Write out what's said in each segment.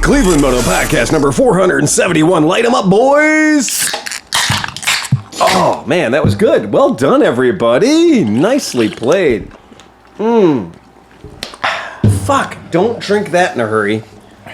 ClevelandMoto Podcast number 471. Light 'em up, boys! Oh, man, that was good. Well done, everybody. Nicely played. Fuck, don't drink that in a hurry.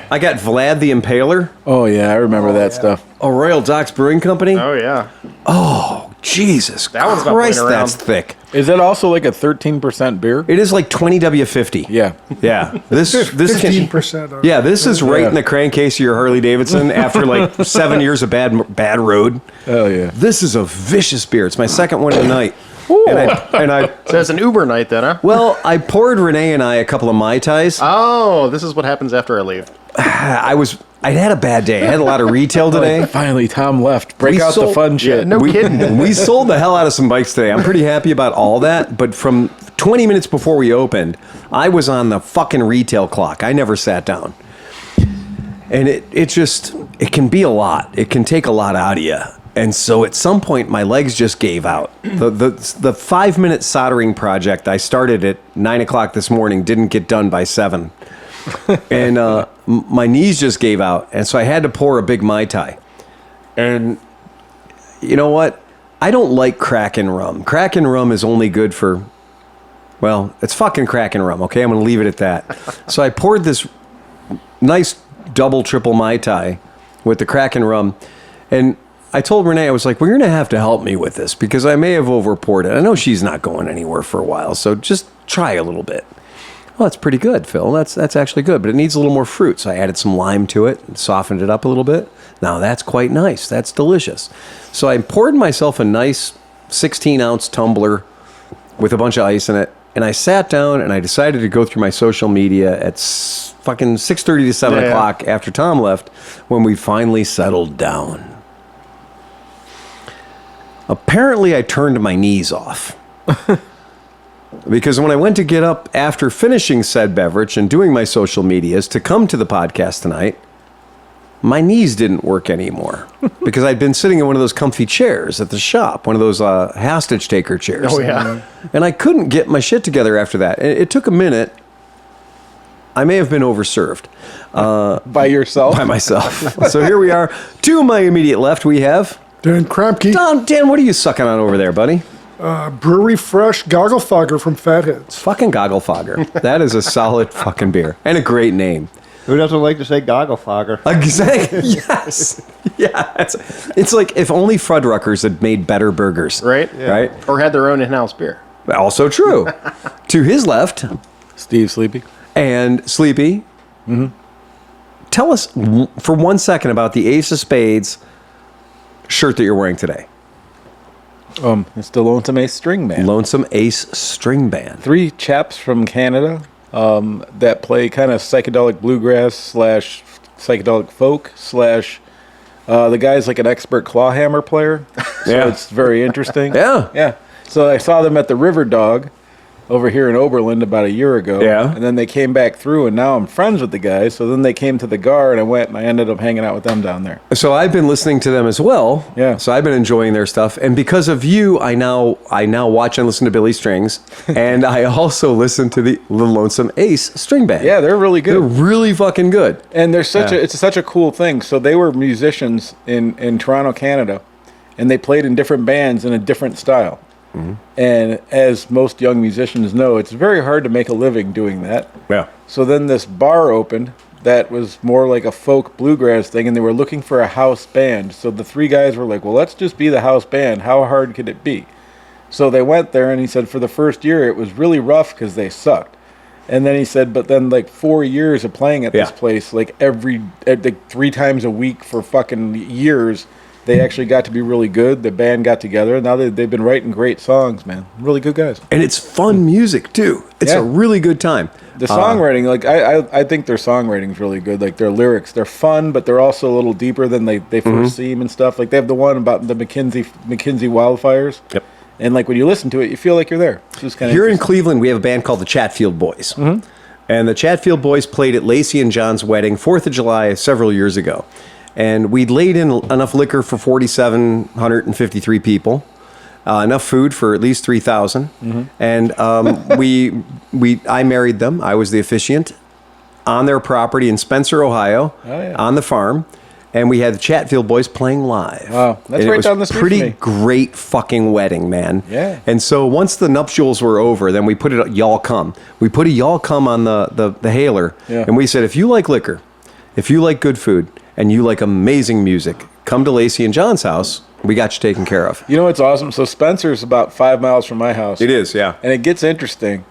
I got Vlad the Impaler. Oh, yeah, I remember that stuff. A Royal Docks Brewing Company. Oh, yeah. Oh, Jesus That one's not Christ, playing around. that's thick. Is that also like a 13% beer? It is like 20 W50. Yeah. Yeah. This 15%. Yeah, this is right Yeah. in the crankcase of your Harley Davidson after like 7 years of bad road. Oh, yeah. This is a vicious beer. It's my second one tonight. And I So it's an Uber night then, huh? well, I poured Renee and I a couple of Mai Tais. Oh, this is what happens after I leave. I'd had a bad day. I had a lot of retail today. Finally, Tom left. Break We out the sold- fun shit. No kidding. We sold the hell out of some bikes today. I'm pretty happy about all that. But from 20 minutes before we opened, I was on the fucking retail clock. I never sat down. And it can be a lot. It can take a lot out of you. And so at some point, my legs just gave out. The 5-minute soldering project I started at 9 o'clock this morning didn't get done by 7. And my knees just gave out. And so I had to pour a big Mai Tai. And you know what? I don't like Kraken rum. Kraken rum is only good for, well, it's fucking Kraken rum, okay? I'm going to leave it at that. So I poured this nice double, triple Mai Tai with the Kraken rum. And I told Renee, I was like, well, you're going to have to help me with this because I may have over-poured it. I know she's not going anywhere for a while, so just try a little bit. Well, that's pretty good, Phil. That's actually good, but it needs a little more fruit. So I added some lime to it and softened it up a little bit. Now that's quite nice. That's delicious. So I poured myself a nice 16-ounce tumbler with a bunch of ice in it, and I sat down and I decided to go through my social media at fucking 6:30 to 7 o'clock after Tom left when we finally settled down. Apparently, I turned my knees off. Because when I went to get up after finishing said beverage and doing my social medias to come to the podcast tonight, my knees didn't work anymore. Because I'd been sitting in one of those comfy chairs at the shop, one of those hostage taker chairs. Oh, yeah. And I couldn't get my shit together after that. It took a minute. I may have been overserved. By yourself? By myself. So here we are. To my immediate left, we have Dan Kremke, Dan, what are you sucking on over there, buddy? Brewery Fresh Goggle Fogger from Fatheads. Fucking Goggle Fogger. That is a solid fucking beer. And a great name. Who doesn't like to say goggle fogger? Exactly. Yes. Yeah. It's like if only Fuddruckers had made better burgers. Right? Right? Or had their own in-house beer. Also true. To his left, Steve Sleepy. and Sleepy. Mm-hmm. Tell us for 1 second about the Ace of Spades shirt that you're wearing today. It's the Lonesome Ace String Band. Lonesome Ace String Band. 3 chaps from Canada that play kind of psychedelic bluegrass / psychedelic folk / the guy's like an expert clawhammer player. So Yeah. it's very interesting. Yeah. Yeah. So I saw them at the River Dog over here in Oberlin about a year ago. Yeah. And then they came back through, and now I'm friends with the guys. So then they came to the GAR, and I went, and I ended up hanging out with them down there. So I've been listening to them as well. Yeah. So I've been enjoying their stuff, and because of you, I now watch and listen to Billy Strings, and I also listen to the Lonesome Ace String Band. Yeah, they're really good. They're really fucking good. And they're such Yeah. it's such a cool thing. So they were musicians in Toronto, Canada, and they played in different bands in a different style. Mm-hmm. And as most young musicians know, it's very hard to make a living doing that. Yeah. So then this bar opened that was more like a folk bluegrass thing, and they were looking for a house band. So the 3 guys were like, well, let's just be the house band. How hard could it be? So they went there, and he said for the first year it was really rough because they sucked. And then he said, but then like 4 years of playing at this place, like 3 times a week for fucking years, they actually got to be really good. The band got together. Now they've been writing great songs, man. Really good guys. And it's fun music too. It's a really good time. The songwriting, like I think their songwriting's really good. Like their lyrics, they're fun, but they're also a little deeper than they first seem and stuff. Like they have the one about the McKinsey wildfires. Yep. And like when you listen to it, you feel like you're there. It's just kind of Here in Cleveland, we have a band called the Chatfield Boys. Mm-hmm. And the Chatfield Boys played at Lacey and John's wedding, 4th of July, several years ago. And we'd laid in enough liquor for 4,753 people, enough food for at least 3,000. Mm-hmm. And I married them. I was the officiant. on their property in Spencer, Ohio, on the farm. And we had the Chatfield boys playing live. Wow, that's and right down the street pretty from me. great fucking wedding, man. Yeah. And so once the nuptials were over, then we put it, y'all come. We put a y'all come on the hailer. Yeah. And we said, if you like liquor, if you like good food, and you like amazing music, come to Lacey and John's house. We got you taken care of. You know what's awesome? So Spencer's about 5 miles from my house. It is, yeah. And it gets interesting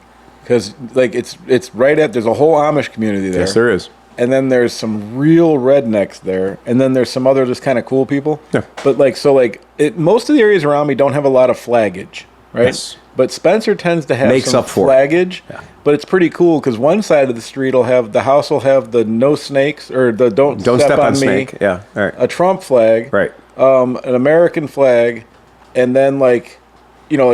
because like it's right at, there's a whole Amish community there. Yes, there is. And then there's some real rednecks there, and then there's some other just kind of cool people. Yeah. But most of the areas around me don't have a lot of flaggage, right? Yes. But Spencer tends to have Makes some up for it. flaggage. Yeah. But it's pretty cool because one side of the street will have the no snakes or the don't step on me. snake. Yeah, all right. A Trump flag, Right. an American flag, and then like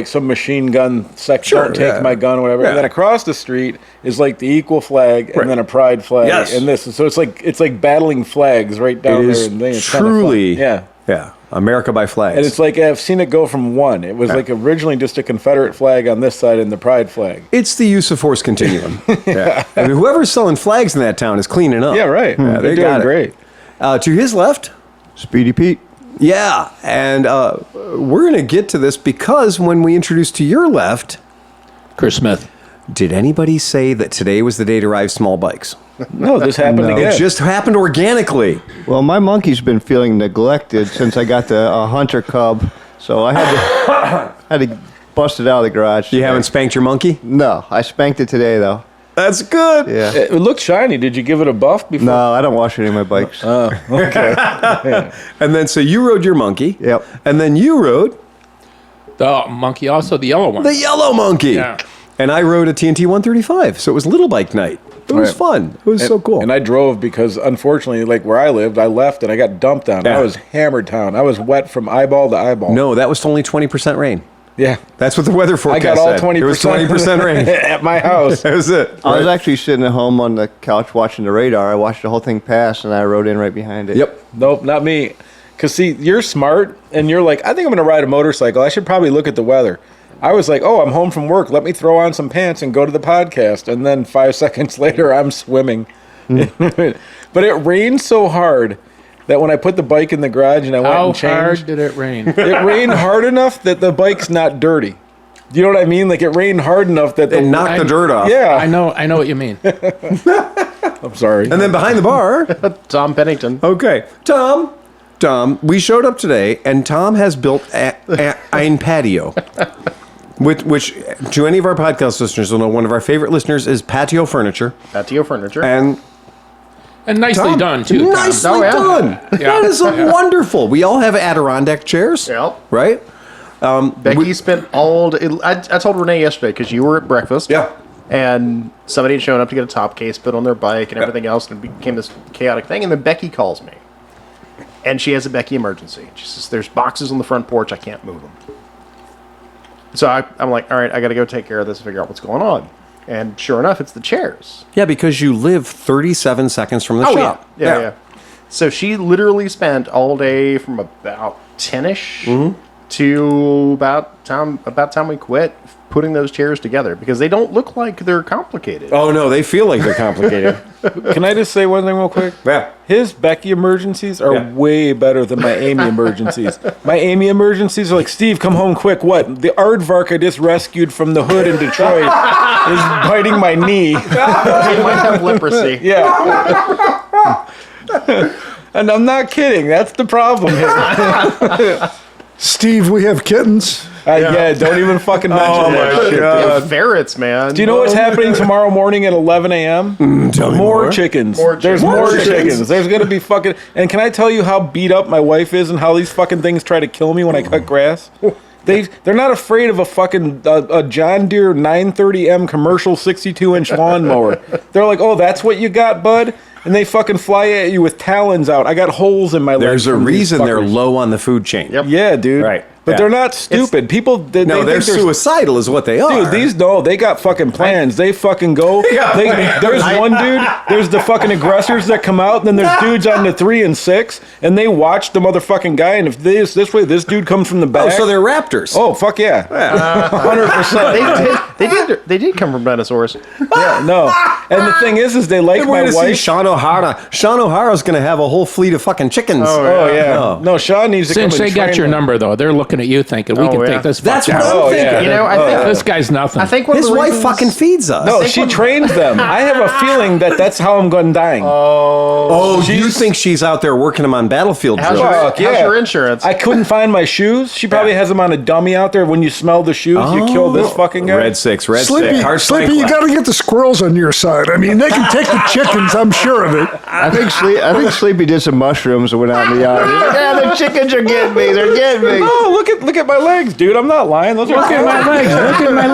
some machine gun section, Sure, don't take yeah. my gun or whatever. Yeah. And then across the street is like the equal flag Right. and then a pride flag Yes. and this. And so it's like battling flags right down It there. is And it's kinda fun. truly, yeah. yeah, America by flags. And it's like I've seen it go from one. It was like originally just a Confederate flag on this side and the pride flag. It's the use of force continuum. Yeah. I mean, whoever's selling flags in that town is cleaning up. Yeah, right. Yeah, They're they doing got it. great. To his left, Speedy Pete. yeah, and we're going to get to this because when we introduced to your left, Chris Smith. did anybody say that today was the day to ride small bikes? No, this happened No. again. It just happened organically. Well, my monkey's been feeling neglected since I got the hunter cub, so I had to bust it out of the garage. You today. haven't spanked your monkey? No, I spanked it today though. That's good. Yeah. It looked shiny. Did you give it a buff before? No, I don't wash any of my bikes. And then so you rode your monkey. Yep. And then you rode The monkey, also the yellow one. the yellow monkey. Yeah. And I rode a TNT 135. So it was little bike night. It was Right. fun. It was so cool. And I drove because, unfortunately, like where I lived, I left and I got dumped on. Yeah. I was hammered down. I was wet from eyeball to eyeball. no, that was only 20% rain. Yeah. That's what the weather I forecast got all said. 20%. It was 20% rain. at my house. That was it. I was actually sitting at home on the couch watching the radar. I watched the whole thing pass, and I rode in right behind it. Yep. Nope, not me. Because, see, you're smart and you're like, I think I'm going to ride a motorcycle. I should probably look at the weather. I was like, oh, I'm home from work. Let me throw on some pants and go to the podcast. And then 5 seconds later, I'm swimming. But it rained so hard that when I put the bike in the garage and I went How and changed, hard did it rain? it rained hard enough that the bike's not dirty. Do you know what I mean? Like it rained hard enough that And knocked the dirt off. Yeah, I know what you mean. I'm sorry. And then behind the bar, Tom Pennington. okay, Tom, we showed up today, and Tom has built ein patio, which to any of our podcast listeners will know one of our favorite listeners is Patio Furniture, Patio Furniture. and And nicely Tom, done, too. Tom. Nicely Oh, yeah. done. Yeah. That is wonderful. We all have Adirondack chairs, Yep. right? Becky spent all day. I told Renee yesterday because you were at breakfast. Yeah. And somebody had shown up to get a top case put on their bike and everything else, and it became this chaotic thing. And then Becky calls me, and she has a Becky emergency. She says, "There's boxes on the front porch. I can't move them." So I'm like, "All right, I got to go take care of this and figure out what's going on." And sure enough, it's the chairs. Yeah, because you live 37 seconds from the shop. Yeah. So she literally spent all day from about 10-ish to about time we quit putting those chairs together because they don't look like they're complicated. Oh no, they feel like they're complicated. Can I just say one thing real quick? Yeah. His Becky emergencies are Yeah. way better than my Amy emergencies. My Amy emergencies are like, Steve, come home quick. What? The aardvark I just rescued from the hood in Detroit is biting my knee. They might have leprosy. Yeah. And I'm not kidding. That's the problem here. Steve, we have kittens. Yeah, don't even fucking mention that shit. They have ferrets, man. Do you know what's happening tomorrow morning at 11 a.m.? More chickens. There's more chickens. There's going to be fucking... And can I tell you how beat up my wife is and how these fucking things try to kill me when I cut grass? They're not afraid of a fucking a John Deere 930M commercial 62-inch lawnmower. They're like, oh, that's what you got, bud? And they fucking fly at you with talons out. I got holes in my legs. There's a from these reason they're fuckers. low on the food chain. Yep. Yeah, dude. Right. But Yeah. they're not stupid. People, they No, they're think suicidal is what they are. Dude, they got fucking plans. They fucking go. There's one dude, there's the fucking aggressors that come out, and then there's dudes on the 3 and 6, and they watch the motherfucking guy, and if this way, this dude comes from the back. Oh, so they're raptors. Oh, fuck yeah. 100%. They did come from dinosaurs. Yeah, no. And the thing is they like We're my going to see wife. Sean O'Hara. Sean O'Hara's going to have a whole fleet of fucking chickens. Oh, yeah. Oh. No, Sean needs to Since come they and got train your them. number, though, they're looking at you thinking, we can yeah. take this That's fuck what out. I'm thinking. yeah. You know, I think This guy's nothing. I think one His of the wife reasons- fucking feeds us. No, she trains them. I have a feeling that's how I'm going dying. Oh, you think she's out there working them on battlefield How's drills? your, Fuck, how's yeah. your insurance? I couldn't find my shoes. She probably has them on a dummy out there. When you smell the shoes, you kill this fucking guy. Red 6, red 6. Sleepy, Hard Sleepy, you flank got to get the squirrels on your side. I mean, they can take the chickens, I'm sure of it. I think Sleepy did some mushrooms and went out in the yard. He's like, yeah, the chickens are getting me. They're getting me. No, look at my legs, dude. I'm not lying. Those are Look at my legs. Look at my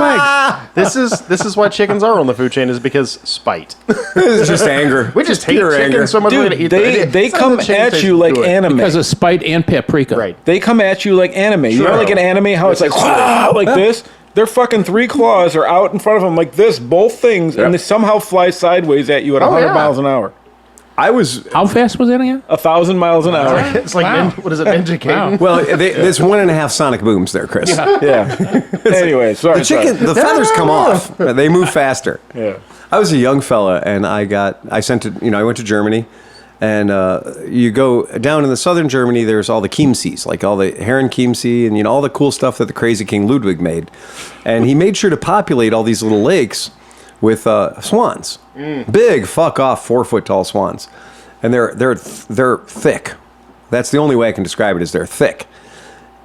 legs. This is why chickens are on the food chain, is because spite. It's just anger. We just hate pure chickens anger. so much we're Dude, gonna eat they them. It's come not the at chicken you like do it. anime. Because of spite and paprika. Right. They come at you like anime. You know, like an anime, how it's like like this. Their fucking 3 claws are out in front of them like this, both things, and they somehow fly sideways at you at 100 yeah. miles an hour. I was, How fast was that again? 1,000 miles an hour. It's like Wow. what is it, Ninja Gaiden? well, there's 1.5 sonic booms there, Chris. Yeah. Anyway, sorry. The chicken, the feathers come off. They move faster. Yeah. I was a young fella, and I went to Germany, and you go down in the southern Germany, there's all the Chiemsees, like all the Herren Chiemsee, and all the cool stuff that the crazy King Ludwig made. And he made sure to populate all these little lakes with swans. Big, fuck off, 4-foot tall swans. And they're thick. That's the only way I can describe it, is they're thick.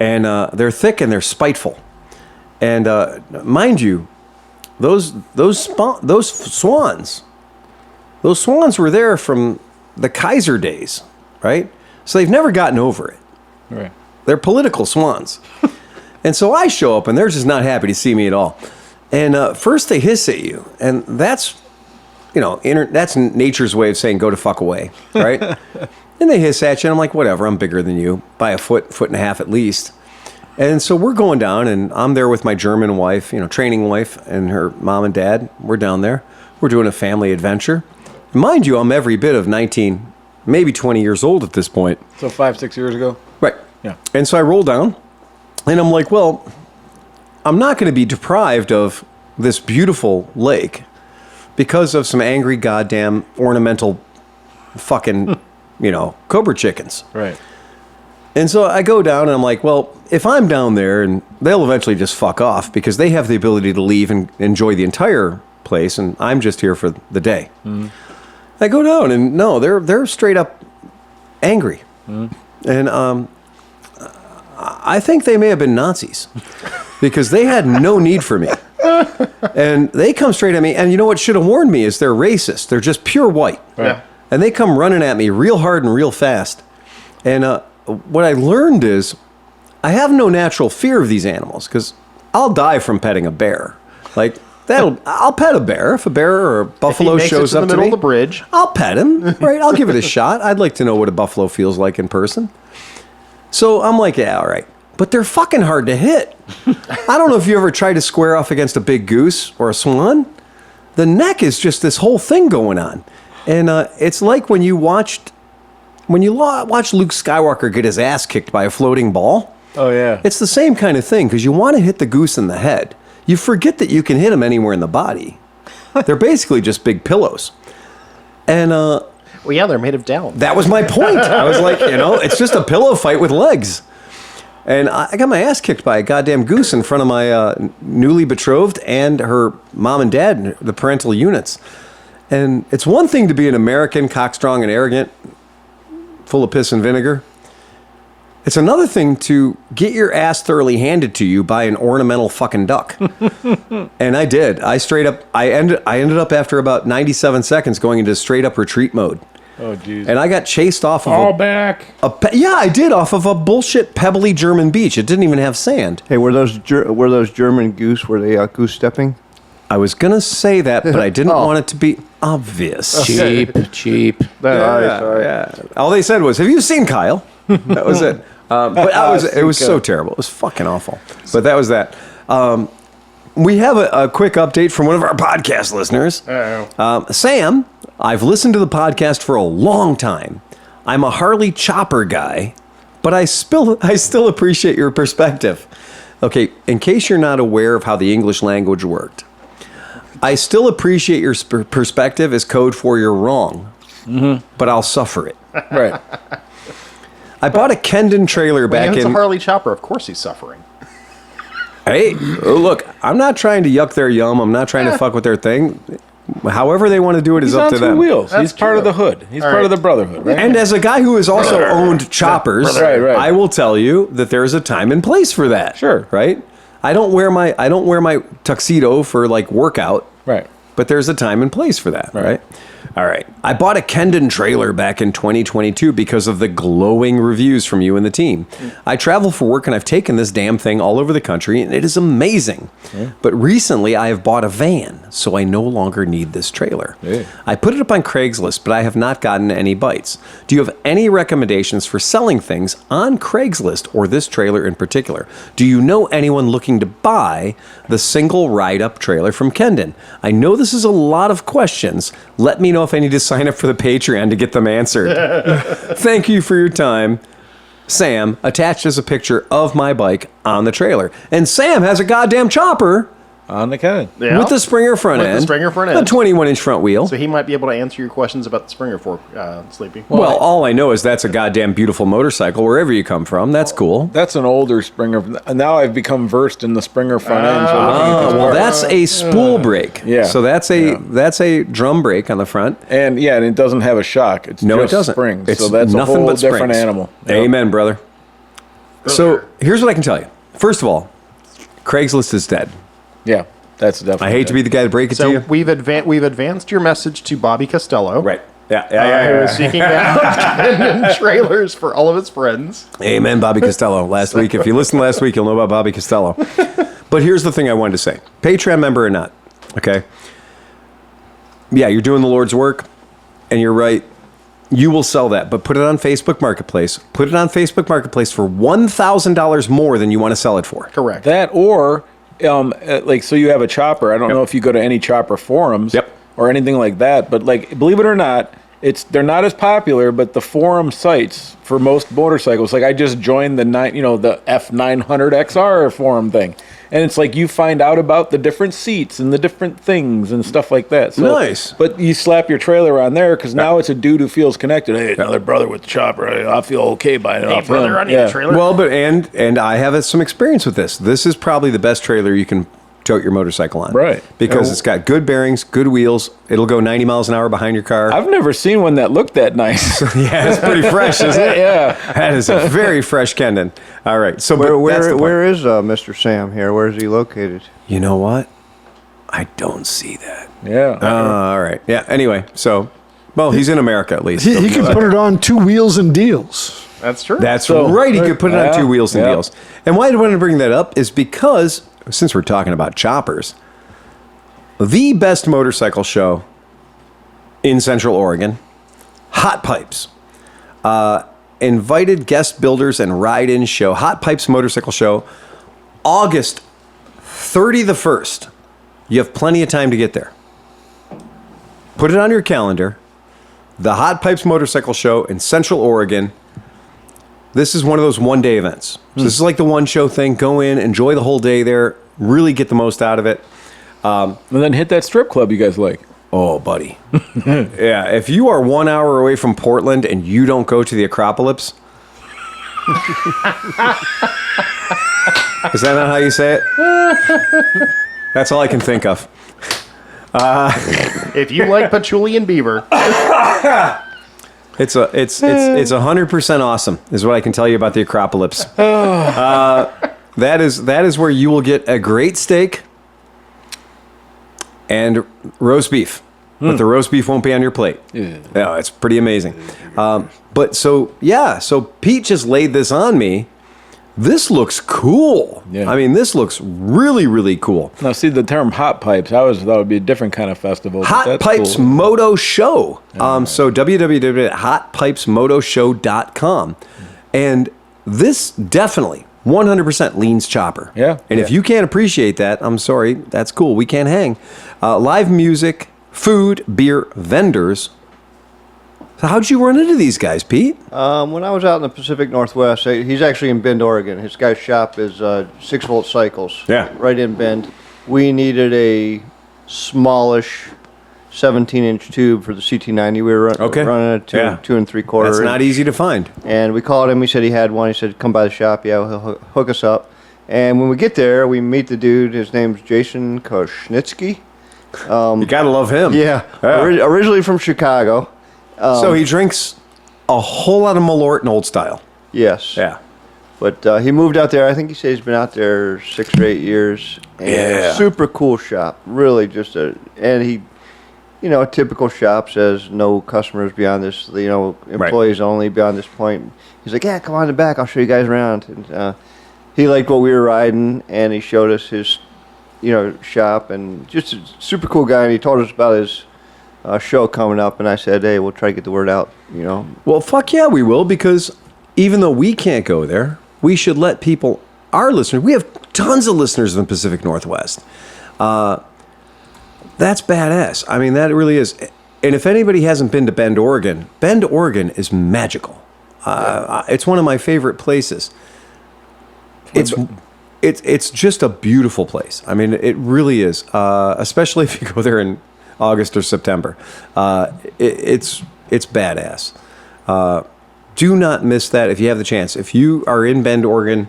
And they're thick and they're spiteful. And mind you, those swans were there from the Kaiser days, right? So they've never gotten over it. Right. They're political swans. And so I show up, and they're just not happy to see me at all. And first they hiss at you, and that's, that's nature's way of saying go to fuck away, right? And they hiss at you, and I'm like, whatever, I'm bigger than you by a foot and a half at least. And so we're going down, and I'm there with my German wife, training wife, and her mom and dad. We're down there. We're doing a family adventure. Mind you, I'm every bit of 19, maybe 20 years old at this point. So 5-6 years ago? Right. Yeah. And so I roll down, and I'm like, well, I'm not going to be deprived of this beautiful lake because of some angry goddamn ornamental fucking, cobra chickens. Right. And so I go down, and I'm like, well, if I'm down there, and they'll eventually just fuck off because they have the ability to leave and enjoy the entire place, and I'm just here for the day. Mm-hmm. I go down, and no, they're straight up angry. Mm-hmm. And I think they may have been Nazis because they had no need for me. And they come straight at me, and you know what should have warned me is they're racist. They're just pure white. Yeah. And they come running at me real hard and real fast. And what I learned is I have no natural fear of these animals because I'll die from petting a bear. Like, I'll pet a bear if a bear or a buffalo shows up to me. in the middle of the bridge. I'll pet him, right? I'll give it a shot. I'd like to know what a buffalo feels like in person. So I'm like, yeah, all right. But they're fucking hard to hit. I don't know if you ever tried to square off against a big goose or a swan. The neck is just this whole thing going on. And it's like when you watch Luke Skywalker get his ass kicked by a floating ball. Oh, yeah. It's the same kind of thing because you want to hit the goose in the head. You forget that you can hit him anywhere in the body. They're basically just big pillows. And Well, yeah, they're made of down. that was my point. I was like, it's just a pillow fight with legs. And I got my ass kicked by a goddamn goose in front of my newly betrothed and her mom and dad, the parental units. And it's one thing to be an American, cockstrong and arrogant, full of piss and vinegar. It's another thing to get your ass thoroughly handed to you by an ornamental fucking duck. And I did. I ended up after about 97 seconds going into straight up retreat mode. Oh, geez. And I got chased off of All back. yeah, I did, off of a bullshit pebbly German beach. It didn't even have sand. Hey, were those German goose? Were they goose stepping? I was gonna say that, but I didn't want it to be obvious. Cheap. Yeah. All they said was, "Have you seen Kyle?" That was it. But it was so terrible. It was fucking awful. But that was that. We have a quick update from one of our podcast listeners. Sam, I've listened to the podcast for a long time. I'm a Harley chopper guy, but I still appreciate your perspective. Okay, in case you're not aware of how the English language worked, I still appreciate your perspective as code for you're wrong, but I'll suffer it. Right. I bought a Kendon trailer back It's a in... Harley chopper. Of course he's suffering. Hey, look, I'm not trying to yuck their yum. I'm not trying to fuck with their thing. However they want to do it is He's up on to two them. wheels. That's He's part true. of the hood. He's All part right. of the brotherhood, right? And as a guy who has also owned choppers, Right, right. I will tell you that there's a time and place for that. Sure. Right? I don't wear my tuxedo for like workout. Right. But there's a time and place for that, right? All right. I bought a Kendon trailer back in 2022 because of the glowing reviews from you and the team. I travel for work and I've taken this damn thing all over the country and it is amazing. But recently I have bought a van, so I no longer need this trailer. I put it up on Craigslist, but I have not gotten any bites. Do you have any recommendations for selling things on Craigslist or this trailer in particular? Do you know anyone looking to buy the single ride-up trailer from Kendon? I know this is a lot of questions. Let me know if I need to sign up for the Patreon to get them answered. Thank you for your time. Sam, attached is a picture of my bike on the trailer. And Sam has a goddamn chopper On the Kendon. Yeah. with the Springer front With the end. Springer front A end. 21-inch front wheel. So he might be able to answer your questions about the Springer fork, Sleepy. Well, all I know is that's a goddamn beautiful motorcycle wherever you come from. That's cool. That's an older Springer. Now I've become versed in the Springer front end. So looking at Oh, this well, part- that's a spool brake. Yeah. So that's a drum brake on the front. and it doesn't have a shock. It's No, just it doesn't. springs. It's So that's a nothing whole but different springs. animal. Yep. Amen, brother. So here's what I can tell you. First of all, Craigslist is dead. Yeah, that's definitely. I hate to be the guy to break it to So you. we've advanced your message to Bobby Costello. Right. Yeah. Who is seeking out Kendon trailers for all of his friends. Amen, Bobby Costello. Last week, if you listened last week, you'll know about Bobby Costello. But here's the thing I wanted to say. Patreon member or not, okay? Yeah, you're doing the Lord's work, and you're right. You will sell that, but put it on Facebook Marketplace. Put it on Facebook Marketplace for $1,000 more than you want to sell it for. Correct. That or, so you have a chopper. I don't know if you go to any chopper forums Yep. or anything like that, but like, believe it or not, they're not as popular, but the forum sites for most motorcycles, like I just joined the F900XR forum thing. And it's like you find out about the different seats and the different things and stuff like that. So, Nice. But you slap your trailer on there because now it's a dude who feels connected. Hey, another brother with the chopper. I feel okay buying it Hey, off brother, him. I need a trailer. Well, but and I have some experience with this. This is probably the best trailer you can tote your motorcycle on. Right. Because it's got good bearings, good wheels. It'll go 90 miles an hour behind your car. I've never seen one that looked that nice. Yeah, it's pretty fresh, isn't it? Yeah. That is a very fresh Kendon. All right. So but that's the point. Where is Mr. Sam here? Where is he located? You know what? I don't see that. Yeah. All right. Yeah. Anyway, so, well, he's in America at least. He can put it on two wheels and deals. That's true. That's So- right. He could put it on Yeah, two wheels and yeah. deals. And why I wanted to bring that up is because, since we're talking about choppers, the best motorcycle show in Central Oregon, Hot Pipes, invited guest builders and ride-in show, Hot Pipes Motorcycle Show, August 31st. You have plenty of time to get there. Put it on your calendar. The Hot Pipes Motorcycle Show in Central Oregon. This is one of those one-day events. So this is like the one show thing. Go in, enjoy the whole day there, really get the most out of it. And then hit that strip club you guys like. Oh, buddy. Yeah, if you are 1 hour away from Portland and you don't go to the Acropolis, is that not how you say it? That's all I can think of. If you like patchouli and beaver, It's 100% awesome, is what I can tell you about the Acropolis. That is where you will get a great steak and roast beef, but the roast beef won't be on your plate. Yeah, it's pretty amazing. So Pete just laid this on me. This looks cool. Yeah. I mean, this looks really, really cool. Now, see the term hot pipes. I always thought it would be a different kind of festival. but Hot that's Pipes cool. Moto Show. So www.hotpipesmotoshow.com. And this definitely 100% leans chopper. Yeah. And if you can't appreciate that, I'm sorry, that's cool. We can't hang. Live music, food, beer, vendors. So how'd you run into these guys, Pete? When I was out in the Pacific Northwest, he's actually in Bend, Oregon. His guy's shop is 6-volt cycles. Yeah. Right in Bend. We needed a smallish 17-inch tube for the CT90. We were running a 2 3/4. That's not easy to find. And we called him. He said he had one. He said, come by the shop. Yeah, he'll hook us up. And when we get there, we meet the dude. His name's Jason Koshnitsky. You gotta love him. Yeah. Yeah. Originally from Chicago. So he drinks a whole lot of Malort and Old Style. Yes. Yeah. But he moved out there. I think he said he's been out there 6 or 8 years. And Yeah. super cool shop. Really just and he, a typical shop says no customers beyond this, employees only beyond this point. He's like, yeah, come on in the back. I'll show you guys around. And he liked what we were riding, and he showed us his, shop, and just a super cool guy. And he told us about his show coming up, and I said, hey, we'll try to get the word out, Well, fuck yeah, we will, because even though we can't go there, we should let people, our listeners, we have tons of listeners in the Pacific Northwest. That's badass. I mean, that really is. And if anybody hasn't been to Bend, Oregon is magical. It's one of my favorite places. It's just a beautiful place. I mean, it really is. Especially if you go there in August or September. It's badass. Do not miss that if you have the chance. If you are in Bend, Oregon,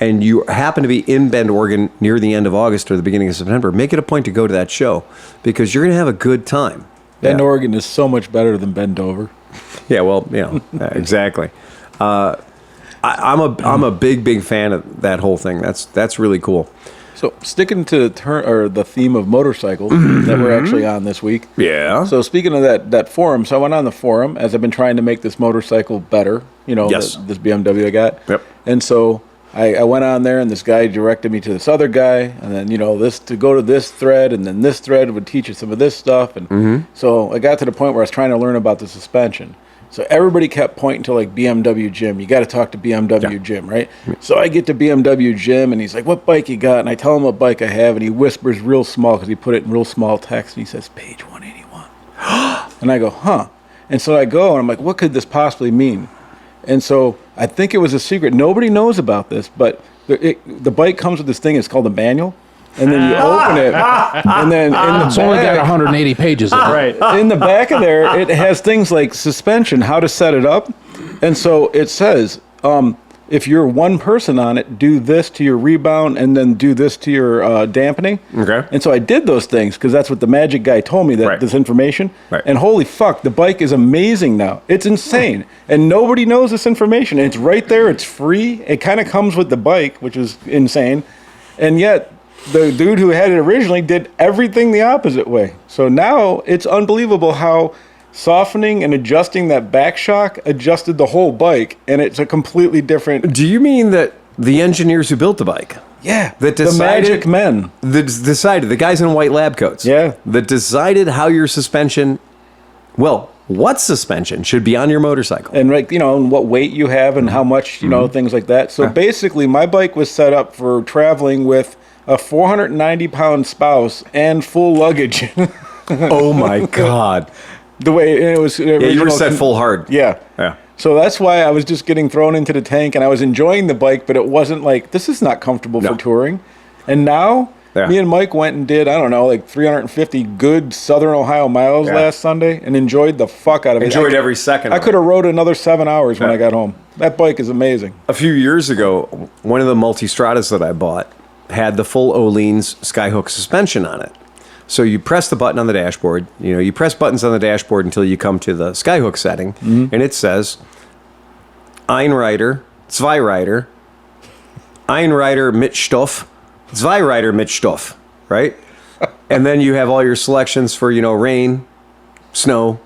and you happen to be in Bend, Oregon near the end of August or the beginning of September, make it a point to go to that show because you're going to have a good time. Bend, Oregon is so much better than Bend, Dover. Yeah, well, exactly. I'm a big fan of that whole thing. That's really cool. So sticking to the theme of motorcycles that we're actually on this week. Yeah. So speaking of that forum, so I went on the forum as I've been trying to make this motorcycle better. Yes. This BMW I got. Yep. And so I went on there, and this guy directed me to this other guy, and then this to go to this thread, and then this thread would teach you some of this stuff, and so I got to the point where I was trying to learn about the suspension. So everybody kept pointing to like BMW Jim. You got to talk to BMW Jim, right? So I get to BMW Jim, and he's like, "What bike you got?" And I tell him what bike I have, and he whispers real small because he put it in real small text, and he says, "Page 181." And I go, "Huh?" And so I go, and I'm like, "What could this possibly mean?" And so I think it was a secret. Nobody knows about this, but the bike comes with this thing. It's called a manual. And then you open it, and then in the It's only got 180 pages in it. Right. in the back of there, it has things like suspension, how to set it up. And so it says, if you're one person on it, do this to your rebound and then do this to your dampening. Okay. And so I did those things because that's what the magic guy told me, this information. Right. And holy fuck, the bike is amazing now. It's insane. And nobody knows this information. And it's right there. It's free. It kind of comes with the bike, which is insane. And yet the dude who had it originally did everything the opposite way. So now it's unbelievable how softening and adjusting that back shock adjusted the whole bike, and it's a completely different. Do you mean that the engineers who built the bike? Yeah, That the decided, magic men. That decided, the guys in white lab coats. Yeah. That decided how your suspension, what suspension should be on your motorcycle. And and what weight you have and how much, things like that. So basically, my bike was set up for traveling with a 490-pound spouse and full luggage. Oh my God. The way it was. Yeah, you were set full hard. Yeah. Yeah. So that's why I was just getting thrown into the tank, and I was enjoying the bike, but it wasn't like, this is not comfortable for touring. And now, me and Mike went and did, 350 good Southern Ohio miles last Sunday, and enjoyed the fuck out of it. Enjoyed every second. I could have rode another 7 hours when I got home. That bike is amazing. A few years ago, one of the Multistradas that I bought had the full Öhlins Skyhook suspension on it. So you press the button on the dashboard. You press buttons on the dashboard until you come to the Skyhook setting, and it says Einreiter, Zweireiter, Einreiter mit Stoff, Zweireiter mit Stoff, right? And then you have all your selections for, rain, snow,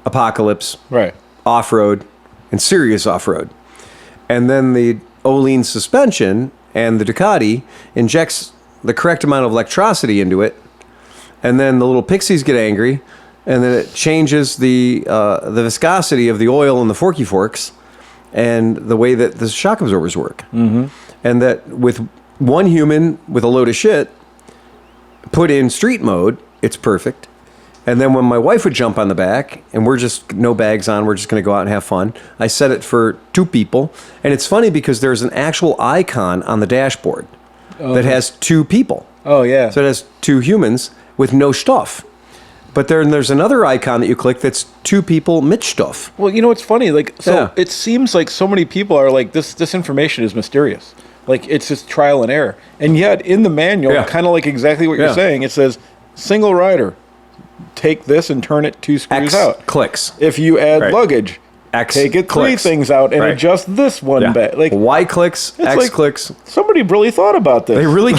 apocalypse, Right. off-road, and serious off-road. And then the Öhlins suspension and the Ducati injects the correct amount of electricity into it, and then the little pixies get angry, and then it changes the viscosity of the oil in the forky forks, and the way that the shock absorbers work. Mm-hmm. And that with one human with a load of shit put in street mode, it's perfect. And then when my wife would jump on the back, and we're just no bags on, we're just going to go out and have fun, I set it for 2 people. And it's funny because there's an actual icon on the dashboard that has 2 people. Oh, yeah. So it has 2 humans with no stuff. But there's another icon that you click that's 2 people mit stuff. Well, you know what's funny? Like, so it seems like so many people are like, this information is mysterious. Like, it's just trial and error. And yet, in the manual, kind of like exactly what you're saying, it says, single rider, take this and turn it 2 screws X out. clicks. If you add luggage, X take it 3 clicks. things out and adjust this one back. Like, Y clicks, X like, clicks. somebody really thought about this. They really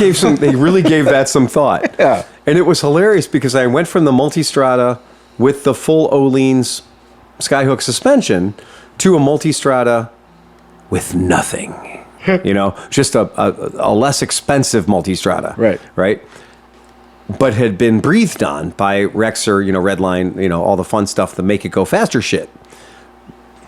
gave that some thought. Yeah. And it was hilarious because I went from the Multistrada with the full Öhlins Skyhook suspension to a Multistrada with nothing. Just a less expensive Multistrada. Right. But had been breathed on by Rexer, Redline, all the fun stuff, the make it go faster shit.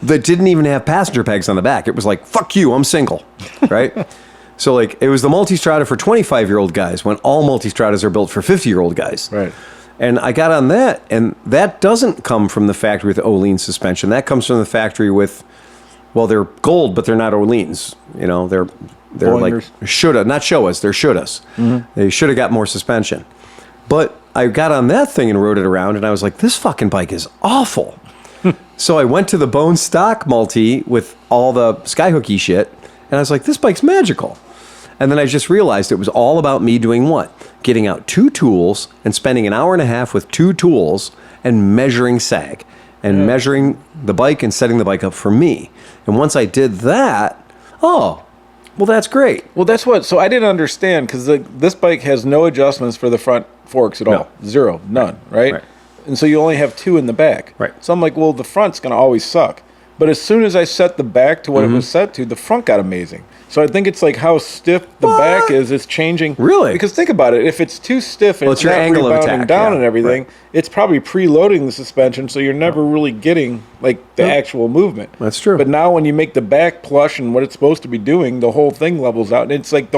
That didn't even have passenger pegs on the back. It was like, fuck you, I'm single, right? So, like, it was the Multistrada for 25-year-old guys when all Multistradas are built for 50-year-old guys. Right. And I got on that, and that doesn't come from the factory with Öhlins suspension. That comes from the factory with, well, they're gold, but they're not Öhlins. They're Boingers. like shoulda, not Showas, they're shouldas. Mm-hmm. They should have got more suspension. But I got on that thing and rode it around, and I was like, this fucking bike is awful. So I went to the bone stock multi with all the Skyhooky shit, and I was like, this bike's magical. And then I just realized it was all about me doing what? Getting out 2 tools and spending an hour and a half with 2 tools and measuring sag and measuring the bike and setting the bike up for me. And once I did that, well, that's great. Well, that's what. So I didn't understand because this bike has no adjustments for the front forks at all. 0, none, right? And so you only have 2 in the back. Right. So I'm like, well, the front's going to always suck. But as soon as I set the back to what it was set to, the front got amazing. So I think it's like how stiff the back is. It's changing. Really? Because think about it. If it's too stiff and Well, it's it's your not angle of rebounding attack, down yeah. and everything, it's probably preloading the suspension, so you're never really getting like the actual movement. That's true. But now when you make the back plush and what it's supposed to be doing, the whole thing levels out. And it's like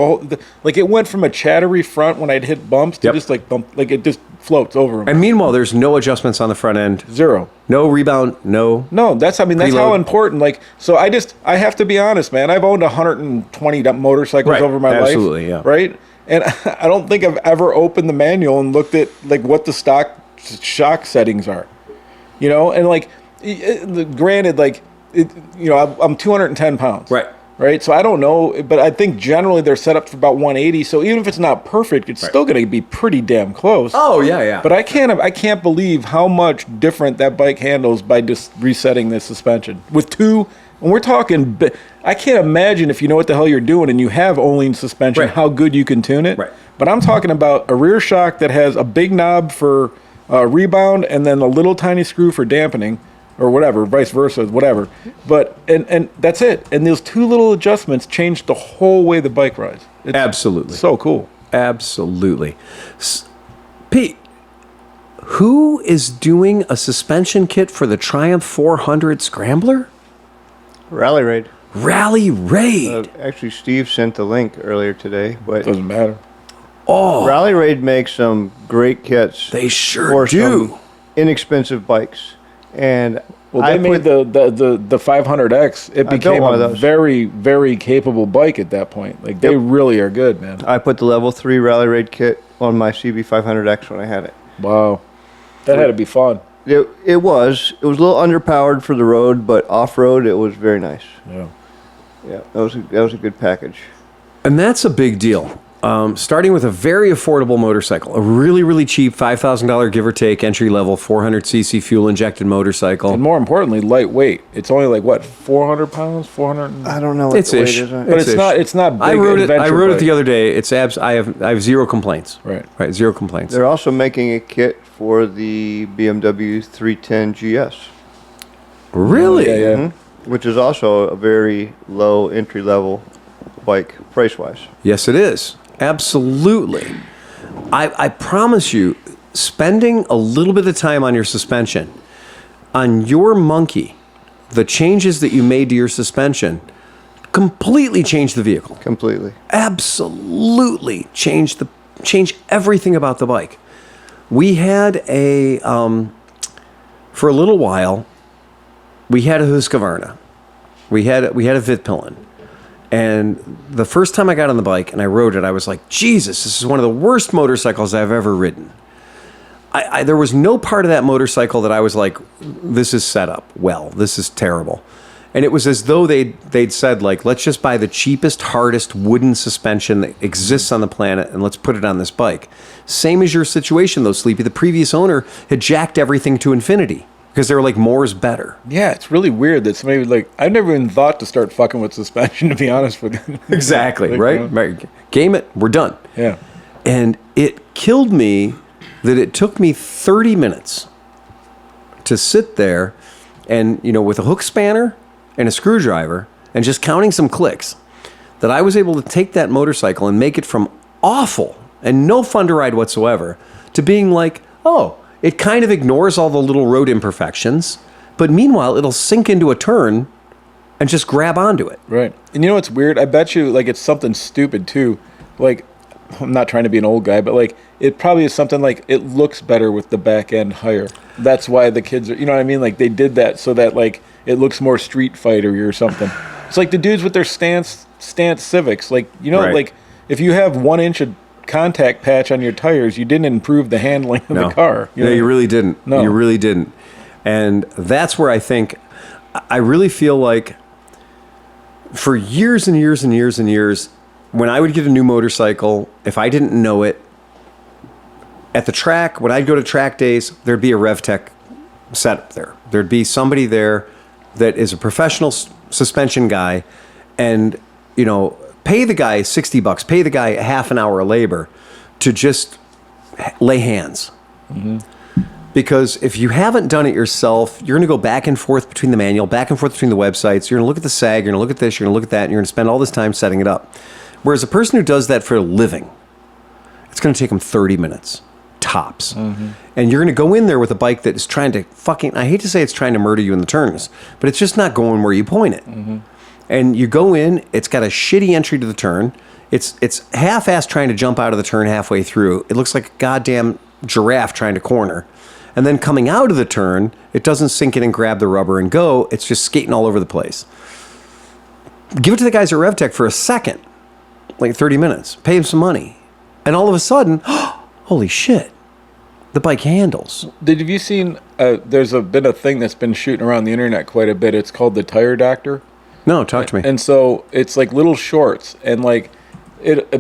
like it went from a chattery front when I'd hit bumps to just like bump, like it just floats over them. And meanwhile, there's no adjustments on the front end. 0. No rebound, no. No, that's how Preload. important. Like, so I have to be honest, man. I've owned 120 motorcycles Right. over my life. Absolutely, yeah. Right? And I don't think I've ever opened the manual and looked at like what the stock shock settings are. And like, granted, like, I'm 210 pounds. Right. So I don't know, but I think generally they're set up for about 180. So even if it's not perfect, it's still going to be pretty damn close. Oh, yeah. But I can't believe how much different that bike handles by just resetting the suspension with 2. And we're talking, I can't imagine if you know what the hell you're doing and you have Öhlins suspension, how good you can tune it. Right. But I'm talking about a rear shock that has a big knob for rebound and then a little tiny screw for dampening or whatever, vice versa, whatever. But, and that's it. And those 2 little adjustments change the whole way the bike rides. It's Absolutely. so cool. Absolutely. Pete, who is doing a suspension kit for the Triumph 400 Scrambler? Rally Raid. Rally Raid. Actually, Steve sent the link earlier today, but Doesn't matter. Rally Raid makes some great kits. They sure for do. some inexpensive bikes, and Well, they made the 500X. It I built became one of a those. very, very capable bike at that point. Like, they really are good, man. I put the level 3 Rally Raid kit on my CB500X when I had it. Wow. That had to be fun. It was a little underpowered for the road, but off road it was very nice. Yeah. Yeah, that was a good package. And that's a big deal. Starting with a very affordable motorcycle, a really, really cheap $5,000 give or take entry level 400cc fuel injected motorcycle. And more importantly, lightweight. It's only like what, 400 pounds, 400. I don't know what It's the weight ish. is. But it's not big. I rode it adventure the bike. other day. It's I have 0 complaints. Right. Zero complaints. They're also making a kit for the BMW 310 GS. Really? Yeah. Which is also a very low entry level bike price wise. Yes, it is. Absolutely. I promise you, spending a little bit of time on your suspension, on your monkey, the changes that you made to your suspension completely changed the vehicle. Completely. Absolutely changed everything about the bike. We had for a little while, we had a Husqvarna. We had a Vitpillen. And the first time I got on the bike and I rode it, I was like, Jesus, this is one of the worst motorcycles I've ever ridden. There was no part of that motorcycle that I was like, this is set up well. This is terrible. And it was as though they'd said, like, let's just buy the cheapest, hardest wooden suspension that exists on the planet and let's put it on this bike. Same as your situation, though, Sleepy. The previous owner had jacked everything to infinity because they were like, more is better. Yeah, it's really weird that somebody would like, I've never even thought to start fucking with suspension, to be honest with you. Exactly, like, right? You know? Right. Game it, we're done. Yeah. And it killed me that it took me 30 minutes to sit there and, with a hook spanner and a screwdriver and just counting some clicks, that I was able to take that motorcycle and make it from awful and no fun to ride whatsoever to being like, oh, it kind of ignores all the little road imperfections, but meanwhile, it'll sink into a turn and just grab onto it. Right. And you know what's weird? I bet you, like, it's something stupid, too. Like, I'm not trying to be an old guy, but, like, it probably is something like it looks better with the back end higher. That's why the kids are, you know what I mean? Like, they did that so that, like, it looks more Street Fighter-y or something. It's like the dudes with their stance Civics. Like, Right. like, if you have 1 inch of contact patch on your tires, you didn't improve the handling of the car. No, you really didn't. No. You really didn't. And that's where I really feel like for years and years and years and years, when I would get a new motorcycle, if I didn't know it, at the track, when I'd go to track days, there'd be a RevTech setup there. There'd be somebody there that is a professional suspension guy and, pay the guy $60, pay the guy a half an hour of labor to just lay hands. Mm-hmm. Because if you haven't done it yourself, you're going to go back and forth between the manual, back and forth between the websites. You're going to look at the SAG, you're going to look at this, you're going to look at that, and you're going to spend all this time setting it up. Whereas a person who does that for a living, it's going to take them 30 minutes, tops. Mm-hmm. And you're going to go in there with a bike that is trying to I hate to say it's trying to murder you in the turns, but it's just not going where you point it. Mm-hmm. And you go in, it's got a shitty entry to the turn. It's half-assed trying to jump out of the turn halfway through. It looks like a goddamn giraffe trying to corner. And then coming out of the turn, it doesn't sink in and grab the rubber and go. It's just skating all over the place. Give it to the guys at RevTech for a second, like 30 minutes. Pay them some money. And all of a sudden, holy shit, the bike handles. Have you seen, there's been a thing that's been shooting around the internet quite a bit. It's called the Tire Doctor. No, talk to me. And so it's like little shorts. And like,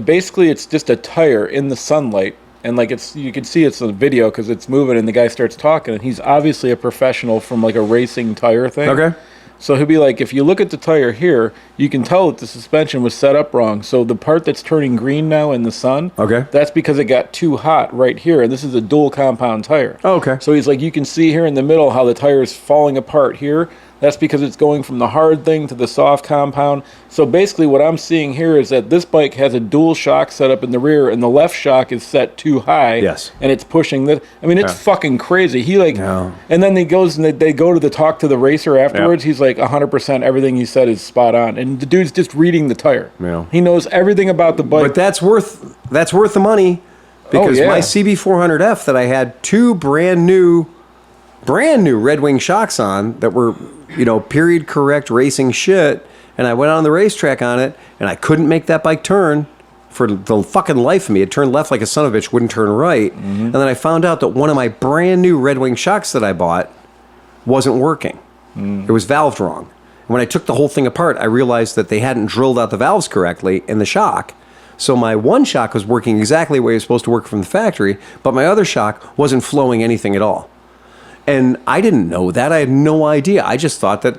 basically it's just a tire in the sunlight. And like you can see it's a video because it's moving and the guy starts talking and he's obviously a professional from like a racing tire thing. Okay. So he'll be like, if you look at the tire here, you can tell that the suspension was set up wrong. So the part that's turning green now in the sun, okay, that's because it got too hot right here. And this is a dual compound tire. Oh, okay. So he's like, you can see here in the middle how the tire is falling apart here. That's because it's going from the hard thing to the soft compound. So basically what I'm seeing here is that this bike has a dual shock set up in the rear and the left shock is set too high. Yes. And it's pushing this. I mean, it's fucking crazy. He like, no. And then he goes and they go to the talk to the racer afterwards. He's like 100% everything he said is spot on. And the dude's just reading the tire. Yeah. He knows everything about the bike. But that's worth the money because my CB400F that I had two brand new Red Wing shocks on that were, period correct racing shit. And I went on the racetrack on it and I couldn't make that bike turn for the fucking life of me. It turned left like a son of a bitch, wouldn't turn right. Mm-hmm. And then I found out that one of my brand new Red Wing shocks that I bought wasn't working. Mm. It was valved wrong. And when I took the whole thing apart, I realized that they hadn't drilled out the valves correctly in the shock. So my one shock was working exactly the way it was supposed to work from the factory, but my other shock wasn't flowing anything at all. And I didn't know that. I had no idea. I just thought that.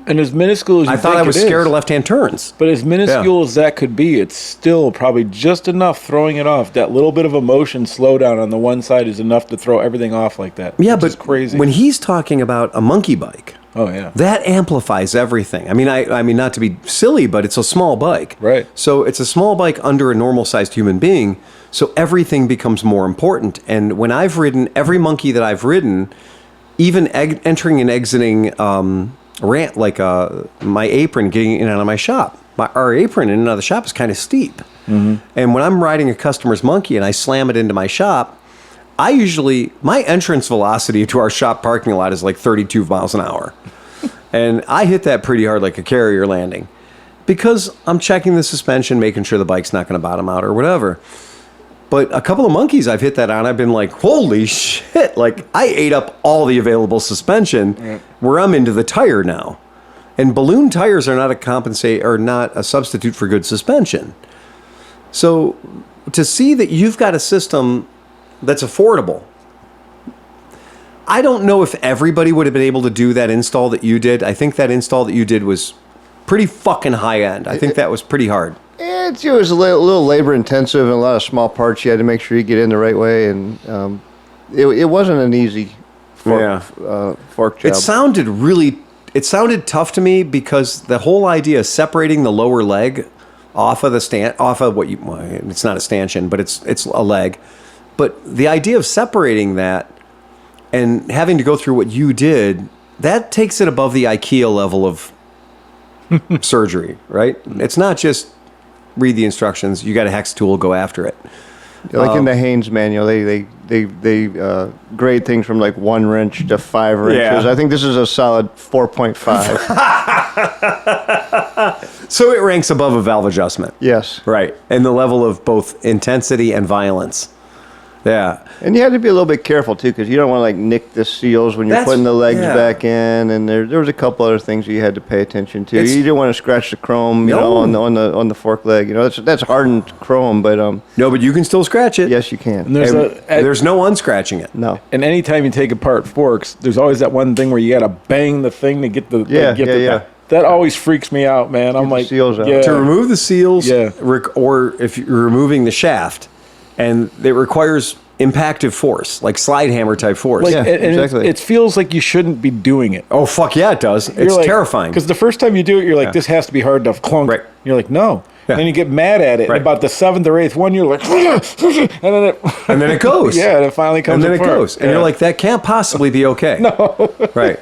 And as minuscule as you I thought I was scared of left-hand turns. But as minuscule as that could be, it's still probably just enough throwing it off. That little bit of a motion slowdown on the one side is enough to throw everything off like that. Yeah, but crazy. When he's talking about a monkey bike, that amplifies everything. I mean, not to be silly, but it's a small bike. Right. So it's a small bike under a normal-sized human being, so everything becomes more important. And when I've ridden, every monkey that I've ridden, even entering and exiting my apron getting in and out of my shop. Our apron in and out of the shop is kind of steep. And when I'm riding a customer's monkey and I slam it into my shop, my entrance velocity to our shop parking lot is like 32 miles an hour. And I hit that pretty hard like a carrier landing because I'm checking the suspension, making sure the bike's not going to bottom out or whatever. But a couple of monkeys I've hit that on, I've been like, holy shit. Like, I ate up all the available suspension where I'm into the tire now. And balloon tires are not a substitute for good suspension. So to see that you've got a system that's affordable, I don't know if everybody would have been able to do that install that you did. I think that install that you did was pretty fucking high end. I think that was pretty hard. It was a little labor intensive and a lot of small parts you had to make sure you get in the right way, and it wasn't an easy fork job. It sounded tough to me because the whole idea of separating the lower leg off of it's not a stanchion, but it's a leg. But the idea of separating that and having to go through what you did, that takes it above the IKEA level of surgery, right? It's not just read the instructions. You got a hex tool, go after it. Like in the Haynes manual, they grade things from like 1 wrench to 5 wrenches. I think this is a solid 4.5. So it ranks above a valve adjustment. Yes. Right. And the level of both intensity and violence. Yeah. And you had to be a little bit careful, too, because you don't want to, like, nick the seals when you're putting the legs back in. And there was a couple other things you had to pay attention to. You didn't want to scratch the chrome, you know, on the fork leg. You know, that's hardened chrome, but... No, but you can still scratch it. Yes, you can. And there's no unscratching it. No. And anytime you take apart forks, there's always that one thing where you got to bang the thing to get the... That always freaks me out, man. I'm like... seals out. To remove the seals, or if you're removing the shaft... And it requires impactive force, like slide hammer type force. Like, exactly. It feels like you shouldn't be doing it. Oh, fuck yeah, it does. It's terrifying. Because the first time you do it, you're like, this has to be hard enough. Clunk. Right. You're like, no. Yeah. And then you get mad at it. Right. And about the 7th or 8th one, you're like, and then it goes. Yeah, and it finally comes apart. And then it goes. And you're like, that can't possibly be okay. No. Right.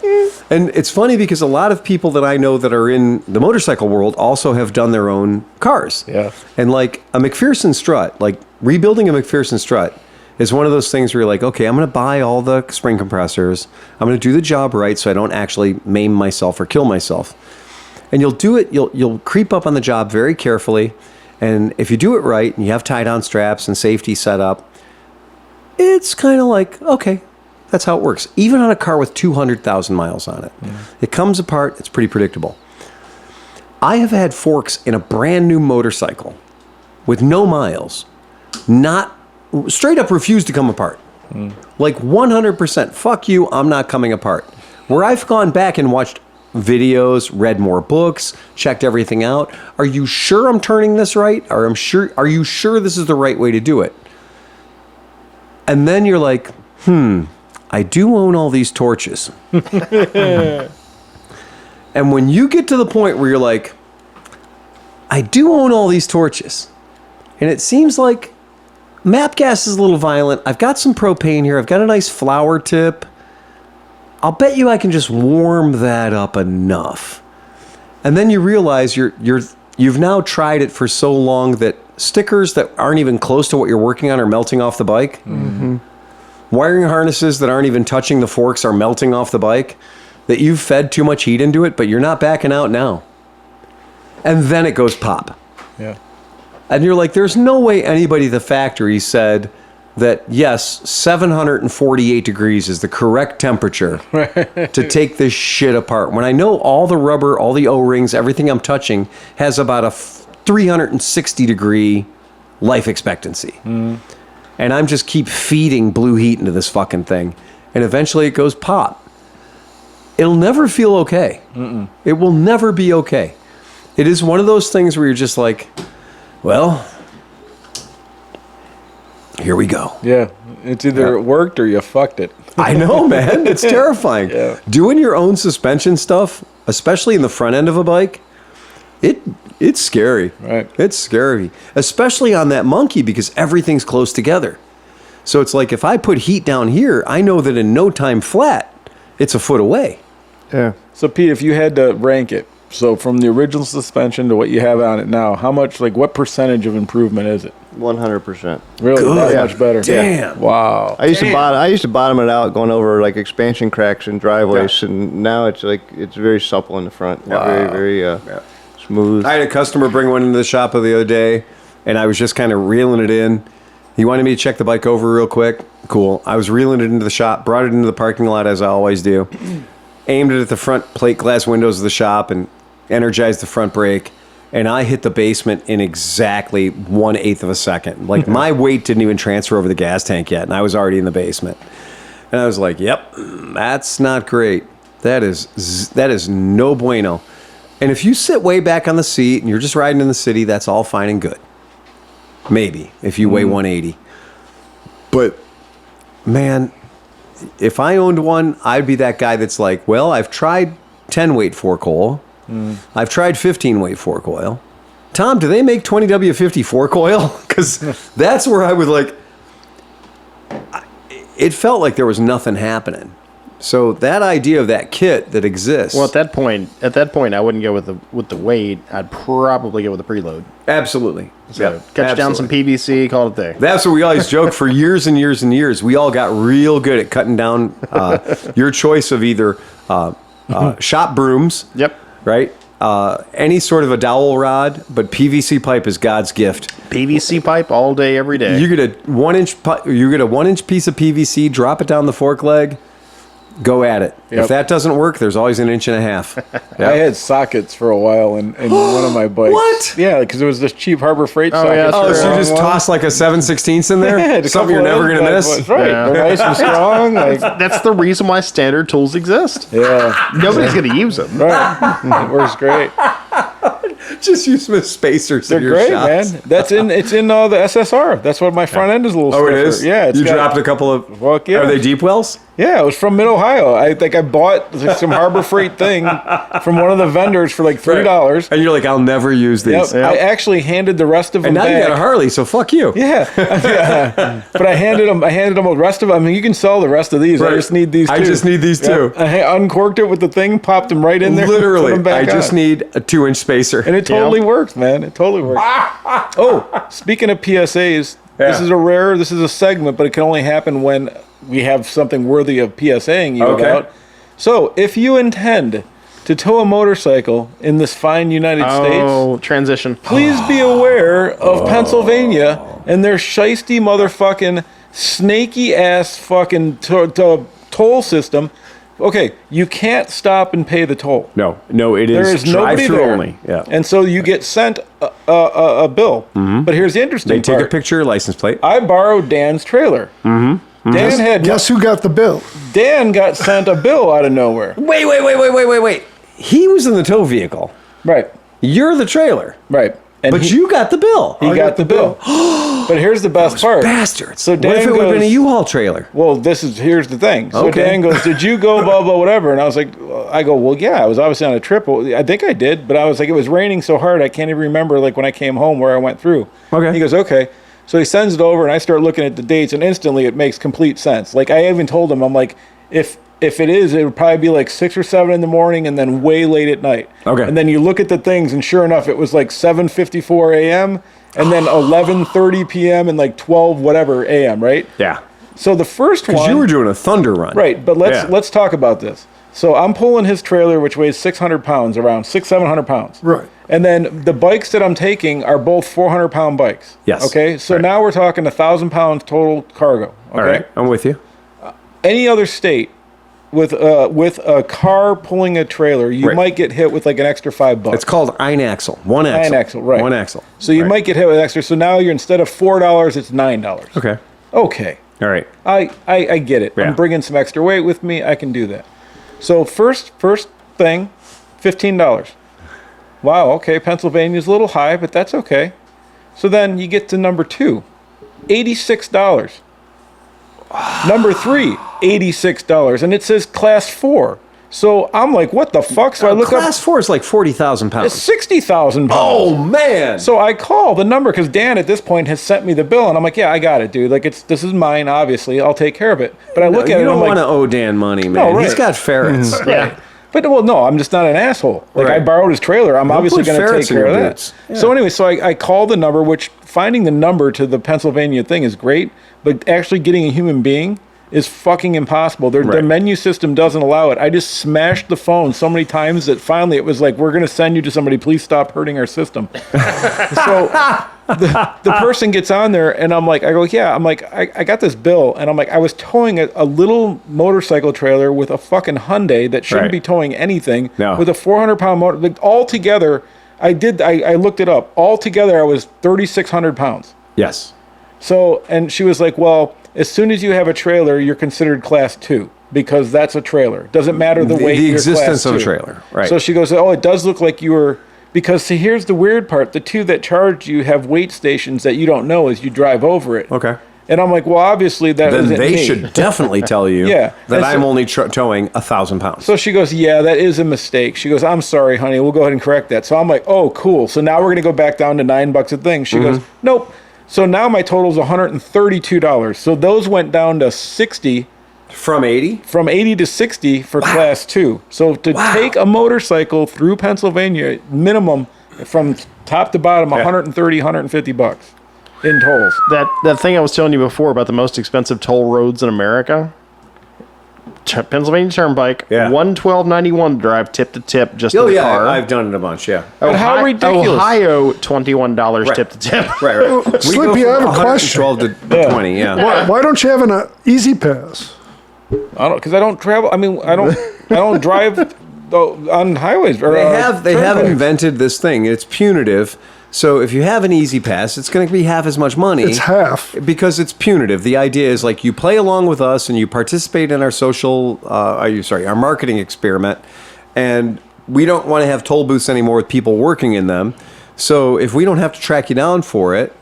And it's funny because a lot of people that I know that are in the motorcycle world also have done their own cars. Yeah. And like a McPherson strut, like rebuilding a McPherson strut is one of those things where you're like, okay, I'm going to buy all the spring compressors. I'm going to do the job right so I don't actually maim myself or kill myself. And you'll do it, you'll creep up on the job very carefully. And if you do it right and you have tie-down straps and safety set up, it's kind of like, okay, that's how it works. Even on a car with 200,000 miles on it. Yeah. It comes apart, it's pretty predictable. I have had forks in a brand new motorcycle with no miles, not straight up refused to come apart. Like 100%, fuck you, I'm not coming apart. Where I've gone back and watched videos, read more books, checked everything out. Are you sure I'm turning this right? Are you sure this is the right way to do it? And then you're like, I do own all these torches. And when you get to the point where you're like, I do own all these torches, and it seems like MAP gas is a little violent. I've got some propane here. I've got a nice flower tip. I'll bet you I can just warm that up enough. And then you realize you've now tried it for so long that stickers that aren't even close to what you're working on are melting off the bike. Mm-hmm. Wiring harnesses that aren't even touching the forks are melting off the bike. That you've fed too much heat into it, but you're not backing out now. And then it goes pop. Yeah. And you're like, there's no way anybody at the factory said that, yes, 748 degrees is the correct temperature to take this shit apart. When I know all the rubber, all the O-rings, everything I'm touching has about a 360 degree life expectancy. And I'm just keep feeding blue heat into this fucking thing. And eventually it goes pop. It'll never feel okay. It will never be okay. It is one of those things where you're just like, well, here we go. Yeah. It's either it worked or you fucked it. I know, man. It's terrifying. Yeah. Doing your own suspension stuff, especially in the front end of a bike, it's scary. Right. It's scary. Especially on that monkey because everything's close together. So it's like if I put heat down here, I know that in no time flat, it's a foot away. Yeah. So Pete, if you had to rank it, so from the original suspension to what you have on it now, how much, like, what percentage of improvement is it? 100%. Really, Good. that much better. Damn. Wow. I used to bottom it out going over like expansion cracks and driveways, and now it's very supple in the front. Very, very smooth. I had a customer bring one into the shop the other day, and I was just kind of reeling it in. He wanted me to check the bike over real quick. Cool. I was reeling it into the shop, brought it into the parking lot as I always do, aimed it at the front plate glass windows of the shop, and energized the front brake. And I hit the basement in exactly 1/8 of a second. Like, my weight didn't even transfer over the gas tank yet, and I was already in the basement. And I was like, yep, that's not great. That is no bueno. And if you sit way back on the seat and you're just riding in the city, that's all fine and good. Maybe, if you weigh 180. But, man, if I owned one, I'd be that guy that's like, well, I've tried 10-weight fork oil. I've tried 15-weight fork oil. Tom, do they make 20W50 fork oil? Because that's where I would like. It felt like there was nothing happening. So that idea of that kit that exists. Well, at that point, I wouldn't go with the weight. I'd probably go with the preload. Absolutely. So catch down some PVC, call it a day. That's what we always joke for years and years and years. We all got real good at cutting down your choice of either shop brooms. Yep. Right? Any sort of a dowel rod, but PVC pipe is God's gift. PVC pipe all day, every day. You get a 1-inch piece of PVC, drop it down the fork leg, go at it. Yep. If that doesn't work, there's always 1.5 inches. I had sockets for a while in one of my bikes. What? Yeah, because it was this cheap Harbor Freight Oh, socket. yeah, Oh, sure. so you just toss like a 7/16 in there? Yeah, Something you're never going to miss? That's right. Yeah. They're nice and strong. Like, That's the reason why standard tools exist. yeah, Nobody's going to use them. right. It works great. Just use them as spacers They're in your great, shops. man. It's in the SSR. That's what my front end is a little Oh, it stiffer. is? Yeah, it's You got- dropped a couple of... Fuck yeah. Are they deep wells? Yeah, it was from Mid-Ohio. I think I bought some Harbor Freight thing from one of the vendors for like $3. And you're like, I'll never use these. Yep. I actually handed the rest of them And now back. you got a Harley, so fuck you. Yeah. Yeah. But I handed them the rest of them. I mean, you can sell the rest of these. Right. I just need these two. I just need these two. Yep. I uncorked it with the thing, popped them right in there. Literally, put them back I just on. need a 2-inch spacer. And it totally works, man. It totally works. Oh, speaking of PSAs, this is a segment, but it can only happen when we have something worthy of PSAing you about. So, if you intend to tow a motorcycle in this fine United States, transition. please be aware of Pennsylvania and their shisty motherfucking snaky ass fucking toll system. Okay, you can't stop and pay the toll. No, it There is is nobody drive-through there. only. Yeah. And so you get sent a bill. But here's the interesting They take part. a picture, license plate. I borrowed Dan's trailer. Guess who got the bill? Dan got sent a bill out of nowhere. Wait. He was in the tow vehicle. Right, You're the trailer. right. And But you got the bill. he got the bill. But here's the best part. Bastards. So What Dan if it would have been a goes- U-Haul trailer? Well, here's the thing. So Okay. Dan goes, "Did you go blah blah whatever?" And I was like, well, yeah, I was obviously on a trip. Well, I think I did, but I was like, it was raining so hard I can't even remember like when I came home where I went through. Okay. He goes, okay. So he sends it over, and I start looking at the dates, and instantly it makes complete sense. Like I even told him, I'm like, if it is, it would probably be like 6 or 7 in the morning, and then way late at night. Okay. And then you look at the things, and sure enough, it was like 7:54 a.m. and then 11:30 p.m. and like 12 whatever a.m. Right? Yeah. So the first one, Because you were doing a thunder run. right? But let's talk about this. So I'm pulling his trailer, which weighs 600 pounds, around 700 pounds. Right. And then the bikes that I'm taking are both 400-pound bikes. Yes. Okay. So Right. now we're talking 1,000 pounds total cargo. Okay. All right. I'm with you. Any other state with a car pulling a trailer, you Right. might get hit with like an extra $5. It's called ein axle. One axle. Ein axle, right. One axle. So you Right. might get hit with extra. So now you're instead of $4, it's $9. Okay. Okay. All right. I get it. Yeah. I'm bringing some extra weight with me. I can do that. So first thing, $15. Wow, okay, Pennsylvania's a little high, but that's okay. So then you get to number 2, $86. Number 3, $86, and it says class 4. So I'm like, what the fuck? So I look Class up. 4 is like 40,000 pounds. It's 60,000 pounds. Oh, man. So I call the number because Dan at this point has sent me the bill, and I'm like, yeah, I got it, dude. Like this is mine, obviously. I'll take care of it. But I look at it, you and don't I'm want like, to owe Dan money, man. No, He's right. got ferrets. Yeah. But well, no, I'm just not an asshole. Like I Right. borrowed his trailer. I'm Don't obviously put going to take ferrets in care of your that. boots. So anyway, so I called the number, which finding the number to the Pennsylvania thing is great, but actually getting a human being is fucking impossible. Their Right. menu system doesn't allow it. I just smashed the phone so many times that finally it was like, we're going to send you to somebody. Please stop hurting our system. So the person gets on there and I'm like, I go, yeah. I'm like, I got this bill. And I'm like, I was towing a little motorcycle trailer with a fucking Hyundai that shouldn't Right. be towing anything No. with a 400-pound motor. Like, all together, I looked it up. All together, I was 3,600 pounds. Yes. So, and she was like, well, as soon as you have a trailer, you're considered class 2 because that's a trailer. Doesn't matter the weight. The you're existence class of a 2. trailer, right. So she goes, oh, it does look like you were, because see, here's the weird part. The two that charge you have weight stations that you don't know as you drive over it. Okay. And I'm like, well, obviously that Then wasn't they me. should definitely tell you Yeah. that And so- I'm only towing 1,000 pounds. So she goes, yeah, that is a mistake. She goes, I'm sorry, honey. We'll go ahead and correct that. So I'm like, oh, cool. So now we're going to go back down to $9 a thing. She goes, nope. So now my total is $132. So those went down to 60, From 80? from 80 to 60 for class 2. So to take a motorcycle through Pennsylvania, minimum from top to bottom, 130, 150 bucks in tolls. That thing I was telling you before about the most expensive toll roads in America, Pennsylvania Turnpike, Yeah. $112.91 to drive tip to tip just Oh, in the yeah. car. I've done it a bunch, yeah. But how ridiculous. Ohio, $21 tip to tip. Right. We Sleepy, go I have from a question. 112 to 20, yeah. Why don't you have an easy pass? I don't, because I don't travel. I mean, I don't drive on highways. Or, They have turnpikes. invented this thing. It's punitive. So if you have an easy pass, it's going to be half as much money. It's half. Because it's punitive. The idea is like you play along with us and you participate in our our marketing experiment, and we don't want to have toll booths anymore with people working in them. So if we don't have to track you down for it,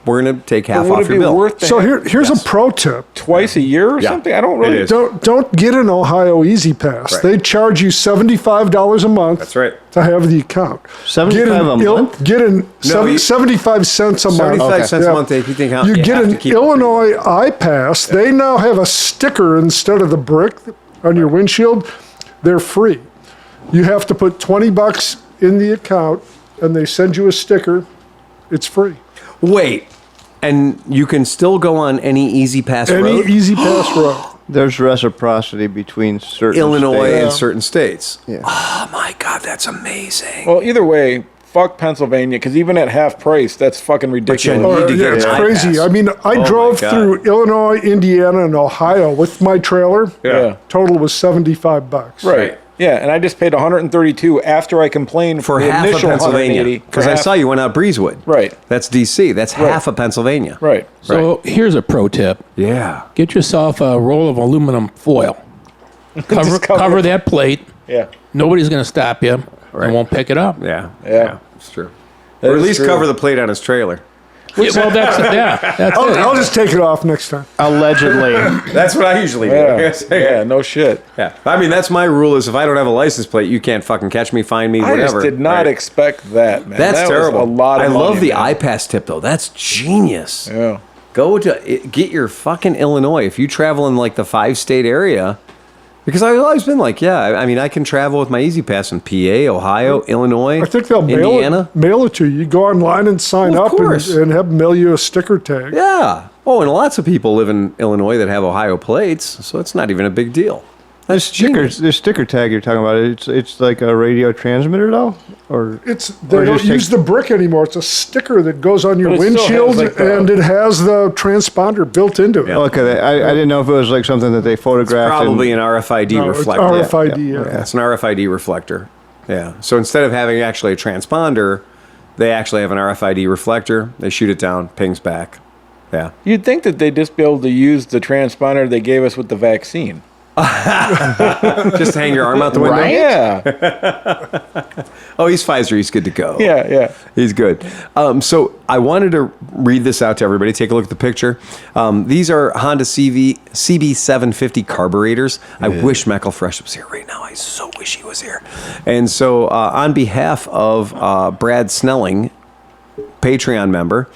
we're going to take half Would off it be your bill. worth So here's a pro tip. twice a year or Yeah. something? I don't It really. is. Don't get an Ohio Easy Pass. Right. They charge you $75 a month. That's right. To have the account. 75 a month? Get an No, you- 75 cents a month. 75 cents Yeah. a month if you think how You you get have to an keep- Illinois iPass. They now have a sticker instead of the brick on your windshield. They're free. You have to put $20 in the account, and they send you a sticker. It's free. Wait. And you can still go on any Easy Pass Any road? Easy Pass road. There's reciprocity between certain Illinois states. and certain states. Yeah. Oh my God, that's amazing. Well, either way, fuck Pennsylvania, because even at half price, that's fucking ridiculous. you need Oh, to yeah, get it's an crazy. iPass. I mean, I Oh, drove my God. through Illinois, Indiana, and Ohio with my trailer. Yeah. Total was $75. Right. Yeah, and I just paid 132 after I complained For the half of initial Pennsylvania. 180 Because for I half- saw you went out Breezewood. Right. That's DC. That's half of Pennsylvania. Right. So here's a pro tip: Yeah. get yourself a roll of aluminum foil. Just cover Cover it. that plate. Yeah. Nobody's going to stop you and won't pick it up. Yeah. Yeah. It's true. That Or at is least true. cover the plate on his trailer. Yeah, well, that's it. I'll just take it off next time. Allegedly. That's what I usually do. Yeah. Yeah, no shit. Yeah. I mean, that's my rule is if I don't have a license plate, you can't fucking catch me, find me, I whatever. just did not Right. expect that, man. That's That was terrible. a lot of I love money, the man. iPass tip, though. That's genius. Yeah. Go to get your fucking Illinois. If you travel in like the 5-state area, because I've always been like, yeah, I mean, I can travel with my Easy Pass in PA, Ohio, Illinois, I think they'll Indiana. mail it to you. You go online and sign Well, of up course. and have them mail you a sticker tag. Yeah. Oh, and lots of people live in Illinois that have Ohio plates, so it's not even a big deal. That's genius. The sticker tag you're talking about, it's like a radio transmitter though? Or They Or don't just use take- the brick anymore. It's a sticker that goes on your But it still has, windshield, like, the- and it has the transponder built into it. Yeah. okay, I didn't know if it was like something that they photographed. Probably and, an RFID No, it's reflector. RFID. Yeah. Yeah, it's an RFID reflector. Yeah. So instead of having actually a transponder, they actually have an RFID reflector. They shoot it down, pings back. Yeah. You'd think that they'd just be able to use the transponder they gave us with the vaccine. Just hang your arm out the window. Right? Yeah. Oh, he's Pfizer. He's good to go. Yeah, yeah. He's good. So I wanted to read this out to everybody. Take a look at the picture. These are Honda CB750 carburetors. I wish McElfresh was here right now. I so wish he was here. And so on behalf of Brad Snelling, Patreon member,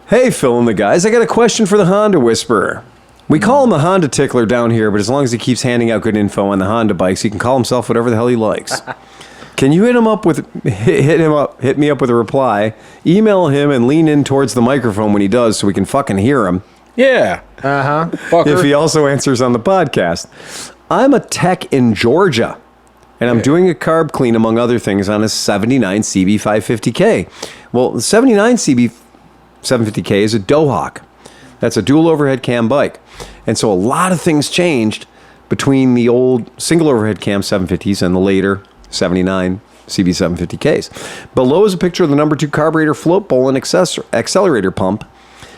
hey, Phil and the guys, I got a question for the Honda Whisperer. We call him the Honda tickler down here, but as long as he keeps handing out good info on the Honda bikes, he can call himself whatever the hell he likes. Can you hit me up with a reply, email him, and lean in towards the microphone when he does so we can fucking hear him? Yeah. Fucker. If he also answers on the podcast. I'm a tech in Georgia, and I'm doing a carb clean, among other things, on a 79 CB550K. Well, the 79 CB750K is a Dohawk. That's a dual overhead cam bike. And so a lot of things changed between the old single overhead cam 750s and the later 79 CB750Ks. Below is a picture of the number 2 carburetor float bowl and accelerator pump.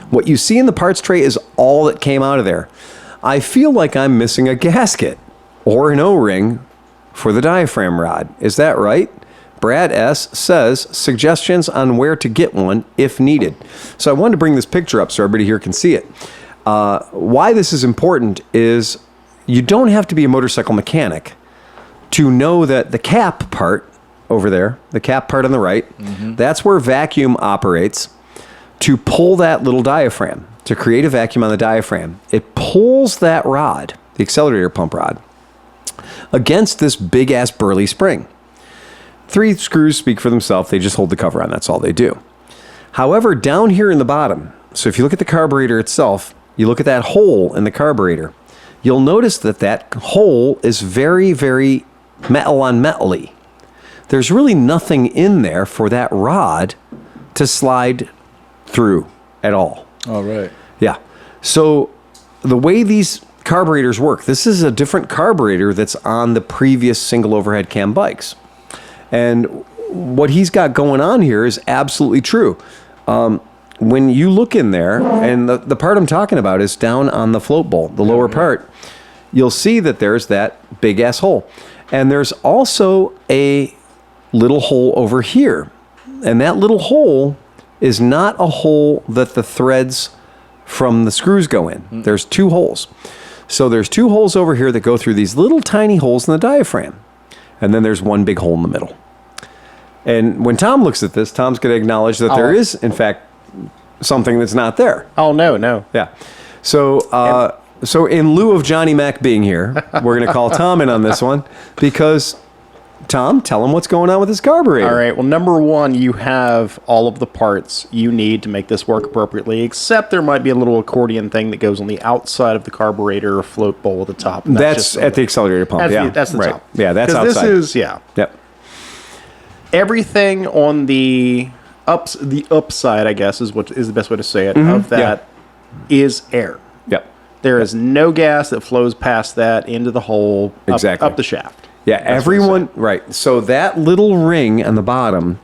What you see in the parts tray is all that came out of there. I feel like I'm missing a gasket or an O-ring for the diaphragm rod. Is that right? Brad S. says, suggestions on where to get one if needed. So I wanted to bring this picture up so everybody here can see it. Why this is important is you don't have to be a motorcycle mechanic to know that the cap part over there, the cap part on the right, that's where vacuum operates to pull that little diaphragm, to create a vacuum on the diaphragm. It pulls that rod, the accelerator pump rod, against this big-ass burly spring. 3 screws speak for themselves. They just hold the cover on. That's all they do. However, down here in the bottom, so if you look at the carburetor itself, you look at that hole in the carburetor, you'll notice that that hole is very, very metal on metal-y. There's really nothing in there for that rod to slide through at all. All right. Yeah. So the way these carburetors work, this is a different carburetor that's on the previous single overhead cam bikes. And what he's got going on here is absolutely true. When you look in there, and the part I'm talking about is down on the float bowl, the lower part, you'll see that there's that big ass hole. And there's also a little hole over here. And that little hole is not a hole that the threads from the screws go in. There's 2 holes. So there's 2 holes over here that go through these little tiny holes in the diaphragm. And then there's one big hole in the middle. And when Tom looks at this, Tom's going to acknowledge that there is, in fact, something that's not there. Oh, no. Yeah. So, so in lieu of Johnny Mac being here, we're going to call Tom in on this one because, Tom, tell him what's going on with this carburetor. All right. Well, number 1, you have all of the parts you need to make this work appropriately, except there might be a little accordion thing that goes on the outside of the carburetor or float bowl at the top. That's at the accelerator pump. That's the right. top. Yeah, that's 'Cause outside. This is, Yep. Everything on the upside, I guess, is what is the best way to say it, of that is air. Yep. There is no gas that flows past that into the hole Exactly. up the shaft. Yeah, That's what it's everyone, saying. right. So that little ring on the bottom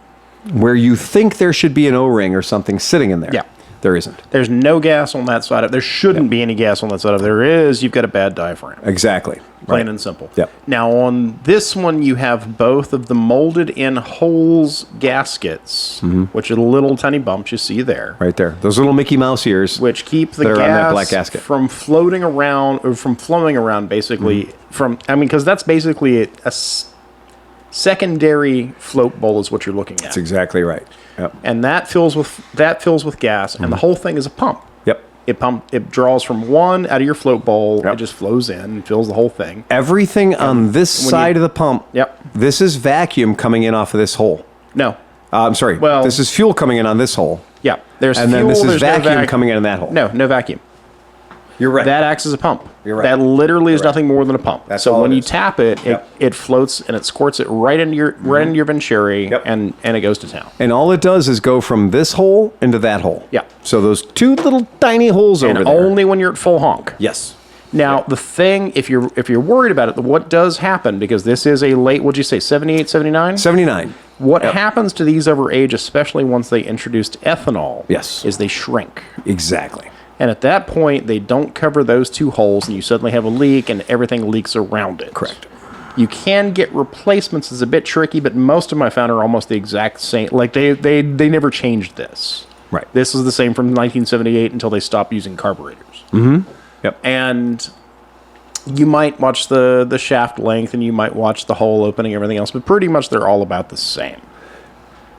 where you think there should be an O-ring or something sitting in there, Yeah. there isn't. There's no gas on that side of it. There shouldn't be any gas on that side of it. There is, you've got a bad diaphragm. Exactly. Plain Right. and simple. Yep. Now, on this one, you have both of the molded in holes gaskets, which are the little tiny bumps you see there, Right there. Those little Mickey Mouse ears. which keep the that are on that gas black gasket. from floating around, or from flowing around, basically. Because that's basically a secondary float bowl is what you're looking at. That's exactly right. Yep. And that fills with gas, and the whole thing is a pump. Yep. It draws from one out of your float bowl. Yep. It just flows in and fills the whole thing. Everything on this when side you- of the pump, Yep. this is vacuum coming in off of this hole. No. I'm sorry. Well- this is fuel coming in on this hole. Yeah. There's And then fuel, this is there's no vacuum coming in on that hole. No vacuum. You're right. That acts as a pump. You're right. That literally is You're right. nothing more than a pump. That's so all when it you is. tap it, Yep. it floats and it squirts it right into your Venturi, Yep. and it goes to town. And all it does is go from this hole into that hole. Yeah. So those 2 little tiny holes And over there. only when you're at full honk. Yes. Now the thing, if you're worried about it, what does happen, because this is a late, what'd you say, 78, 79? 79. What Yep. happens to these over age, especially once they introduced ethanol, Yes. is they shrink. Exactly. And at that point, they don't cover those 2 holes, and you suddenly have a leak, and everything leaks around it. Correct. You can get replacements. It's a bit tricky, but most of them I found are almost the exact same. Like, they never changed this. Right. This is the same from 1978 until they stopped using carburetors. Yep. And you might watch the shaft length, and you might watch the hole opening, everything else, but pretty much they're all about the same.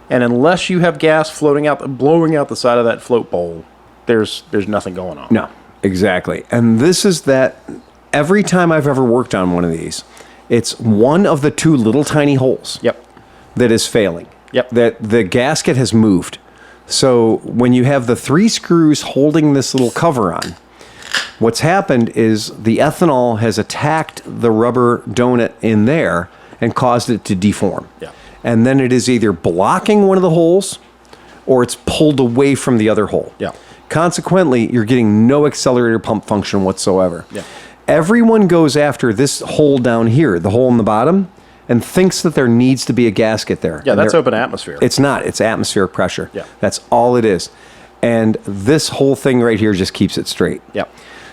And unless you have gas blowing out the side of that float bowl, there's nothing going on. No. Exactly. And this is that every time I've ever worked on one of these, it's one of the two little tiny holes that is failing. That the gasket has moved. So when you have the 3 screws holding this little cover on, what's happened is the ethanol has attacked the rubber donut in there and caused it to deform. And then it is either blocking one of the holes or it's pulled away from the other hole. Consequently, you're getting no accelerator pump function whatsoever. Everyone goes after this hole down here, the hole in the bottom, and thinks that there needs to be a gasket there. Yeah, that's open atmosphere. It's not. It's atmospheric pressure. That's all it is. And this whole thing right here just keeps it straight.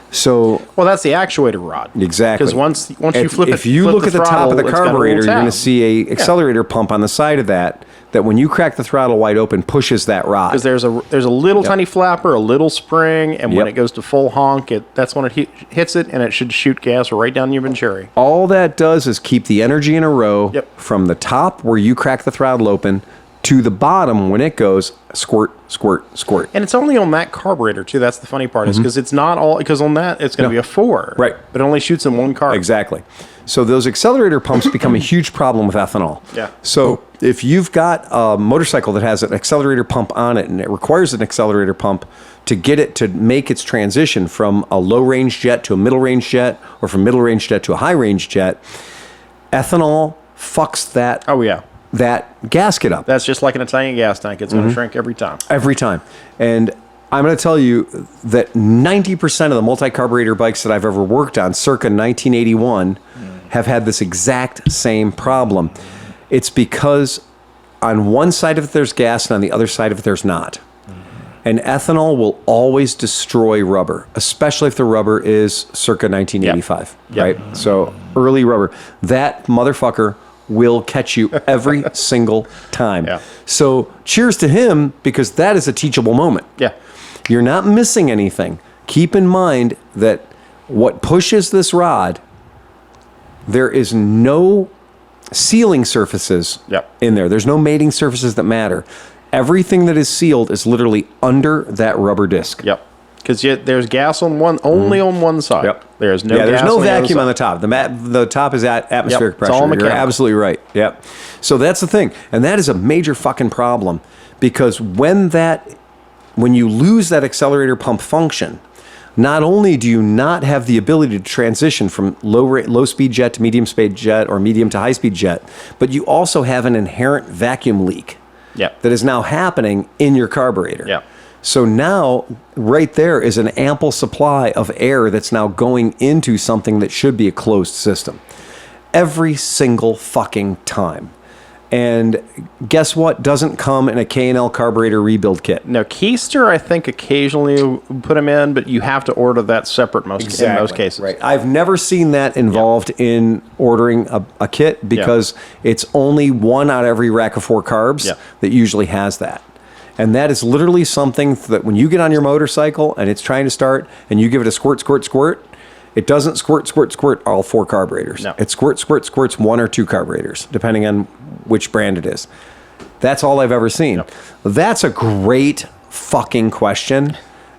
So, well, that's the actuator rod. Exactly. Because once you flip it, if you look at the top of the carburetor, you're going to see a accelerator pump on the side of that when you crack the throttle wide open pushes that rod. Because there's a little tiny flapper, a little spring, and when it goes to full honk, that's when it hits it, and it should shoot gas right down your Venturi. All that does is keep the energy in a row from the top where you crack the throttle open to the bottom when it goes squirt, squirt, squirt. And it's only on that carburetor, too. That's the funny part, is because it's not all, because on that, it's going to be a 4. Right. But it only shoots in one carb. Exactly. So those accelerator pumps become a huge problem with ethanol. So if you've got a motorcycle that has an accelerator pump on it and it requires an accelerator pump to get it to make its transition from a low-range jet to a middle-range jet or from middle-range jet to a high-range jet, ethanol fucks that that gasket up. That's just like an Italian gas tank. It's going to shrink every time. Every time. And I'm going to tell you that 90% of the multi-carburetor bikes that I've ever worked on, circa 1981, have had this exact same problem. It's because on one side of it there's gas and on the other side of it there's not. And ethanol will always destroy rubber, especially if the rubber is circa 1985, right? So early rubber. That motherfucker will catch you every single time. So cheers to him, because that is a teachable moment. You're not missing anything. Keep in mind that what pushes this rod, there is no sealing surfaces in there. There's no mating surfaces that matter. Everything that is sealed is literally under that rubber disc. Because there's gas on only on one side. There's no gas there's no on vacuum the on the top. The top is at atmospheric pressure. It's all You're mechanical. absolutely right. So that's the thing. And that is a major fucking problem, because when you lose that accelerator pump function, not only do you not have the ability to transition from low speed jet to medium speed jet or medium to high speed jet, but you also have an inherent vacuum leak that is now happening in your carburetor. So now, right there is an ample supply of air that's now going into something that should be a closed system. Every single fucking time. And guess what doesn't come in a K&L carburetor rebuild kit? No, Keister, I think, occasionally put them in, but you have to order that separate in most cases. Right. I've never seen that involved in ordering a kit, because it's only one out of every rack of 4 carbs that usually has that. And that is literally something that when you get on your motorcycle and it's trying to start and you give it a squirt, squirt, squirt, it doesn't squirt, squirt, squirt all 4 carburetors. It squirt, squirt, squirts 1 or 2 carburetors, depending on which brand it is. That's all I've ever seen. That's a great fucking question.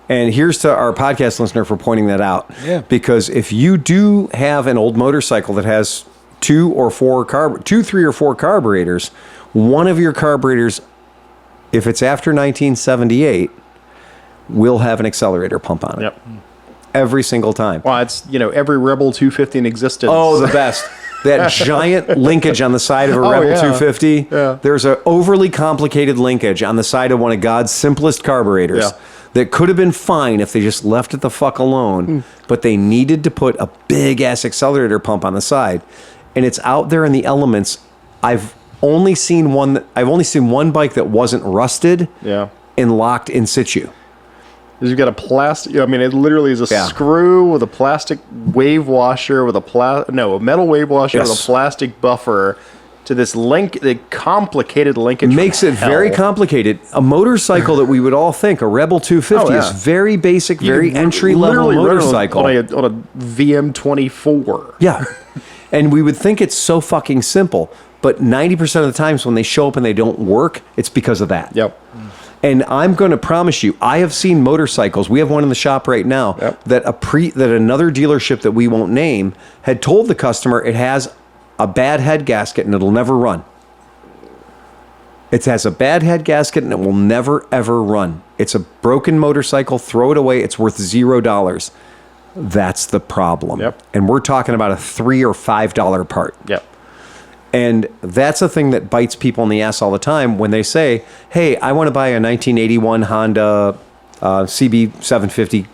And here's to our podcast listener for pointing that out. Because if you do have an old motorcycle that has 2, 3 or 4 carburetors, one of your carburetors, if it's after 1978, will have an accelerator pump on it. Every single time. Well, it's, every Rebel 250 in existence. Oh, the best. That giant linkage on the side of a Rebel 250. There's an overly complicated linkage on the side of one of God's simplest carburetors that could have been fine if they just left it the fuck alone, but they needed to put a big-ass accelerator pump on the side. And it's out there in the elements. I've only seen one bike that wasn't rusted and locked in situ. You've got a plastic. It literally is a screw with a plastic wave washer with a metal wave washer with a plastic buffer to this the complicated linkage. Makes it very complicated. A motorcycle that we would all think a Rebel 250 is very basic, very entry level motorcycle on a VM24. And we would think it's so fucking simple, but 90% of the times when they show up and they don't work, it's because of that. And I'm going to promise you, I have seen motorcycles. We have one in the shop right now that that another dealership that we won't name had told the customer it has a bad head gasket and it'll never run. It has a bad head gasket and it will never ever run. It's a broken motorcycle. Throw it away. It's worth $0. That's the problem. Yep. And we're talking about a $3 or $5 part. Yep. And that's a thing that bites people in the ass all the time when they say, hey, I want to buy a 1981 Honda CB750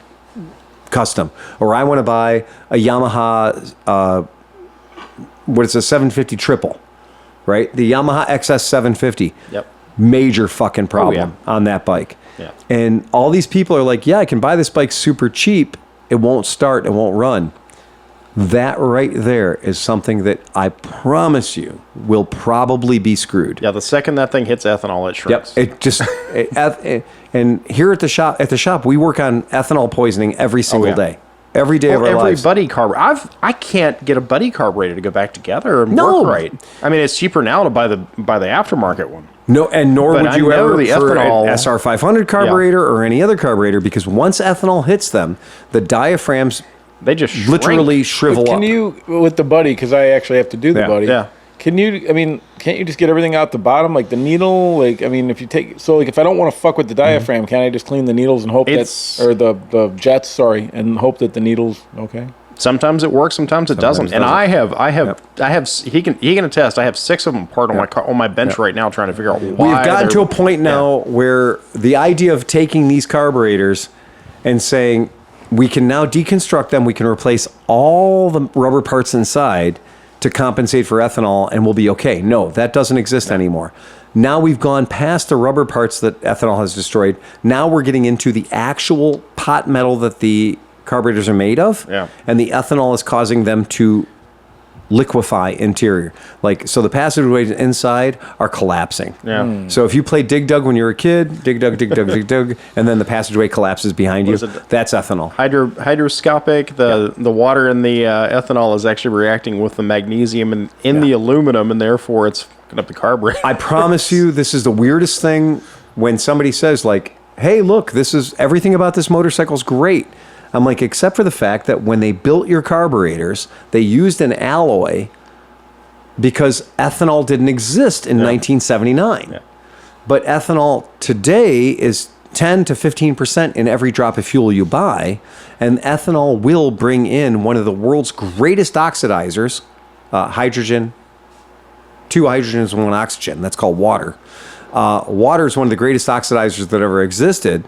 custom, or I want to buy a Yamaha, what is a 750 triple, right? The Yamaha XS 750. Yep. Major fucking problem on that bike. Yeah. And all these people are like, yeah, I can buy this bike super cheap. It won't start. It won't run. That right there is something that I promise you will probably be screwed. Yeah, the second that thing hits ethanol, it shrinks. Yep. It just and here at the shop we work on ethanol poisoning every single day. Every day of our every lives. buddy carb. I can't get a buddy carburetor to go back together and No. work right. I mean, it's cheaper now to buy the aftermarket one. No, and nor But would I you know ever the for ethanol- an SR500 carburetor or any other carburetor, because once ethanol hits them, the diaphragms They just shrink. literally shrivel Can up. you, with the buddy, because I actually have to do the Yeah. buddy. Yeah. Can you, I mean, can't you just get everything out the bottom, like the needle? Like, I mean, if you take, so like if I don't want to fuck with the diaphragm, can't I just clean the needles and hope It's- that, or the jets, sorry, and hope that the needles, okay? Sometimes it works, sometimes it doesn't. And I have. He can attest. I have 6 of them part on my car, on my bench right now, trying to figure out why. We've gotten they're- to a point now where the idea of taking these carburetors and saying we can now deconstruct them, we can replace all the rubber parts inside to compensate for ethanol, and we'll be okay. No, that doesn't exist anymore. Now we've gone past the rubber parts that ethanol has destroyed. Now we're getting into the actual pot metal that the carburetors are made of, and the ethanol is causing them to liquefy interior. Like, so the passageways inside are collapsing. Yeah. So if you play Dig Dug when you're a kid, Dig Dug, Dig Dug, Dig Dug, and then the passageway collapses behind you, is it? that's ethanol. Hydroscopic. The water in the ethanol is actually reacting with the magnesium in the aluminum, and therefore it's fucking up the carburetor. I promise you, this is the weirdest thing when somebody says, like, hey, look, this is everything about this motorcycle's great. I'm like, except for the fact that when they built your carburetors, they used an alloy because ethanol didn't exist in 1979. Yeah. But ethanol today is 10 to 15% in every drop of fuel you buy. And ethanol will bring in one of the world's greatest oxidizers, hydrogen, 2 hydrogens and 1 oxygen. That's called water. Water is one of the greatest oxidizers that ever existed.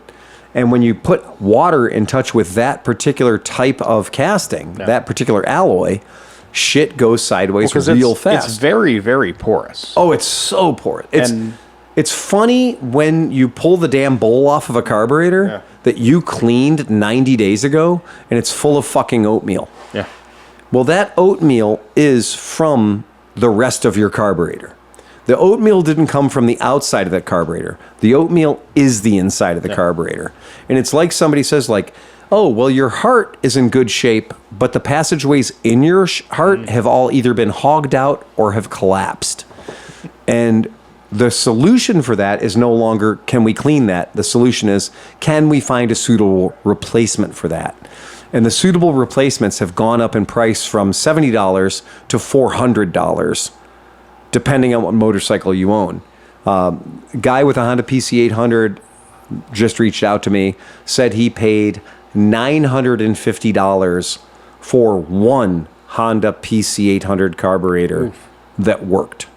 And when you put water in touch with that particular type of casting, that particular alloy, shit goes sideways real fast. It's very, very porous. Oh, it's so porous. And- It's funny when you pull the damn bowl off of a carburetor that you cleaned 90 days ago, and it's full of fucking oatmeal. Yeah. Well, that oatmeal is from the rest of your carburetor. The oatmeal didn't come from the outside of that carburetor. The oatmeal is the inside of the carburetor. And it's like somebody says, like, oh, well, your heart is in good shape, but the passageways in your heart have all either been hogged out or have collapsed. And the solution for that is no longer, can we clean that? The solution is, can we find a suitable replacement for that? And the suitable replacements have gone up in price from $70 to $400. Depending on what motorcycle you own. Guy with a Honda PC800 just reached out to me, said he paid $950 for one Honda PC800 carburetor that worked.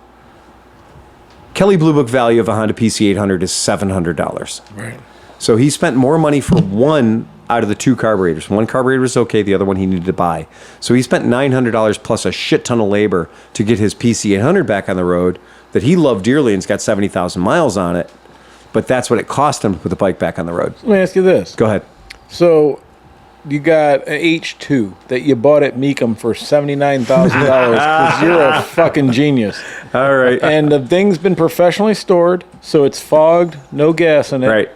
Kelley Blue Book value of a Honda PC800 is $700. Right. So he spent more money for one out of the 2 carburetors. One carburetor was okay, the other one he needed to buy. So he spent $900 plus a shit ton of labor to get his PC800 back on the road that he loved dearly and's got 70,000 miles on it. But that's what it cost him to put the bike back on the road. Let me ask you this. Go ahead. So you got an H2 that you bought at Meekum for $79,000 because you're a fucking genius. All right. And the thing's been professionally stored, so it's fogged, no gas in it. Right.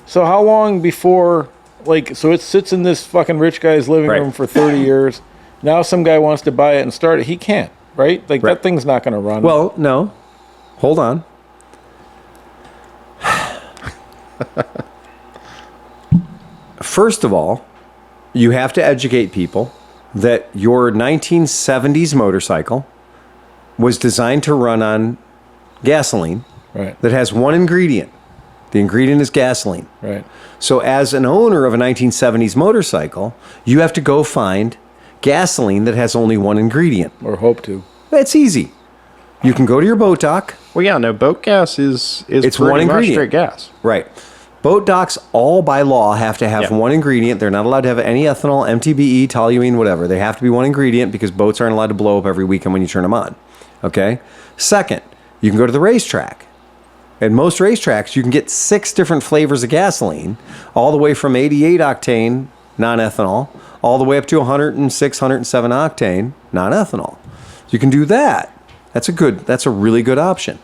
So how long before, like, so it sits in this fucking rich guy's living Right. room for 30 years. Now some guy wants to buy it and start it. He can't, right? Like, Right. that thing's not going to run. Well, no. Hold on. First of all, you have to educate people that your 1970s motorcycle was designed to run on gasoline Right. that has one ingredient. The ingredient is gasoline. Right. So as an owner of a 1970s motorcycle, you have to go find gasoline that has only one ingredient. Or hope to. It's easy. You can go to your boat dock. Well, yeah, no, boat gas is It's pretty one much ingredient. straight gas. Right. Boat docks, all by law, have to have Yeah. one ingredient. They're not allowed to have any ethanol, MTBE, toluene, whatever. They have to be one ingredient because boats aren't allowed to blow up every weekend when you turn them on. Okay? Second, you can go to the racetrack. At most racetracks, you can get 6 different flavors of gasoline, all the way from 88 octane, non-ethanol, all the way up to 106, 107 octane, non-ethanol. You can do that. That's a really good option.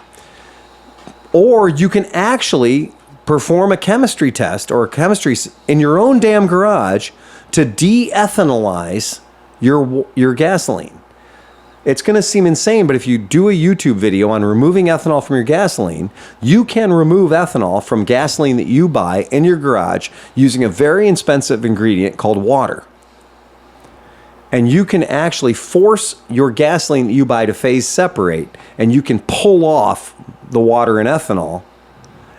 Or you can actually perform a chemistry test or a chemistry in your own damn garage to de-ethanolize your gasoline. It's going to seem insane, but if you do a YouTube video on removing ethanol from your gasoline, you can remove ethanol from gasoline that you buy in your garage using a very expensive ingredient called water. And you can actually force your gasoline that you buy to phase separate, and you can pull off the water and ethanol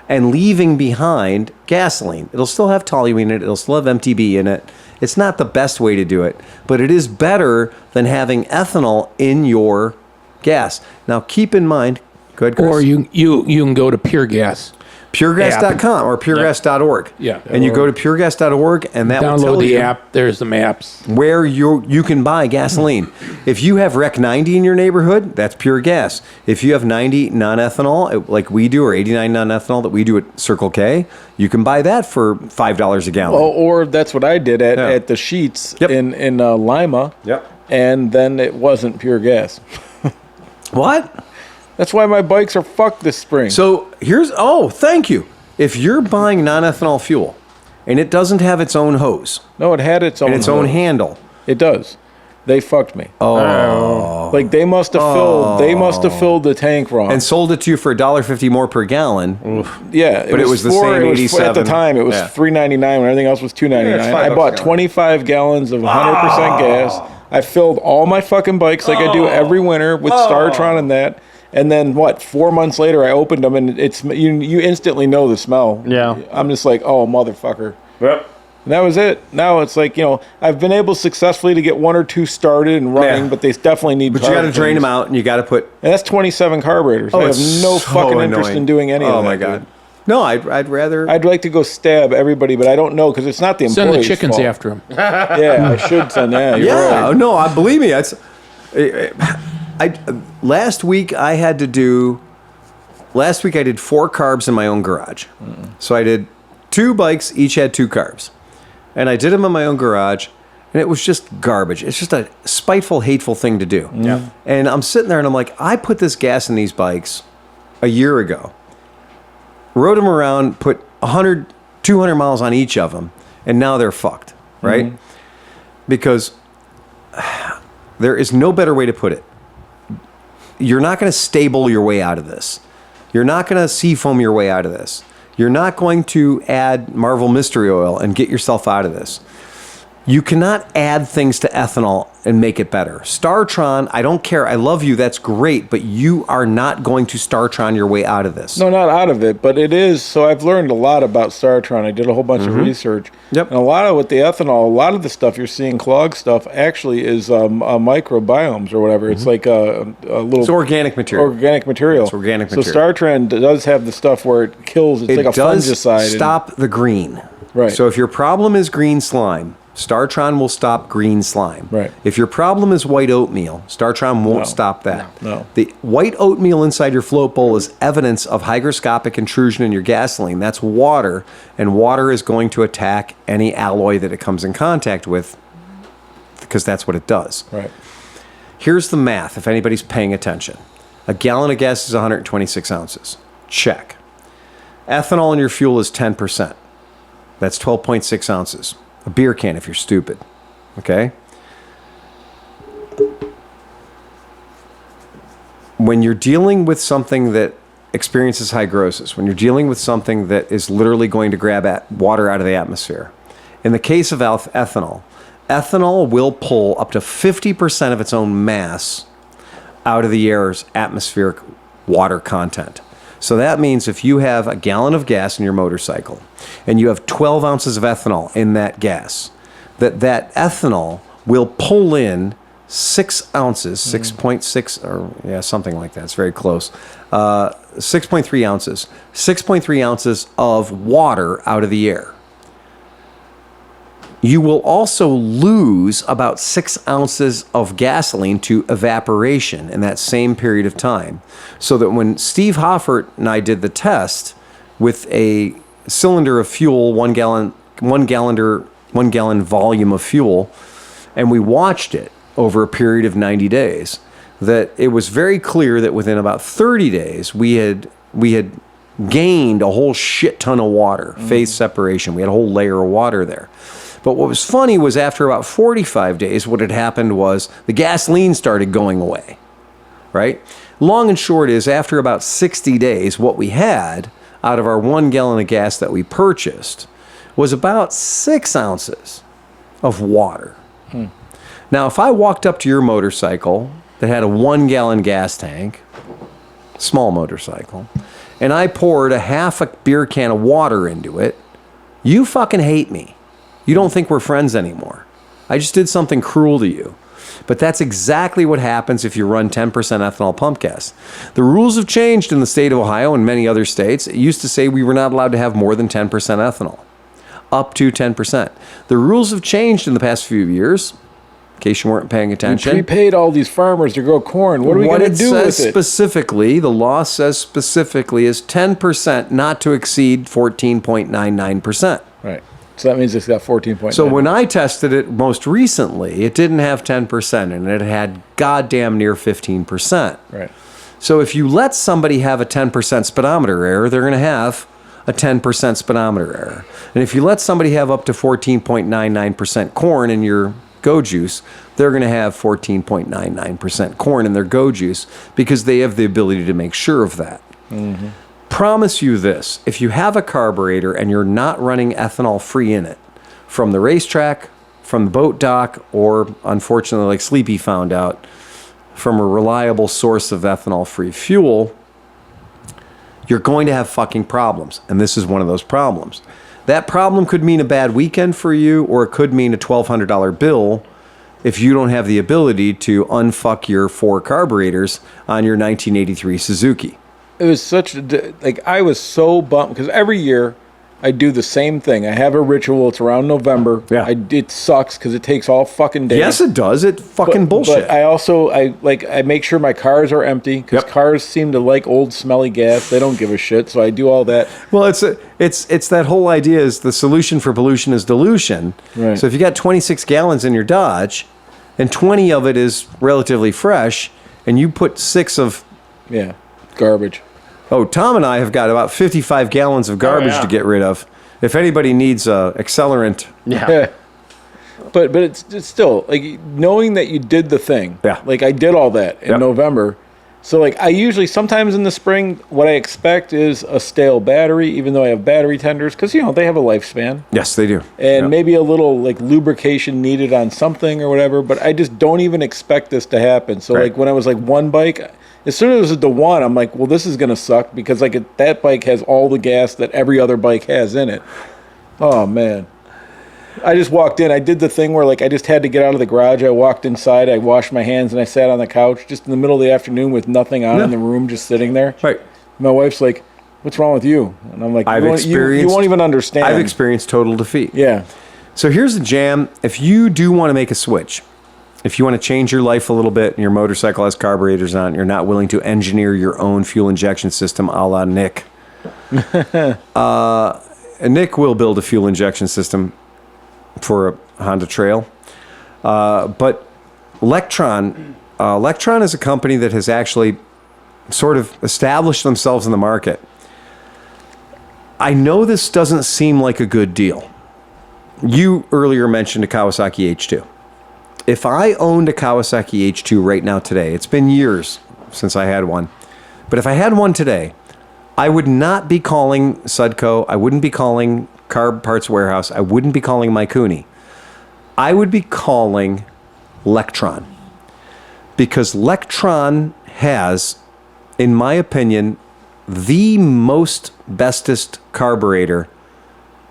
and leaving behind gasoline. It'll still have toluene in it. It'll still have MTB in it. It's not the best way to do it, but it is better than having ethanol in your gas. Now, keep in mind, go ahead, Chris. Or you can go to Pure Gas. puregas.com or puregas.org. Yeah. And you go to puregas.org and that will Download tell the you app. There's the maps. where you can buy gasoline. If you have Rec 90 in your neighborhood, that's Pure Gas. If you have 90 non-ethanol, like we do, or 89 non-ethanol that we do at Circle K, you can buy that for $5 a gallon. Well, or that's what I did Yeah. at the Sheets Yep. in Lima. Yep. And then it wasn't pure gas. What? That's why my bikes are fucked this spring. So thank you. If you're buying non-ethanol fuel and it doesn't have its own hose no, it had its own and its own hose. handle, It does. They fucked me. Oh. Like they must have filled the tank wrong. and sold it to you for $1.50 more per gallon. yeah, but it was the same at 87. the time. It was Yeah. $3.99 when everything else was $2.99. Yeah, it's $5 I a bought gallon. 25 gallons of 100% gas. I filled all my fucking bikes like I do every winter with Startron and that. And then 4 months later, I opened them and it's you instantly know the smell. Yeah. I'm just like, oh motherfucker. Yep. And that was it. Now it's like, I've been able successfully to get 1 or 2 started and running, Yeah. but they definitely need. But you got to drain them out and you got to put. And that's 27 carburetors. I have it's no so fucking interest annoying. in doing any of that. Oh my god. dude. No, I'd rather. I'd like to go stab everybody, but I don't know because it's not the Send employee's the chickens fault. after him. Yeah, I should send that. You're Yeah, right. no, believe me. Last week I did 4 carbs in my own garage. So I did 2 bikes, each had 2 carbs. And I did them in my own garage, and it was just garbage. It's just a spiteful, hateful thing to do. Yeah. And I'm sitting there and I'm like, I put this gas in these bikes a year ago. Rode them around, put 100, 200 miles on each of them, and now they're fucked, right? Because there is no better way to put it. You're not going to stable your way out of this. You're not going to seafoam your way out of this. You're not going to add Marvel Mystery Oil and get yourself out of this. You cannot add things to ethanol and make it better. Startron, I don't care. I love you. That's great. But you are not going to Startron your way out of this. No, not out of it, but it is. So I've learned a lot about Startron. I did a whole bunch of research. Yep. And a lot of with the ethanol, a lot of the stuff you're seeing clog stuff actually is microbiomes or whatever. It's like a little. It's organic material. Organic material. It's organic So material. Startron does have the stuff where it kills. It's like a does fungicide. and- stop the green. Right. So if your problem is green slime, Startron will stop green slime. Right. If your problem is white oatmeal, Startron won't No. stop that. No. The white oatmeal inside your float bowl is evidence of hygroscopic intrusion in your gasoline. That's water, and water is going to attack any alloy that it comes in contact with because that's what it does. Right. Here's the math, if anybody's paying attention. A gallon of gas is 126 ounces. Check. Ethanol in your fuel is 10%. That's 12.6 ounces. A beer can if you're stupid. Okay? When you're dealing with something that experiences hygrosis, when you're dealing with something that is literally going to grab water out of the atmosphere, in the case of ethanol, ethanol will pull up to 50% of its own mass out of the air's atmospheric water content. So that means if you have a gallon of gas in your motorcycle and you have 12 ounces of ethanol in that gas, that ethanol will pull in 6 ounces, 6.6, or yeah, something like that. It's very close. 6.3 ounces. 6.3 ounces of water out of the air. You will also lose about 6 ounces of gasoline to evaporation in that same period of time. So that when Steve Hoffert and I did the test with a cylinder of fuel, 1 gallon volume of fuel, and we watched it over a period of 90 days, that it was very clear that within about 30 days, we had gained a whole shit ton of water, phase separation. We had a whole layer of water there. But what was funny was after about 45 days, what had happened was the gasoline started going away, right? Long and short is, after about 60 days, what we had out of our 1 gallon of gas that we purchased was about 6 ounces of water. Now, if I walked up to your motorcycle that had a 1 gallon gas tank, small motorcycle, and I poured a half a beer can of water into it, you fucking hate me. You don't think we're friends anymore. I just did something cruel to you. But that's exactly what happens if you run 10% ethanol pump gas. The rules have changed in the state of Ohio and many other states. It used to say we were not allowed to have more than 10% ethanol, up to 10%. The rules have changed in the past few years, in case you weren't paying attention. We prepaid all these farmers to grow corn. What are we going to do with it? What it says specifically, the law says specifically, is 10% not to exceed 14.99%. Right. So that means it's got 14.9. So when I tested it most recently, it didn't have 10% and it had goddamn near 15%. Right. So if you let somebody have a 10% speedometer error, they're going to have a 10% speedometer error. And if you let somebody have up to 14.99% corn in your Go Juice, they're going to have 14.99% corn in their Go Juice because they have the ability to make sure of that. Mm-hmm. Promise you this, if you have a carburetor and you're not running ethanol free in it, from the racetrack, from the boat dock, or unfortunately, like Sleepy found out, from a reliable source of ethanol free fuel, you're going to have fucking problems. And this is one of those problems. That problem could mean a bad weekend for you, or it could mean a $1,200 bill if you don't have the ability to unfuck your 4 carburetors on your 1983 Suzuki. It was I was so bummed because every year I do the same thing. I have a ritual. It's around November. Yeah. It sucks because it takes all fucking day. Yes, it does. It fucking bullshit. But I make sure my cars are empty because cars seem to like old smelly gas. They don't give a shit. So I do all that. Well, it's that whole idea is the solution for pollution is dilution. Right. So if you got 26 gallons in your Dodge and 20 of it is relatively fresh and you put 6 of... Yeah. Garbage. Oh, Tom and I have got about 55 gallons of garbage to get rid of. If anybody needs accelerant. Yeah. But it's still, like, knowing that you did the thing. Yeah. Like, I did all that in November. So, like, I usually, sometimes in the spring, what I expect is a stale battery, even though I have battery tenders, because, they have a lifespan. Yes, they do. And maybe a little, like, lubrication needed on something or whatever, but I just don't even expect this to happen. So, like, when I was, like, one bike... As soon as it was the one, I'm like, well, this is going to suck because that bike has all the gas that every other bike has in it. Oh, man. I just walked in. I did the thing where, like, I just had to get out of the garage. I walked inside. I washed my hands, and I sat on the couch just in the middle of the afternoon with nothing on in the room, just sitting there. Right. My wife's like, what's wrong with you? And I'm like, you won't even understand. I've experienced total defeat. Yeah. So here's the jam. If you do want to make a switch, if you want to change your life a little bit and your motorcycle has carburetors on it, you're not willing to engineer your own fuel injection system a la Nick. Nick will build a fuel injection system for a Honda Trail. But Electron is a company that has actually sort of established themselves in the market. I know this doesn't seem like a good deal. You earlier mentioned a Kawasaki H2. If I owned a Kawasaki H2 right now today, it's been years since I had one, but if I had one today, I would not be calling Sudco. I wouldn't be calling Carb Parts Warehouse. I wouldn't be calling Maikuni. I would be calling Lectron. Because Lectron has, in my opinion, the most bestest carburetor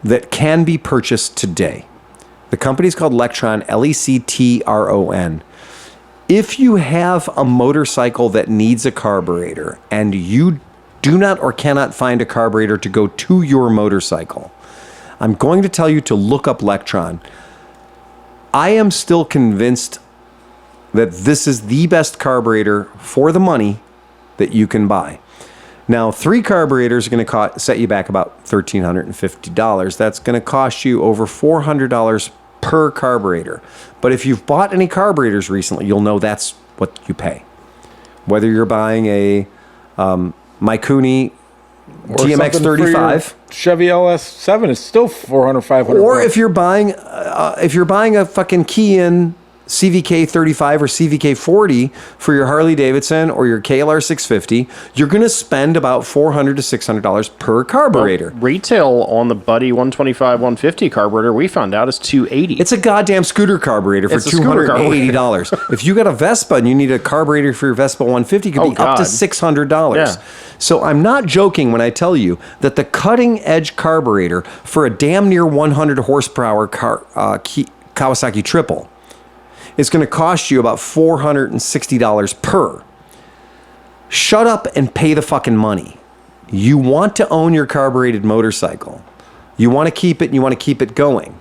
that can be purchased today. The company's called Lectron, Lectron. If you have a motorcycle that needs a carburetor and you do not or cannot find a carburetor to go to your motorcycle, I'm going to tell you to look up Lectron. I am still convinced that this is the best carburetor for the money that you can buy. Now, 3 carburetors are going to set you back about $1,350. That's going to cost you over $400 per carburetor. But if you've bought any carburetors recently, you'll know that's what you pay. Whether you're buying a Maikuni TMX 35, Chevy LS7 is still $400-500. or if you're buying a fucking Kian CVK 35 or CVK 40 for your Harley Davidson or your KLR 650, you're going to spend about $400 to $600 per carburetor. Well, retail on the Buddy 125 150 carburetor we found out is $280. It's a goddamn scooter carburetor for $280. If you got a Vespa and you need a carburetor for your Vespa 150, it could be up to $600. Yeah. So I'm not joking when I tell you that the cutting edge carburetor for a damn near 100 horsepower Kawasaki Triple is going to cost you about $460 per. Shut up and pay the fucking money. You want to own your carbureted motorcycle. You want to keep it and you want to keep it going.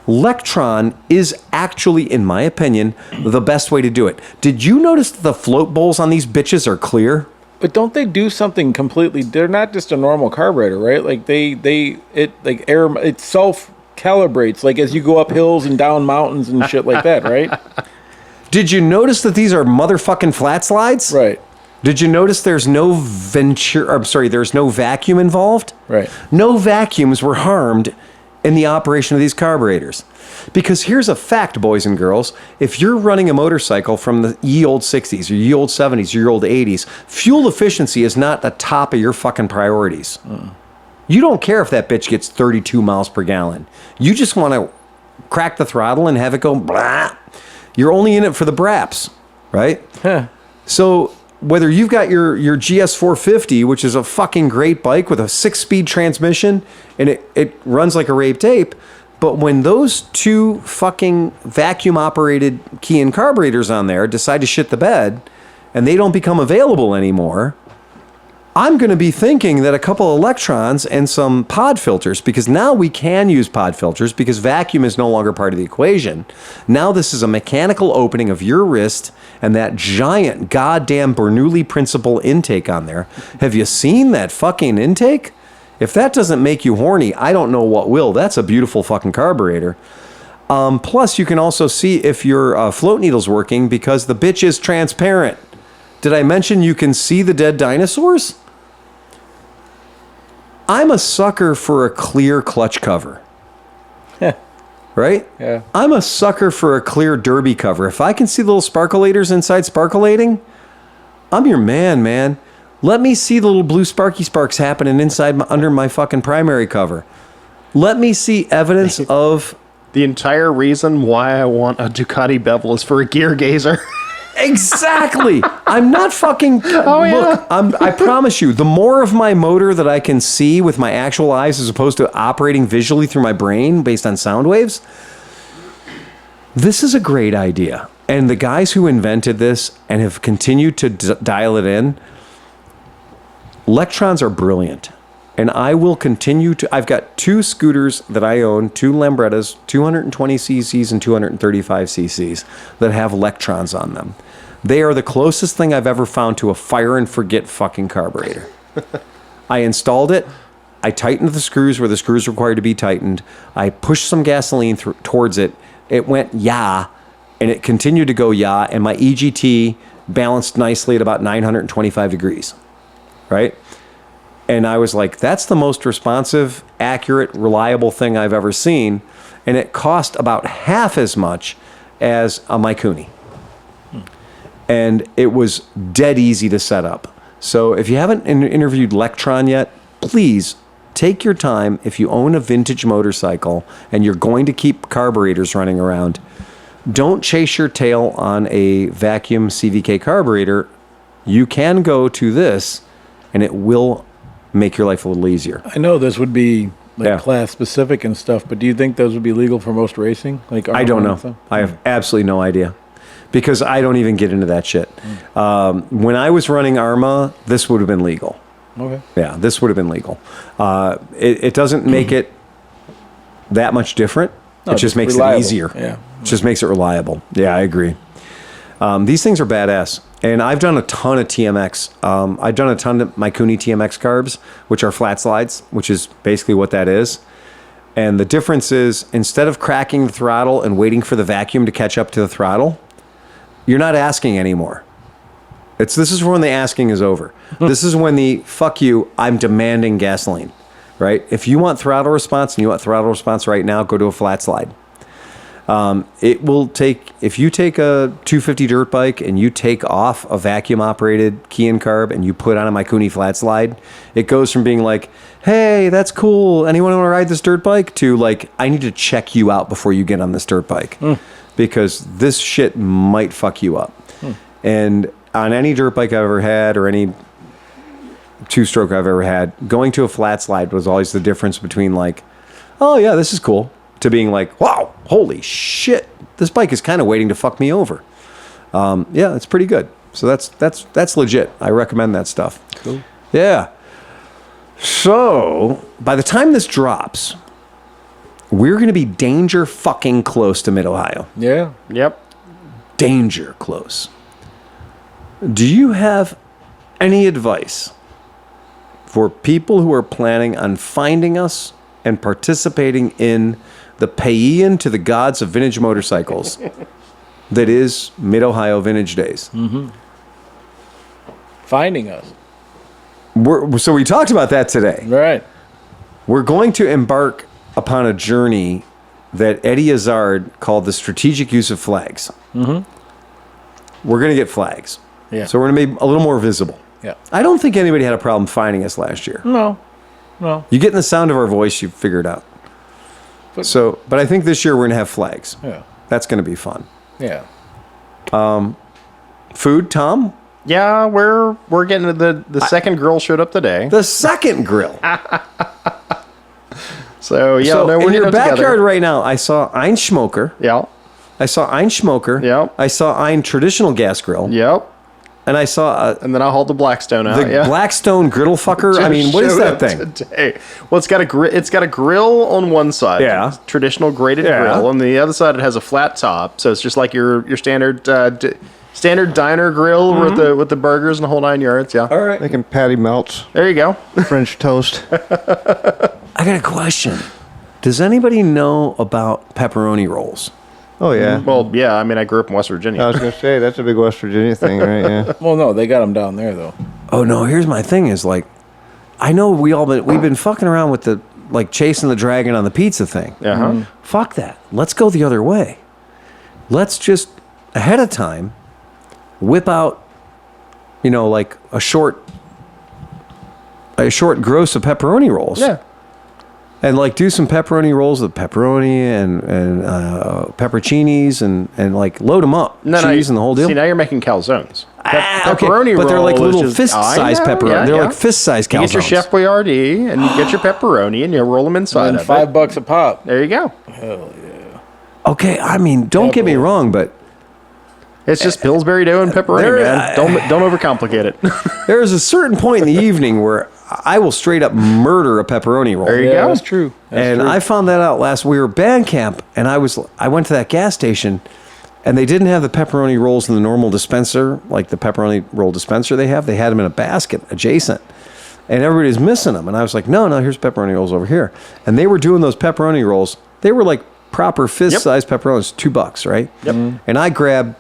Lectron is actually, in my opinion, the best way to do it. Did you notice that the float bowls on these bitches are clear? But don't they do something completely? They're not just a normal carburetor, right? Like it self-calibrates, like as you go up hills and down mountains and shit like that, right? Did you notice that these are motherfucking flat slides? Right. Did you notice there's no there's no vacuum involved? Right. No vacuums were harmed in the operation of these carburetors. Because here's a fact, boys and girls. If you're running a motorcycle from the ye old 60s or ye old 70s or ye old 80s, fuel efficiency is not the top of your fucking priorities. You don't care if that bitch gets 32 miles per gallon. You just want to crack the throttle and have it go blah. You're only in it for the braps, right? Huh. So whether you've got your GS450, which is a fucking great bike with a 6-speed transmission, and it runs like a rape tape, but when those 2 fucking vacuum-operated Kian carburetors on there decide to shit the bed, and they don't become available anymore, I'm going to be thinking that a couple of electrons and some pod filters, because now we can use pod filters because vacuum is no longer part of the equation. Now this is a mechanical opening of your wrist and that giant goddamn Bernoulli principle intake on there. Have you seen that fucking intake? If that doesn't make you horny, I don't know what will. That's a beautiful fucking carburetor. Plus, you can also see if your float needle's working because the bitch is transparent. Did I mention you can see the dead dinosaurs? I'm a sucker for a clear clutch cover. Right? Yeah. I'm a sucker for a clear derby cover. If I can see the little sparkulators inside sparkulating, I'm your man. Let me see the little blue sparky sparks happening inside under my fucking primary cover. Let me see evidence of... The entire reason why I want a Ducati bevel is for a gear gazer. Exactly. I'm not fucking... Look, I promise you, the more of my motor that I can see with my actual eyes as opposed to operating visually through my brain based on sound waves, this is a great idea. And the guys who invented this and have continued to dial it in, Lectrons are brilliant. And I will continue to... I've got 2 scooters that I own, 2 Lambrettas, 220 cc's and 235 cc's that have Lectrons on them. They are the closest thing I've ever found to a fire and forget fucking carburetor. I installed it. I tightened the screws where the screws required to be tightened. I pushed some gasoline towards it. It went yah, and it continued to go yah, and my EGT balanced nicely at about 925 degrees, right? And I was like, that's the most responsive, accurate, reliable thing I've ever seen. And it cost about half as much as a Maikuni. And it was dead easy to set up. So if you haven't interviewed Lectron yet, please take your time. If you own a vintage motorcycle and you're going to keep carburetors running around, don't chase your tail on a vacuum CVK carburetor. You can go to this, and it will make your life a little easier. I know this would be Yeah. class specific and stuff, but do you think those would be legal for most racing? Like I don't Arma and know. stuff? I have absolutely no idea because I don't even get into that shit. When I was running Arma, this would have been legal. Okay. Yeah, this would have been legal. It doesn't make it that much different. No, It just makes reliable. it easier. Yeah. It just makes it reliable. Yeah, I agree. These things are badass. And I've done a ton of TMX. I've done a ton of Mikuni TMX carbs, which are flat slides, which is basically what that is. And the difference is, instead of cracking the throttle and waiting for the vacuum to catch up to the throttle, you're not asking anymore. This is when the asking is over. This is when the, fuck you, I'm demanding gasoline, right? If you want throttle response and you want throttle response right now, go to a flat slide. It will take, if you take a 250 dirt bike and you take off a vacuum operated key and carb and you put on a Mikuni flat slide, it goes from being like, hey, that's cool, anyone want to ride this dirt bike, to like, I need to check you out before you get on this dirt bike because this shit might fuck you up. And on any dirt bike I've ever had or any two-stroke I've ever had, going to a flat slide was always the difference between like, oh yeah, this is cool, to being like, wow, holy shit, this bike is kind of waiting to fuck me over. Yeah, it's pretty good. So that's legit. I recommend that stuff. Cool. Yeah. So by the time this drops, we're going to be danger fucking close to Mid-Ohio. Yeah. Yep. Danger close. Do you have any advice for people who are planning on finding us and participating in the paean to the gods of vintage motorcycles that is Mid-Ohio Vintage Days? Finding us. So we talked about that today. Right. We're going to embark upon a journey that Eddie Izzard called the strategic use of flags. We're going to get flags. Yeah. So we're going to be a little more visible. Yeah. I don't think anybody had a problem finding us last year. No. You get in the sound of our voice, you figure it out. But I think this year we're going to have flags. Yeah. That's going to be fun. Yeah. Food, Tom? Yeah, we're getting to the second grill showed up today. The second grill. So yeah, So no, we're in your getting it backyard together. right now, I saw Ein Smoker. Yeah. I saw Ein Smoker. Yep. I saw Ein traditional gas grill. Yep. And I saw And then I hauled the Blackstone out. the yeah. Blackstone griddle fucker. I mean, what is Showed that up thing? Today. Well, it's got a grill on one side. Yeah. Traditional grated Yeah. grill. On the other side, it has a flat top. So it's just like your standard standard diner grill with the burgers and the whole 9 yards. Yeah. All right. Making patty melts, There you go. French toast. I got a question. Does anybody know about pepperoni rolls? Oh yeah. Well, yeah. I mean, I grew up in West Virginia. I was gonna say that's a big West Virginia thing, right? Yeah. Well, no, they got them down there though. Oh no, here's my thing is like, I know we've been fucking around with the like chasing the dragon on the pizza thing. Uh-huh. Fuck that. Let's go the other way. Let's just ahead of time whip out, like a short gross of pepperoni rolls. Yeah. And like do some pepperoni rolls with pepperoni and pepperoncinis and like load them up. Cheese and the whole deal. See, now you're making calzones. Okay, Pepperoni but they're like roll is little just- fist-sized I know, pepperoni. yeah, They're yeah. like fist-sized calzones. You get your Chef Boyardee and you get your pepperoni and you roll them inside And of $5 a pop. it. There you go. Okay, I mean, don't get me wrong, but It's just Pillsbury dough and pepperoni, There- man. Don't overcomplicate it. there is a certain point in the evening where I will straight up murder a pepperoni roll. There you Yeah, go. that's true. That's true. I found that out last. We were at band camp, and I went to that gas station, and they didn't have the pepperoni rolls in the normal dispenser, like the pepperoni roll dispenser they have. They had them in a basket adjacent, and everybody was missing them. And I was like, no, here's pepperoni rolls over here. And they were doing those pepperoni rolls. They were like proper fist-sized pepperonis, $2, right? Yep. And I grabbed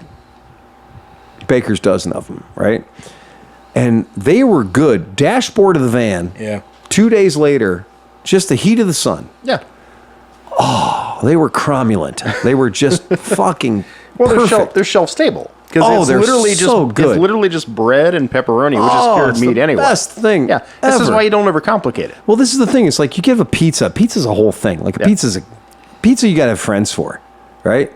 baker's dozen of them, right? And they were good. Dashboard of the van. Yeah. 2 days later, just the heat of the sun. Yeah. They were cromulent. They were just fucking Well, perfect. they're shelf stable. Because Oh, it's they're literally so just good. It's literally just bread and pepperoni, which is cured it's meat the anyway. best thing. Yeah, this is ever. why you don't overcomplicate it. Well, this is the thing. It's like you give a pizza. Pizza's a whole thing. Like a pizza you got to have friends for, right?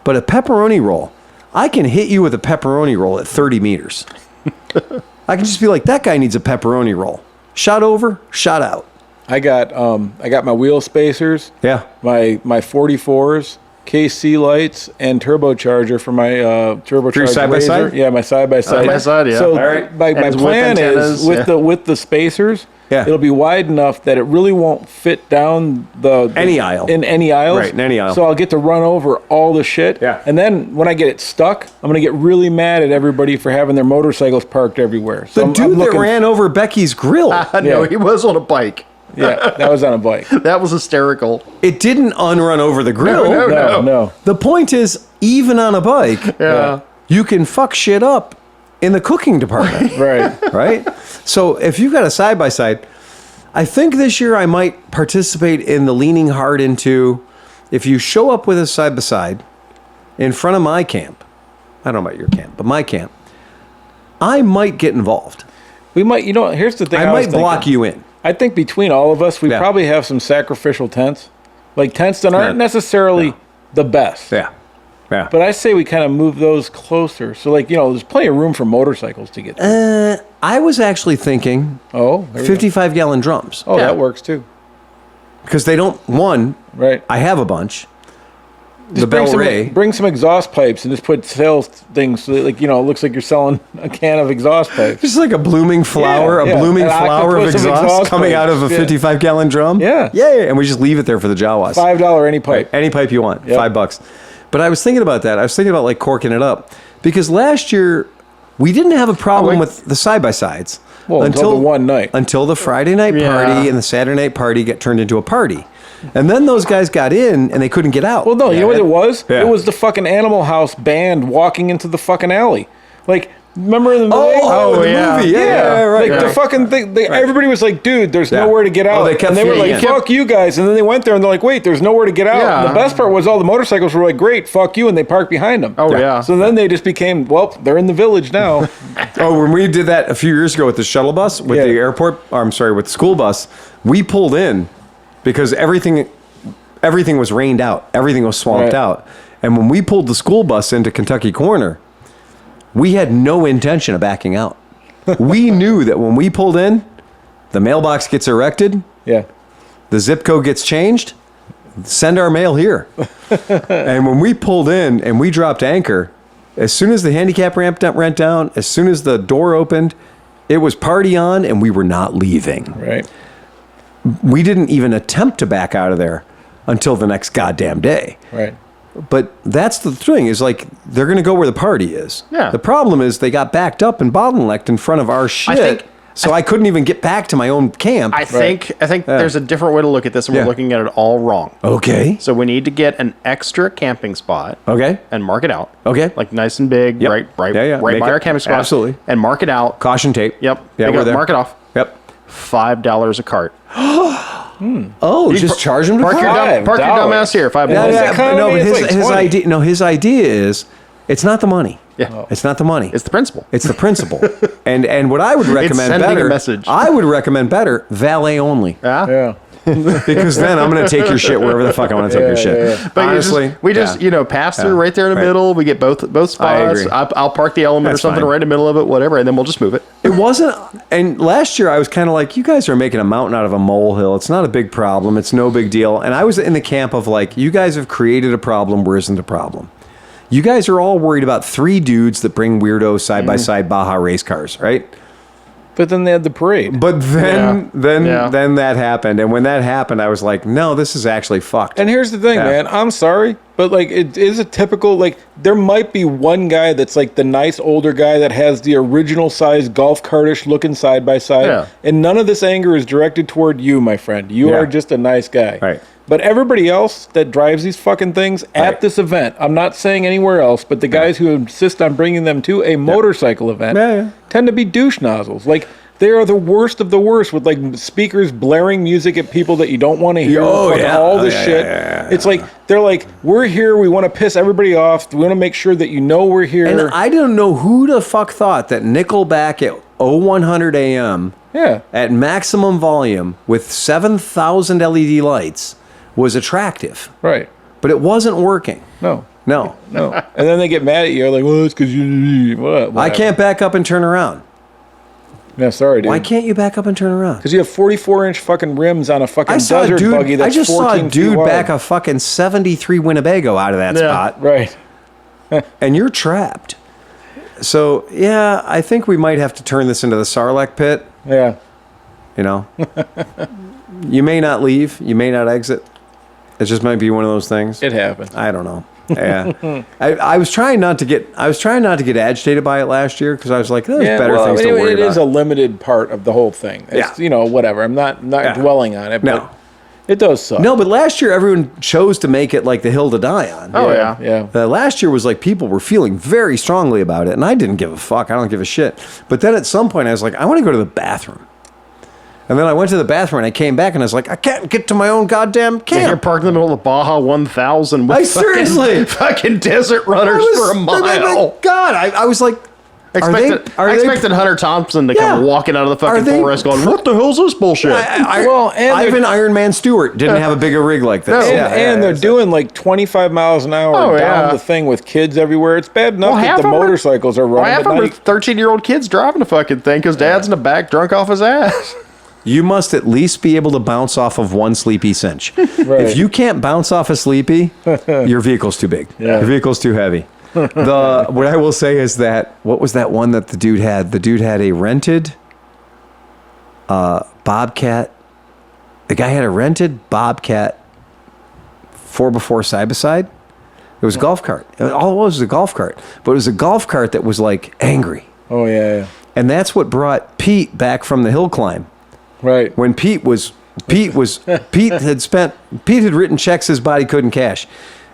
But a pepperoni roll, I can hit you with a pepperoni roll at 30 meters. I can just be like, that guy needs a pepperoni roll. Shot over, shot out. I got my wheel spacers. Yeah. My 44s, KC lights, and turbocharger for my turbocharger side-by-side? Razor. Yeah, my side-by-side. Side-by-side, yeah. So All right. my And with plan antennas, is with the spacers, Yeah. it'll be wide enough that it really won't fit down Any aisle. in any aisles. Right, in any aisle. So I'll get to run over all the shit. Yeah. And then when I get it stuck, I'm gonna get really mad at everybody for having their motorcycles parked everywhere. So The I'm dude that looking- ran over Becky's grill, No, Yeah. he was on a bike. Yeah, that was on a bike. That was hysterical. it didn't unrun over the grill. No. The point is, even on a bike, Yeah. you can fuck shit up in the cooking department. Right. Right? So if you've got a side by side, I think this year I might participate in the leaning hard into if you show up with a side by side in front of my camp, I don't know about your camp, but my camp, I might get involved. We might, here's the thing. I was might block thinking. you in. I think between all of us, we Yeah. probably have some sacrificial tents. Like tents that aren't No. necessarily the best. Yeah. Yeah. But I say we kind of move those closer. So, like, there's plenty of room for motorcycles to get to. I was actually thinking Oh, there we go. 55-gallon drums. Oh, Yeah. that works too. Because they don't, Right. I have a bunch. Just the Bell Ray. bring some exhaust pipes and just put sales things so that, like, it looks like you're selling a can of exhaust pipes. Just like a blooming flower, Yeah, a blooming an flower of octopus of exhaust, exhaust coming out of a pipes. Yeah. 55-gallon drum. Yeah. Yeah. And we just leave it there for the Jawas. $5 any pipe. Any pipe you want, Yep. $5. But I was thinking about that. I was thinking about like corking it up because last year we didn't have a problem with the side by sides. Well, until the one night. Until the Friday night party Yeah. and the Saturday night party get turned into a party. And then those guys got in and they couldn't get out. Well, no, you know what it was? Yeah. It was the fucking Animal House band walking into the fucking alley. Like, remember in the movie? the yeah. movie. Yeah, right. Like the fucking thing. Everybody was like, dude, there's Yeah. nowhere to get out. Oh, they kept and they were feeding like, in. fuck you guys. And then they went there and they're like, wait, there's nowhere to get out. Yeah. And the best part was all the motorcycles were like, great, fuck you. And they parked behind them. Oh, yeah. So then they just became, well, they're in the village now. Oh, when we did that a few years ago with the shuttle bus, with Yeah. the airport, or I'm sorry, with the school bus, we pulled in because everything was rained out. Everything was swamped Right. out. And when we pulled the school bus into Kentucky Corner, we had no intention of backing out. We knew that when we pulled in, the mailbox gets erected, Yeah. the zip code gets changed, send our mail here. And when we pulled in and we dropped anchor, as soon as the handicap ramp went down, as soon as the door opened, it was party on and we were not leaving. Right. We didn't even attempt to back out of there until the next goddamn day. Right. But that's the thing is like they're going to go where the party is. Yeah. The problem is they got backed up and bottlenecked in front of our shit. think- so I couldn't even get back to my own camp. I think there's a different way to look at this, and Yeah. we're looking at it all wrong. Okay. So we need to get an extra camping spot Okay. and mark it out. Okay. Like nice and big, Yep. right Yeah, yeah. right Make by it- our camping spot. absolutely. And mark it out. Caution tape. Yep. Yeah, Big we're up, there. Mark it off. Yep. $5 a cart. Oh, just charge him to Park your, park. park your dumb $5. ass here. $5. Yeah, yeah, economy no, but is his, like his 20. idea. No, his idea is it's not the money. Yeah. It's not the money. It's the principle. It's the principle. and what I would recommend sending a better. message. I would recommend better valet only Yeah. Yeah. because then I'm going to take your shit wherever the fuck I want to take your shit. yeah. But Honestly, we just pass through right there in the Right. middle. We get both spots. I agree. I'll park the Element That's or something fine. right in the middle of it, whatever, and then we'll just move it. It wasn't. And last year I was kind of like, you guys are making a mountain out of a molehill. It's not a big problem. It's no big deal. And I was in the camp of like, you guys have created a problem where isn't a problem. You guys are all worried about 3 dudes that bring weirdo side-by-side Baja race cars, right? But then they had the parade. But then Yeah. then that happened. And when that happened, I was like, no, this is actually fucked. And here's the thing, Yeah. man. I'm sorry, but like it is a typical like there might be one guy that's like the nice older guy that has the original size golf cartish looking side by side, Yeah. and none of this anger is directed toward you, my friend. You Yeah. are just a nice guy. Right. But everybody else that drives these fucking things at Right. this event, I'm not saying anywhere else, but the guys who insist on bringing them to a motorcycle event Yeah, yeah. tend to be douche nozzles. Like They are the worst of the worst with like speakers blaring music at people that you don't want to hear. All this shit. Yeah. It's like they're like, we're here. We want to piss everybody off. We want to make sure that you know we're here. And I don't know who the fuck thought that Nickelback at 0100 AM at maximum volume with 7,000 LED lights was attractive. Right. But it wasn't working. No. And then they get mad at you. Like, well, it's because you... What? I can't back up and turn around. Yeah, sorry, dude. Why can't you back up and turn around? Because you have 44-inch fucking rims on a fucking desert buggy that's 14 feet wide. I just saw a dude back a fucking 73 Winnebago out of that spot. Right. And you're trapped. So, yeah, I think we might have to turn this into the Sarlacc pit. Yeah. You know? You may not leave. You may not exit. It just might be one of those things. It happens. I don't know. Yeah, I was trying not to get agitated by it last year because I was like, there's better things to worry about. It is a limited part of the whole thing. It's, whatever. I'm not dwelling on it. But it does suck. No, but last year everyone chose to make it like the hill to die on. Oh yeah. Last year was like people were feeling very strongly about it, and I didn't give a fuck. I don't give a shit. But then at some point I was like, I want to go to the bathroom. And then I went to the bathroom and I came back and I was like, I can't get to my own goddamn camp. Yeah, you're parked in the middle of the Baja 1000 with seriously fucking desert runners for a mile. Oh my God, I was like, I expected Hunter Thompson to come walking out of the fucking forest going, what the hell's this bullshit? Ivan Iron Man Stewart didn't have a bigger rig like this. And they're doing like 25 miles an hour down the thing with kids everywhere. It's bad enough that the motorcycles are running. I have with 13-year-old kids driving the fucking thing because dad's in the back drunk off his ass. You must at least be able to bounce off of one sleepy cinch. Right. If you can't bounce off a sleepy, your vehicle's too big. Yeah. Your vehicle's too heavy. What I will say is that, what was that one that the dude had? The dude had a rented Bobcat. The guy had a rented Bobcat 4x4 side-by-side. It was a golf cart. All it was a golf cart. But it was a golf cart that was like angry. Oh, yeah. And that's what brought Pete back from the hill climb. Right. When Pete had written checks his body couldn't cash,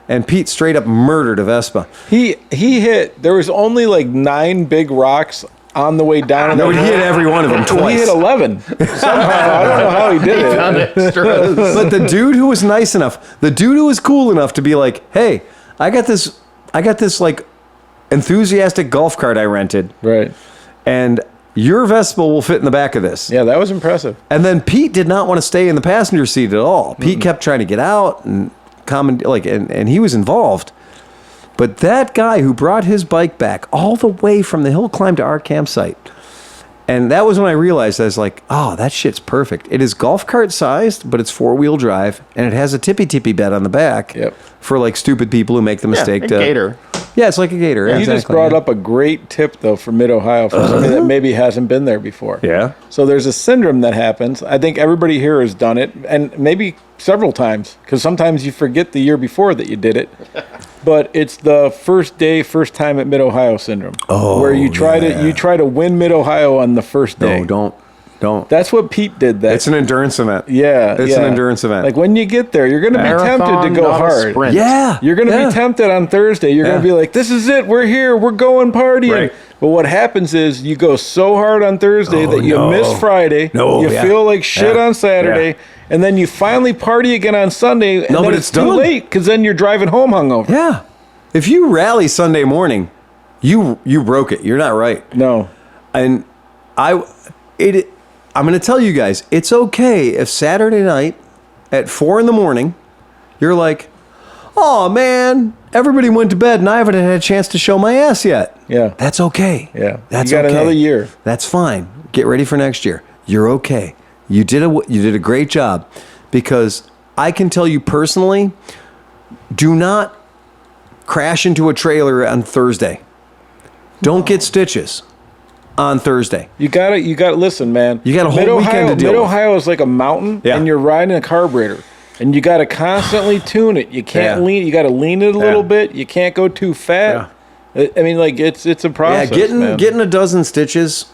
and Pete straight up murdered a Vespa. He hit. There was only like 9 big rocks on the way down. No, he hit every one of them twice. He hit 11 somehow. I don't know how he did it. But the dude who was nice enough, the dude who was cool enough to be like, hey, I got this like enthusiastic golf cart I rented. Right. And your Vespa will fit in the back of this. Yeah, that was impressive. And then Pete did not want to stay in the passenger seat at all. Pete kept trying to get out and and he was involved. But that guy who brought his bike back all the way from the hill climb to our campsite, and that was when I realized, I was like, oh, that shit's perfect. It is golf cart sized, but it's 4-wheel drive, and it has a tippy bed on the back for like stupid people who make the mistake to gator. Yeah, it's like a gator. You just brought up a great tip, though, for Mid-Ohio for somebody that maybe hasn't been there before. Yeah. So there's a syndrome that happens. I think everybody here has done it, and maybe several times, because sometimes you forget the year before that you did it. But it's the first time at Mid-Ohio syndrome. Oh, where you try to win Mid-Ohio on the first day. No, don't. That's what Pete did. It's an endurance event. Yeah. It's an endurance event. Like when you get there, you're going to be tempted to go hard. Yeah. You're going to be tempted on Thursday. You're going to be like, this is it. We're here. We're going partying. Right. But what happens is you go so hard on Thursday that you miss Friday. You feel like shit on Saturday. And then you finally party again on Sunday. And then it's too late because then you're driving home hungover. Yeah. If you rally Sunday morning, you broke it. You're not right. No. And I'm going to tell you guys, it's okay if Saturday night at 4 a.m, you're like, oh man, everybody went to bed and I haven't had a chance to show my ass yet. Yeah. That's okay. Yeah. That's you got okay. another year. That's fine. Get ready for next year. You're okay. You did a great job, because I can tell you personally, do not crash into a trailer on Thursday. Don't get stitches on Thursday. You gotta listen, man. You got a whole weekend to deal with. Mid-Ohio is like a mountain, and you're riding a carburetor, and you gotta constantly tune it. You can't lean. You gotta lean it a little bit. You can't go too fat. I mean, like it's a process. Yeah, getting a dozen stitches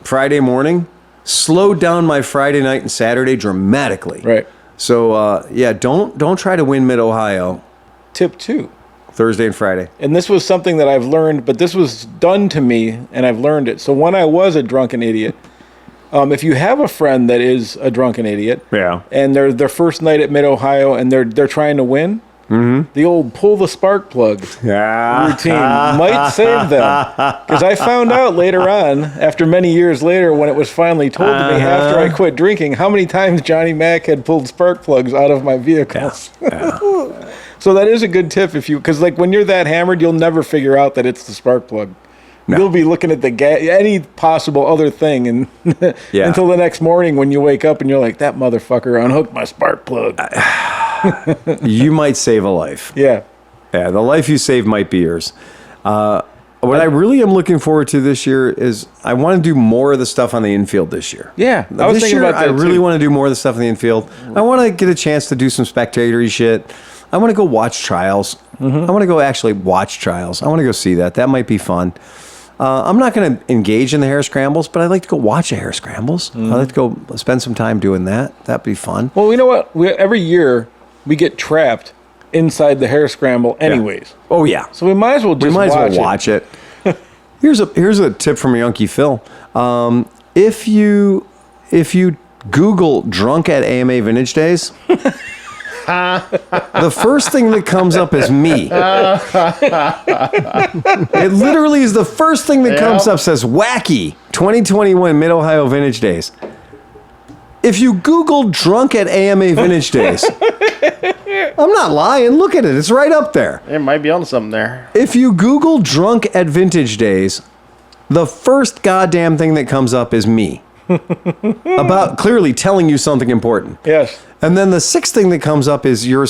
Friday morning slowed down my Friday night and Saturday dramatically. Right. So don't try to win Mid-Ohio. Tip 2. Thursday and Friday. And this was something that I've learned, but this was done to me, and I've learned it. So when I was a drunken idiot, if you have a friend that is a drunken idiot, Yeah. and they're their first night at Mid-Ohio and they're trying to win, the old pull the spark plug routine might save them. Because I found out later on, after many years later, when it was finally told to me after I quit drinking, how many times Johnny Mac had pulled spark plugs out of my vehicles. So that is a good tip because like when you're that hammered, you'll never figure out that it's the spark plug. No. You'll be looking at any possible other thing and until the next morning when you wake up and you're like, that motherfucker unhooked my spark plug. You might save a life. Yeah. Yeah, the life you save might be yours. What I really am looking forward to this year is I want to do more of the stuff on the infield this year. Yeah, I was This thinking year, about that I really too. want to do more of the stuff in the infield. I want to get a chance to do some spectatory shit. I want to go watch trials. I want to go actually watch trials. I want to go see that. That might be fun. I'm not going to engage in the hare scrambles, but I'd like to go watch a hare scrambles. I'd like to go spend some time doing that. That'd be fun. Well, you know what? Every year we get trapped inside the hare scramble anyways. Oh, yeah. So we might as well just watch it. Here's a tip from Yunky Phil. If you Google drunk at AMA Vintage Days, the first thing that comes up is me. It literally is the first thing that comes up, says wacky 2021 Mid-Ohio Vintage Days. If you Google drunk at AMA Vintage Days, I'm not lying. Look at it. It's right up there. It might be on something there. If you Google drunk at Vintage Days, the first goddamn thing that comes up is me. About clearly telling you something important. Yes. And then the sixth thing that comes up is your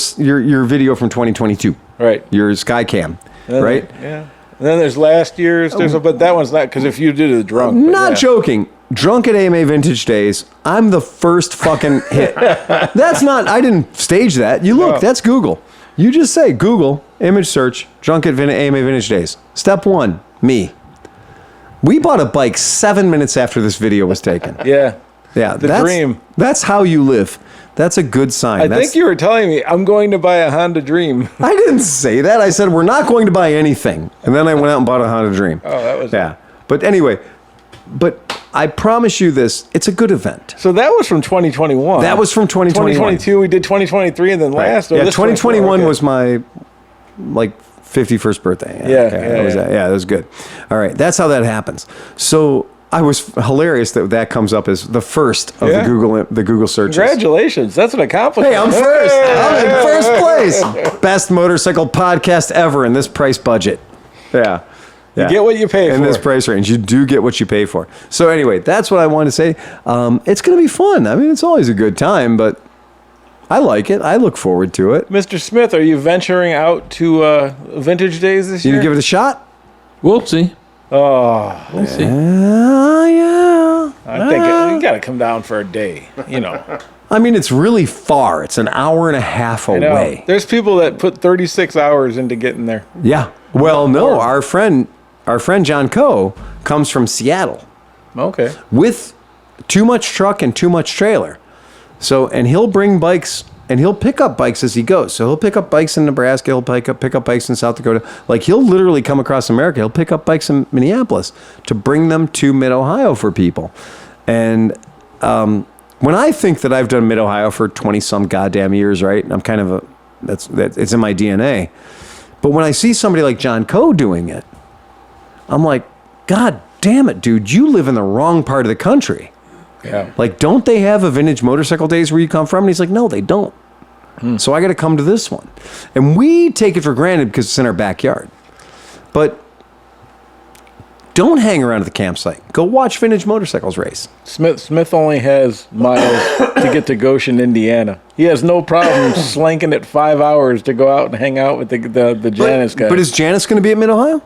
video from 2022. Right. Your Skycam, right? Yeah. And then there's last year's, but that one's not, because if you did the drunk. but Not yeah. joking. Drunk at AMA Vintage Days, I'm the first fucking hit. That's not, I didn't stage that. You look, that's Google. You just say Google, image search, drunk at AMA Vintage Days. Step one, me. We bought a bike 7 minutes after this video was taken. Yeah. Yeah, The that's, dream. That's how you live. That's a good sign. I think you were telling me I'm going to buy a Honda Dream. I didn't say that. I said we're not going to buy anything, and then I went out and bought a Honda Dream. Oh, that was But anyway, I promise you this: it's a good event. So that was from 2021. That was from 2021. 2022. We did 2023, and then last. Yeah, this 2021 okay. was my 51st birthday. That was good. All right, that's how that happens. So I was hilarious that comes up as the first of the Google searches. Congratulations, that's an accomplishment. Hey, I'm first. I'm in first place. Best motorcycle podcast ever in this price budget. Yeah. You get what you pay for. In this price range, you do get what you pay for. So anyway, that's what I wanted to say. It's going to be fun. I mean, it's always a good time, but I like it. I look forward to it. Mr. Smith, are you venturing out to Vintage Days this You year? gonna give it a shot? We'll see. Oh, We'll see. Yeah. I think you got to come down for a day. You know. I mean, it's really far. It's an hour and a half I know. away. There's people that put 36 hours into getting there. Yeah. Well, no, our friend John Coe comes from Seattle Okay. with too much truck and too much trailer. So, and he'll bring bikes and he'll pick up bikes as he goes. So he'll pick up bikes in Nebraska. He'll pick up bikes in South Dakota. Like he'll literally come across America. He'll pick up bikes in Minneapolis to bring them to Mid-Ohio for people. And when I think that I've done Mid-Ohio for 20 some goddamn years, right? I'm kind of it's in my DNA. But when I see somebody like John Coe doing it, I'm like, God damn it, dude, you live in the wrong part of the country. Yeah. Like, don't they have a vintage motorcycle days where you come from? And he's like, no, they don't. So I got to come to this one. And we take it for granted because it's in our backyard. But don't hang around at the campsite. Go watch vintage motorcycles race. Smith only has miles to get to Goshen, Indiana. He has no problem slanking it 5 hours to go out and hang out with the Janice guys. But is Janice going to be at Mid-Ohio?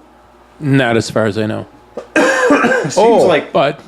Not as far as I know. But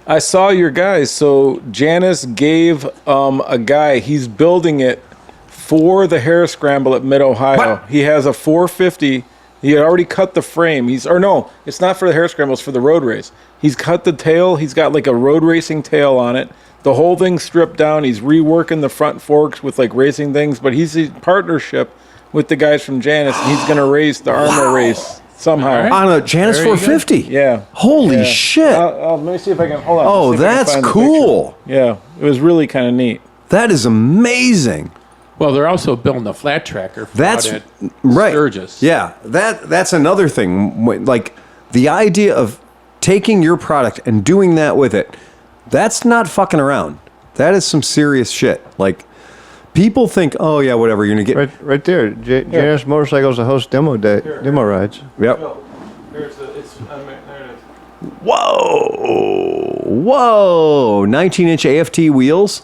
I saw your guys. So Janice gave a guy, he's building it for the hare scramble at Mid-Ohio. What? He has a 450. He had already cut the frame. It's not for the hare scramble, it's for the road race. He's cut the tail. He's got like a road racing tail on it. The whole thing's stripped down. He's reworking the front forks with like racing things, but he's in partnership with the guys from Janice, and he's going to race the armor race somehow. All right. On a Janus Very good. 450. Yeah. Holy Yeah. shit. Let me see if I can. Hold on. Oh, Let's see if I can that's find the cool. picture. Yeah, it was really kind of neat. That is amazing. Well, they're also building a flat tracker. That's out at right. Sturgis. Yeah, that's another thing. Like the idea of taking your product and doing that with it, that's not fucking around. That is some serious shit. Like people think, oh yeah, whatever, you're gonna get Right there. Janus Motorcycles to host demo rides. Yep. There's there it is. Whoa, 19-inch AFT wheels.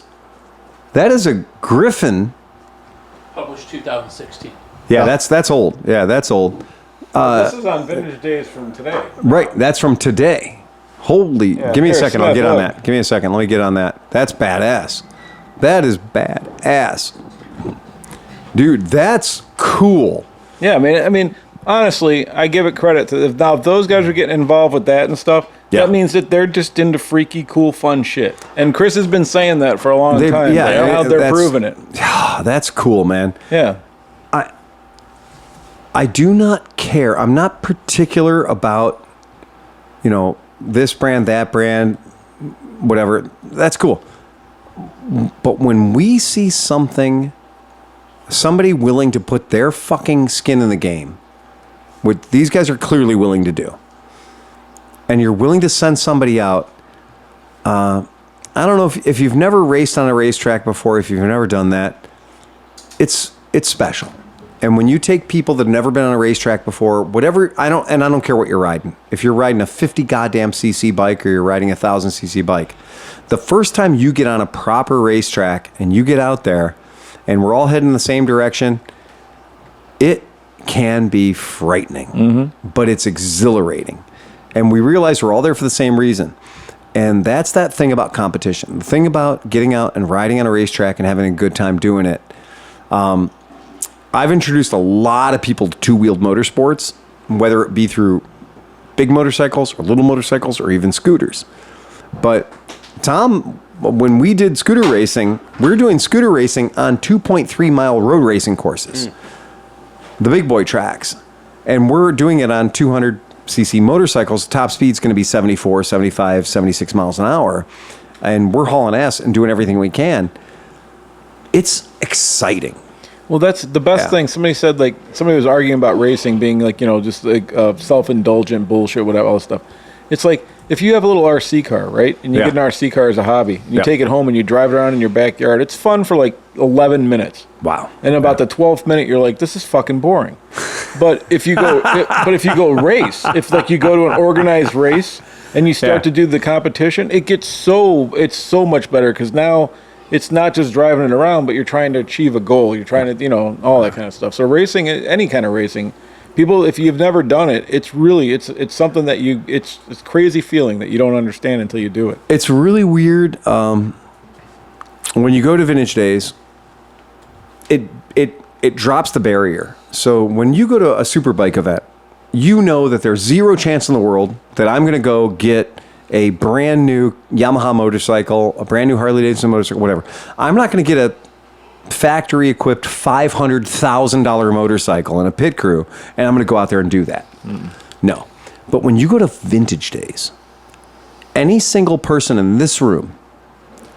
That is a Griffin. Published 2016. Yeah, that's old. Yeah, that's old. This is on Vintage Days from today. Right, that's from today. Holy, Yeah, give me a here, second, I'll Smith, get on look. that. Give me a second, let me get on that. That's badass. That is badass. Dude, that's cool. Yeah, I mean, honestly, I give it credit to now. If those guys are getting involved with that and stuff, Yeah. that means that they're just into freaky, cool, fun shit. And Chris has been saying that for a long They've- time. yeah, and now they're that's- proving it. That's cool, man. Yeah. I do not care. I'm not particular about, this brand, that brand, whatever. That's cool. But when we see somebody willing to put their fucking skin in the game, what these guys are clearly willing to do, and you're willing to send somebody out, I don't know if you've never raced on a racetrack before, if you've never done that, it's special. And when you take people that have never been on a racetrack before, whatever, I don't care what you're riding. If you're riding a 50 goddamn cc bike or you're riding a 1,000 cc bike, the first time you get on a proper racetrack and you get out there and we're all heading in the same direction, it can be frightening, but it's exhilarating. And we realize we're all there for the same reason. And that's that thing about competition. The thing about getting out and riding on a racetrack and having a good time doing it. I've introduced a lot of people to two-wheeled motorsports, whether it be through big motorcycles or little motorcycles or even scooters. But Tom, when we did scooter racing, we're doing scooter racing on 2.3-mile road racing courses, the big boy tracks. And we're doing it on 200cc motorcycles. Top speed's going to be 74, 75, 76 miles an hour. And we're hauling ass and doing everything we can. It's exciting. Well, that's the best thing. Somebody said, somebody was arguing about racing being just self-indulgent bullshit, whatever, all this stuff. It's like, if you have a little RC car, right? And you get an RC car as a hobby, and you take it home and you drive it around in your backyard, it's fun for 11 minutes. Wow. And about the 12th minute, you're like, this is fucking boring. But if you go, race, if you go to an organized race and you start to do the competition, it's so much better because now it's not just driving it around, but you're trying to achieve a goal. You're trying to, all that kind of stuff. So racing, any kind of racing, people, if you've never done it, it's really, it's something that it's crazy feeling that you don't understand until you do it. It's really weird. When you go to Vintage Days, it drops the barrier. So when you go to a superbike event, you know that there's zero chance in the world that I'm going to go get a brand new Yamaha motorcycle, a brand new Harley Davidson motorcycle, whatever. I'm not going to get a factory equipped $500,000 motorcycle and a pit crew, and I'm going to go out there and do that. No. But when you go to Vintage Days, any single person in this room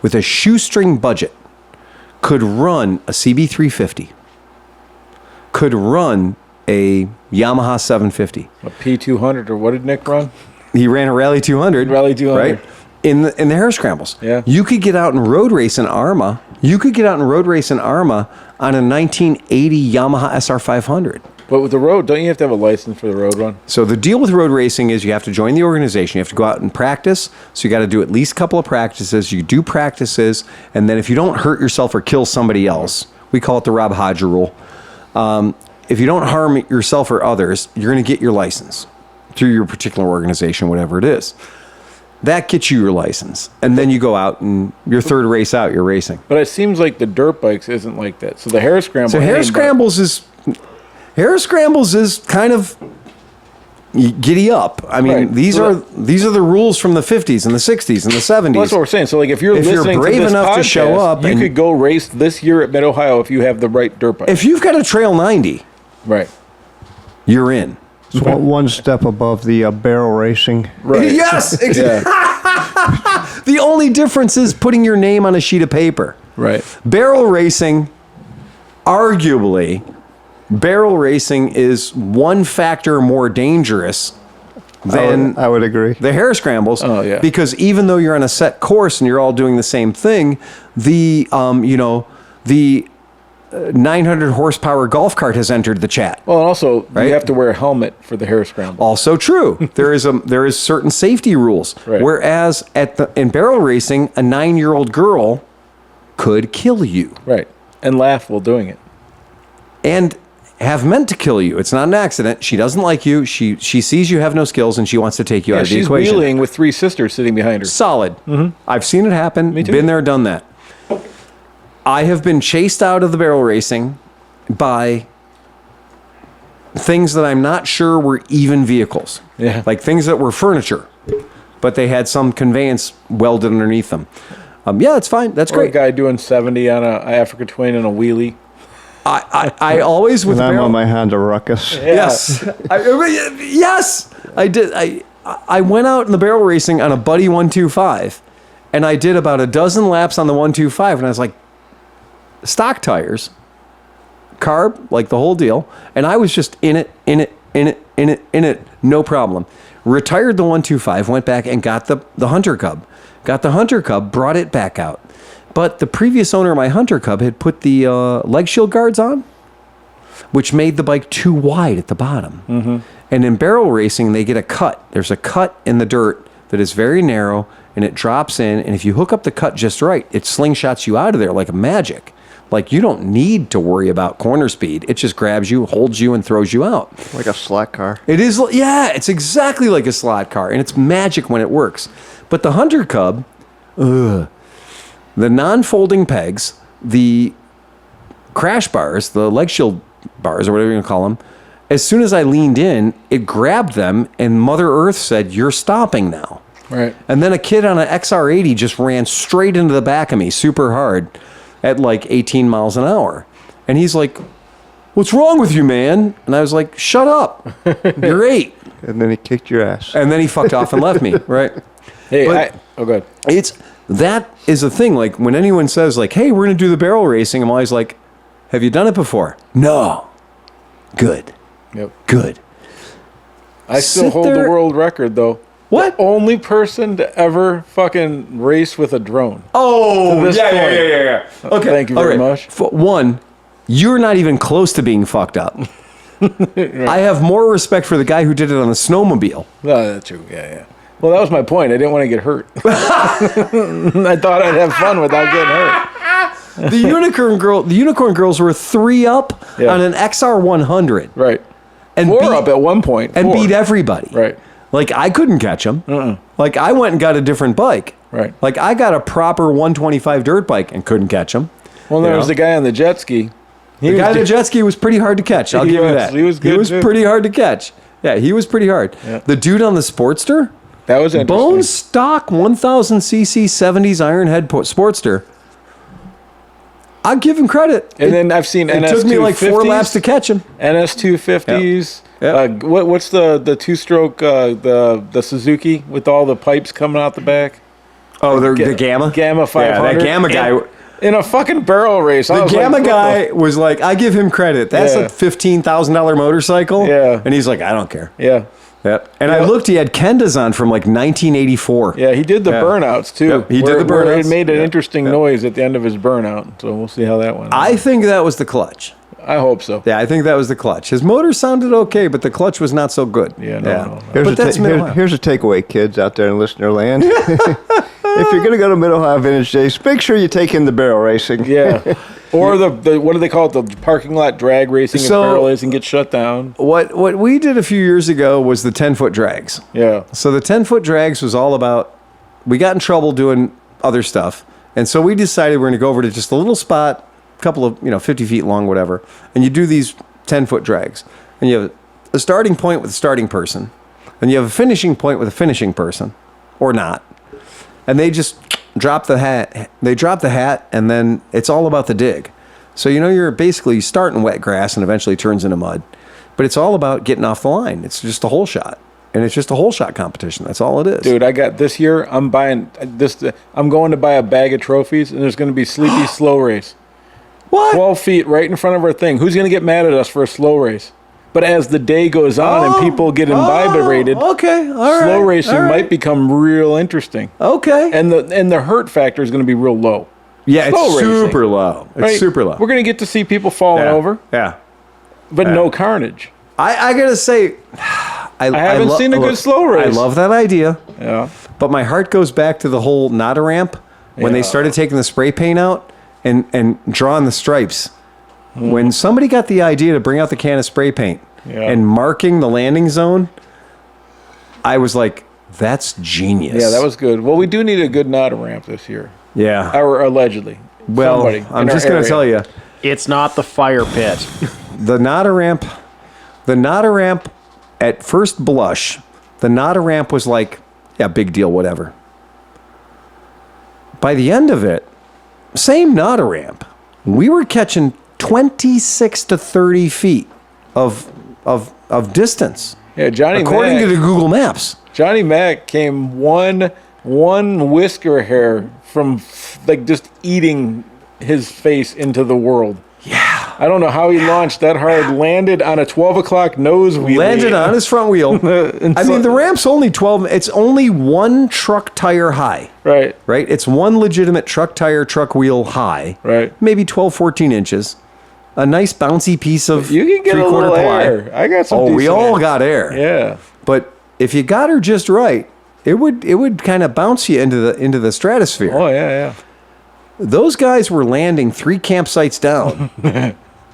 with a shoestring budget could run a CB350, could run a Yamaha 750. A P200, or what did Nick run? He ran a Rally 200. Rally 200. Right? In the Hare Scrambles. Yeah. You could get out and road race an Arma. You could get out and road race an Arma on a 1980 Yamaha SR500. But with the road, don't you have to have a license for the road run? So the deal with road racing is you have to join the organization. You have to go out and practice. So you got to do at least a couple of practices. You do practices. And then if you don't hurt yourself or kill somebody else, we call it the Rob Hodger rule. If you don't harm yourself or others, you're going to get your license through your particular organization, whatever it is. That gets you your license. And then you go out and your third race out, you're racing. But it seems like the dirt bikes isn't like that. So the Hare Scramble. So Hare Scrambles is kind of giddy up. I mean, Right. these So are the rules from the 50s and the 60s and the 70s. Well, that's what we're saying. So if you're If you're listening brave to this enough podcast, to show up you and- could go race this year at Mid-Ohio if you have the right dirt bike. If you've got a Trail 90, right. you're in. It's one step above the barrel racing. Right. Yes, Yeah. the only difference is putting your name on a sheet of paper. Right. Barrel racing, arguably, is one factor more dangerous than I would agree. the hare scrambles. Oh, yeah. Because even though you're on a set course and you're all doing the same thing, the 900 horsepower golf cart has entered the chat. Well, and also Right? you have to wear a helmet for the hare scramble. Also true. there is certain safety rules. Right. Whereas in barrel racing, a 9-year-old girl could kill you Right. And laugh while doing it. and have meant to kill you. It's not an accident. She doesn't like you. She sees you have no skills and she wants to take you out of the She's equation. wheeling with 3 sisters sitting behind her. Solid. I've seen it happen. Me too. Been there, done that. I have been chased out of the barrel racing by things that I'm not sure were even vehicles. Yeah. Like things that were furniture, but they had some conveyance welded underneath them. Yeah, it's fine. That's Or a great. guy doing 70 on a Africa Twin and a wheelie. I always with And I'm barrel. on my Honda Ruckus. Yes. Yes. I did. I went out in the barrel racing on a Buddy 125, and I did about a dozen laps on the 125, and I was like, stock tires, carb, like the whole deal, and I was just in it, no problem. Retired the 125, went back and got the Hunter Cub. Got the Hunter Cub, brought it back out. But the previous owner of my Hunter Cub had put the leg shield guards on, which made the bike too wide at the bottom. Mm-hmm. And in barrel racing, they get a cut. There's a cut in the dirt that is very narrow, and it drops in. And if you hook up the cut just right, it slingshots you out of there like magic. Like you don't need to worry about corner speed. It just grabs you, holds you, and throws you out. Like a slot car. It is, yeah, it's exactly like a slot car, and it's magic when it works. But the Hunter Cub, the non-folding pegs, the crash bars, the leg shield bars, or whatever you want to call them, as soon as I leaned in, it grabbed them, and Mother Earth said, "You're stopping now." Right. And then a kid on an XR80 just ran straight into the back of me super hard at like 18 miles an hour. And he's like, "What's wrong with you, man?" And I was like, "Shut up. You're 8." And then he kicked your ass. And then he fucked off and left me, right? Hey, But- oh, good. That is a thing. Like when anyone says like, "Hey, we're going to do the barrel racing," I'm always like, "Have you done it before?" No. Good. Yep. Good. I still Sit hold there- the world record, though. What? The only person to ever fucking race with a drone. Oh, To this point. yeah. Okay. Thank you very all right. much. One, you're not even close to being fucked up. I have more respect for the guy who did it on the snowmobile. No, that's true. Yeah. Well, that was my point. I didn't want to get hurt. I thought I'd have fun without getting hurt. The unicorn girls were 3 up Yeah. on an XR 100 Right. and 4 beat, up at one point. and 4. beat everybody. Right. Like I couldn't catch them. Like I went and got a different bike. Right. Like I got a proper 125 dirt bike and couldn't catch him. Well, there You was know? the guy on the jet ski. The guy on the jet ski was pretty hard to catch. I'll He give you was. that. He was good, He was too. pretty hard to catch. Yeah, he was pretty hard. Yeah. The dude on the Sportster, That was interesting. bone stock 1000cc 70s iron head Sportster. I'll give him credit. And then I've seen it NS250s. took me like 4 laps to catch him. NS250s. Yep. What's the 2-stroke the Suzuki with all the pipes coming out the back? Oh, the Gamma? Gamma 500. Yeah, that Gamma guy. In a fucking barrel race. I The was Gamma like, guy was like, I give him credit. That's Yeah. a $15,000 motorcycle. Yeah. And he's like, I don't care. Yeah. Yep. And Yeah. I looked, he had Kendas on from like 1984. Yeah, he did the Yeah. burnouts too. Yep, he did the where burnouts. it made an Yeah. interesting noise at the end of his burnout. So we'll see how that went. I think that was the clutch. I hope so. Yeah, I think that was the clutch. His motor sounded okay, but the clutch was not so good. Yeah, no. But that's Mid-Ohio. Here's a takeaway, kids out there in listener land. If you're going to go to Mid-Ohio Vintage Days, make sure you take in the barrel racing. Yeah. Or the what do they call it? The parking lot drag racing if So- barrel racing gets shut down. What we did a few years ago was the 10-foot drags. Yeah. So the 10-foot drags was all about, we got in trouble doing other stuff. And so we decided we're going to go over to just a little spot, a couple of, 50 feet long, whatever. And you do these 10-foot drags. And you have a starting point with a starting person. And you have a finishing point with a finishing person. Or not. And they just drop the hat. They drop the hat, and then it's all about the dig. So, you're basically starting wet grass and eventually turns into mud. But it's all about getting off the line. It's just a hole shot. And it's just a hole shot competition. That's all it is. Dude, I got this year. I'm buying this. I'm going to buy a bag of trophies, and there's going to be Sleepy slow race. What? 12 feet right in front of our thing. Who's going to get mad at us for a slow race? But as the day goes on and people get imbiberated, okay, all right, slow racing all right. might become real interesting. Okay. And the hurt factor is going to be real low. Yeah, Slow it's racing, super low. It's right? super low. We're going to get to see people falling Yeah. over, Yeah. but no carnage. I gotta say, I haven't seen a good slow race. I love that idea, Yeah. but my heart goes back to the whole not a ramp when they Yeah. started taking the spray paint out and drawing the stripes. Hmm. When somebody got the idea to bring out the can of spray paint and marking the landing zone, I was like, "That's genius." Yeah, that was good. Well, we do need a good Nada ramp this year, Yeah. or allegedly. Well, Somebody I'm in our just gonna area. tell you, It's not the fire pit. the Nada ramp at first blush, the Nada ramp was like, yeah, big deal, whatever. By the end of it, same Nada ramp, we were catching 26 to 30 feet of distance, Yeah, according to the Google Maps. Johnny Mac came one whisker hair from like just eating his face into the world. Yeah. I don't know how he launched that hard, landed on a 12 o'clock nose wheel. Landed on his front wheel. I mean, the ramp's only 12, it's only one truck tire high. Right. Right? It's one legitimate truck tire, truck wheel high. Right. Maybe 12, 14 inches. A nice bouncy piece of You can get a three-quarter little ply. air. I got some Oh, we decent all air. got air. Yeah. But if you got her just right, it would kind of bounce you into the stratosphere. Oh, yeah. Those guys were landing 3 campsites down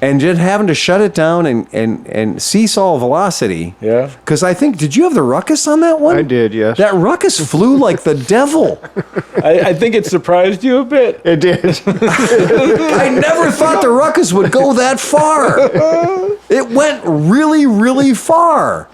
and just having to shut it down and seesaw velocity. Yeah. Because I think, did you have the ruckus on that one? I did, yes. That ruckus flew like the devil. I think it surprised you a bit. It did. I never thought the ruckus would go that far. It went really, really far.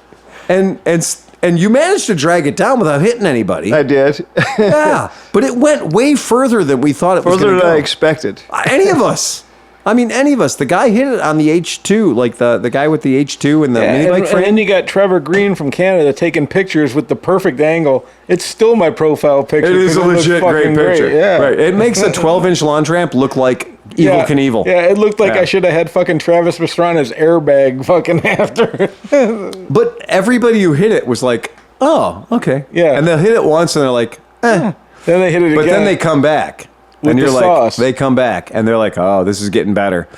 And you managed to drag it down without hitting anybody. I did. Yeah, but it went way further than we thought it was Further going to than go. I expected. Any of us. I mean, any of us. The guy hit it on the H2, like the guy with the H2 and the mini bike and frame. then you got Trevor Green from Canada taking pictures with the perfect angle. It's still my profile picture. It is a 'cause looks legit fucking great picture. Yeah. Right. It makes a 12-inch launch ramp look like Evil Knievel. Yeah, it looked like Yeah. I should have had fucking Travis Pastrana's airbag fucking after. But everybody who hit it was like, oh, okay. Yeah. And they'll hit it once and they're like, eh. Then they hit it But again. then they come back. With And you're the like, sauce. they come back and they're like, oh, this is getting better.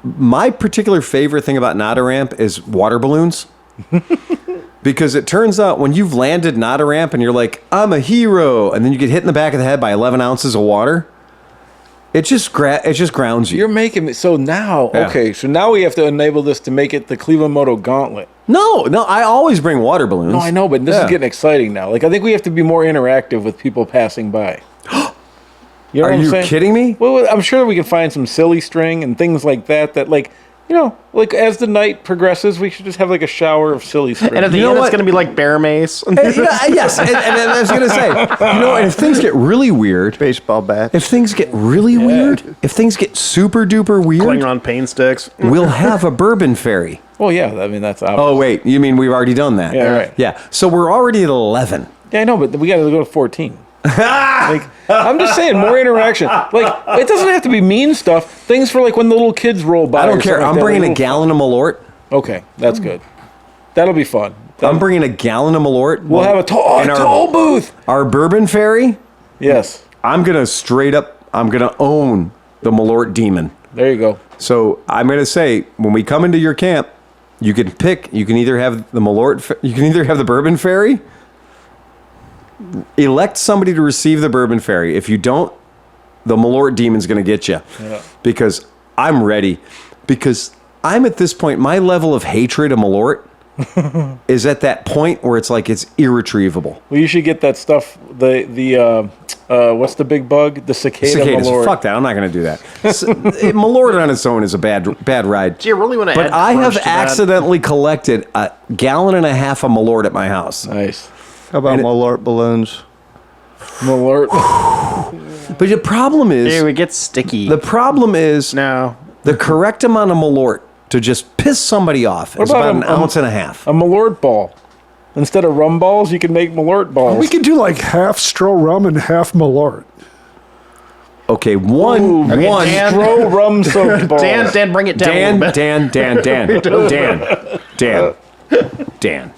My particular favorite thing about Nada Ramp is water balloons. Because it turns out when you've landed Nada Ramp and you're like, I'm a hero, and then you get hit in the back of the head by 11 ounces of water, it just grounds you. You're making me so now. Yeah. Okay, so now we have to enable this to make it the Cleveland Moto Gauntlet. No, I always bring water balloons. No, I know, but this is getting exciting now. Like I think we have to be more interactive with people passing by. You know Are what I'm you saying? kidding me? Well, I'm sure we can find some silly string and things like that. That like, you know, like as the night progresses, we should just have like a shower of silly string. And at the You know end, what? it's going to be like bear mace. Yes, and I was gonna say, you know, and if things get really weird, Baseball bat. if things get really weird, if things get super duper weird, Klingon pain sticks. we'll have a bourbon fairy. well, yeah, I mean that's obvious. Oh wait, you mean we've already done that? Yeah, right. Yeah, so we're already at 11. Yeah, I know, but we got to go to 14. Like, I'm just saying, more interaction. Like, it doesn't have to be mean stuff. Things for like when the little kids roll by. I or don't care. something like I'm that, bringing a little- gallon of Malort. Okay, that's good. That'll be fun. I'm bringing a gallon of Malort. We'll have a toll booth. Our bourbon fairy. Yes, I'm gonna own the Malort demon. there you go. So I'm gonna say, when we come into your camp, you can pick. You can either have the Malort. You can either have the bourbon fairy. Elect somebody to receive the bourbon fairy. If you don't, the Malort demon's going to get you. Yeah. Because I'm ready. Because I'm at this point, my level of hatred of Malort is at that point where it's like it's irretrievable. Well, you should get that stuff. The what's the big bug? The cicada Cicadas. Malort. Fuck that. I'm not going to do that. Malort on its own is a bad ride. Do you really want to But add I crunch have to that? accidentally collected a gallon and a half of Malort at my house. Nice. How about Malort balloons? Malort. But the problem is, Ew, it gets sticky. the problem is no. the correct amount of Malort to just piss somebody off is about an ounce and a half. A Malort ball. Instead of rum balls, you can make Malort balls. We could do like half Stro rum and half Malort. Okay, one. Dan, Stro rum soaked balls. Dan, bring it down a little bit. Dan.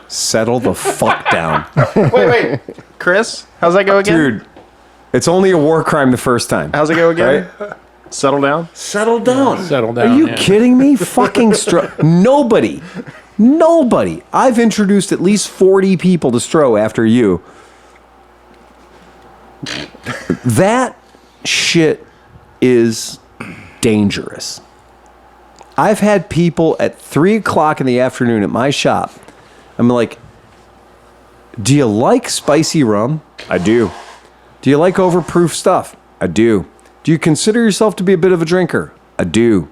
Settle the fuck down. Wait. Chris, how's that go again? Dude, it's only a war crime the first time. How's it go again? Right? Settle down. Settle down. Settle down. Are you kidding me? Fucking Nobody. I've introduced at least 40 people to Stro after you. That shit is dangerous. I've had people at 3 o'clock in the afternoon at my shop. I'm like, do you like spicy rum? I do. Do you like overproof stuff? I do. Do you consider yourself to be a bit of a drinker? I do.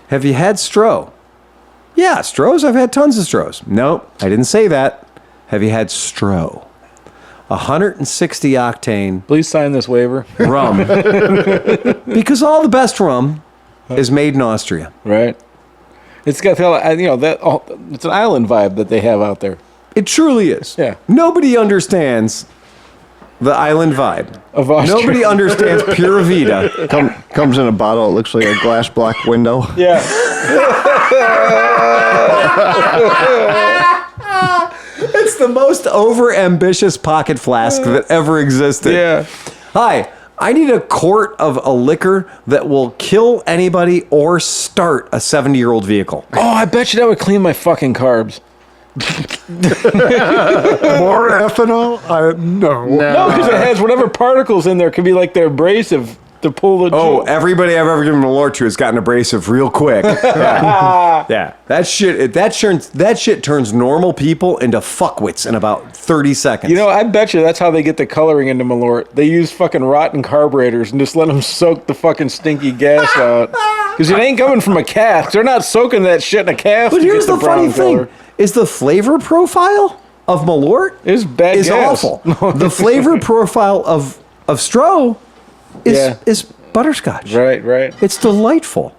Have you had Stro? Yeah, Stros. I've had tons of Stros. Nope, I didn't say that. Have you had Stro? 160 octane. Please sign this waiver. Rum. Because all the best rum is made in Austria. Right. It's got it's an island vibe that they have out there. It truly is. Yeah. Nobody understands the island vibe. Of Austria. Nobody understands Pura Vida. Comes in a bottle. It looks like a glass block window. Yeah. It's the most over-ambitious pocket flask that ever existed. Yeah. Hi, I need a quart of a liquor that will kill anybody or start a 70-year-old vehicle. Oh, I bet you that would clean my fucking carbs. More ethanol? No. No, because it has whatever particles in there could be like the abrasive to pull the. Oh, everybody I've ever given Malort to has gotten abrasive real quick. Yeah. That shit turns normal people into fuckwits in about 30 seconds. You know, I bet you that's how they get the coloring into Malort. They use fucking rotten carburetors and just let them soak the fucking stinky gas out. Because it ain't coming from a cask. They're not soaking that shit in a cask. But to here's get the funny color. thing: is the flavor profile of Malort It's bad is gas. awful. The flavor profile of Stro is butterscotch. Right. It's delightful.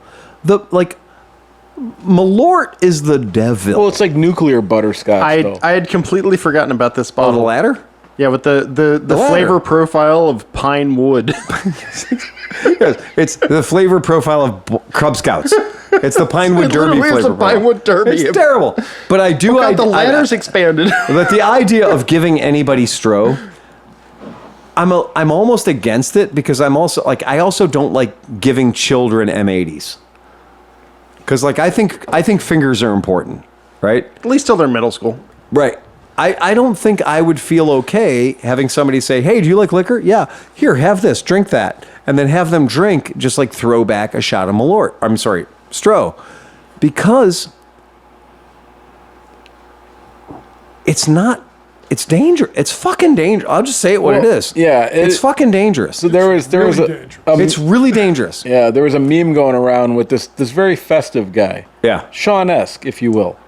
Malort is the devil. Well, it's like nuclear butterscotch, though. I had completely forgotten about this Oh, bottle. the ladder? Yeah, with the flavor ladder. profile of pine wood. Yes, it's the flavor profile of Cub Scouts. It's the Pinewood Derby literally is flavor the Pinewood profile. Derby. It's terrible. But I do... the ladder's expanded. But the idea of giving anybody Stro... I'm almost against it because I'm also I also don't like giving children M80s because I think fingers are important, right? At least till they're middle school. Right. I don't think I would feel okay having somebody say, "Hey, do you like liquor? Yeah, here, have this, drink that," and then have them drink just throw back a shot of Malort. I'm sorry, Stro, because it's not. It's dangerous. It's fucking dangerous. I'll just say it what it is. Yeah, it's fucking dangerous. So there was It's really dangerous. Yeah, there was a meme going around with this very festive guy. Yeah. Sean-esque, if you will.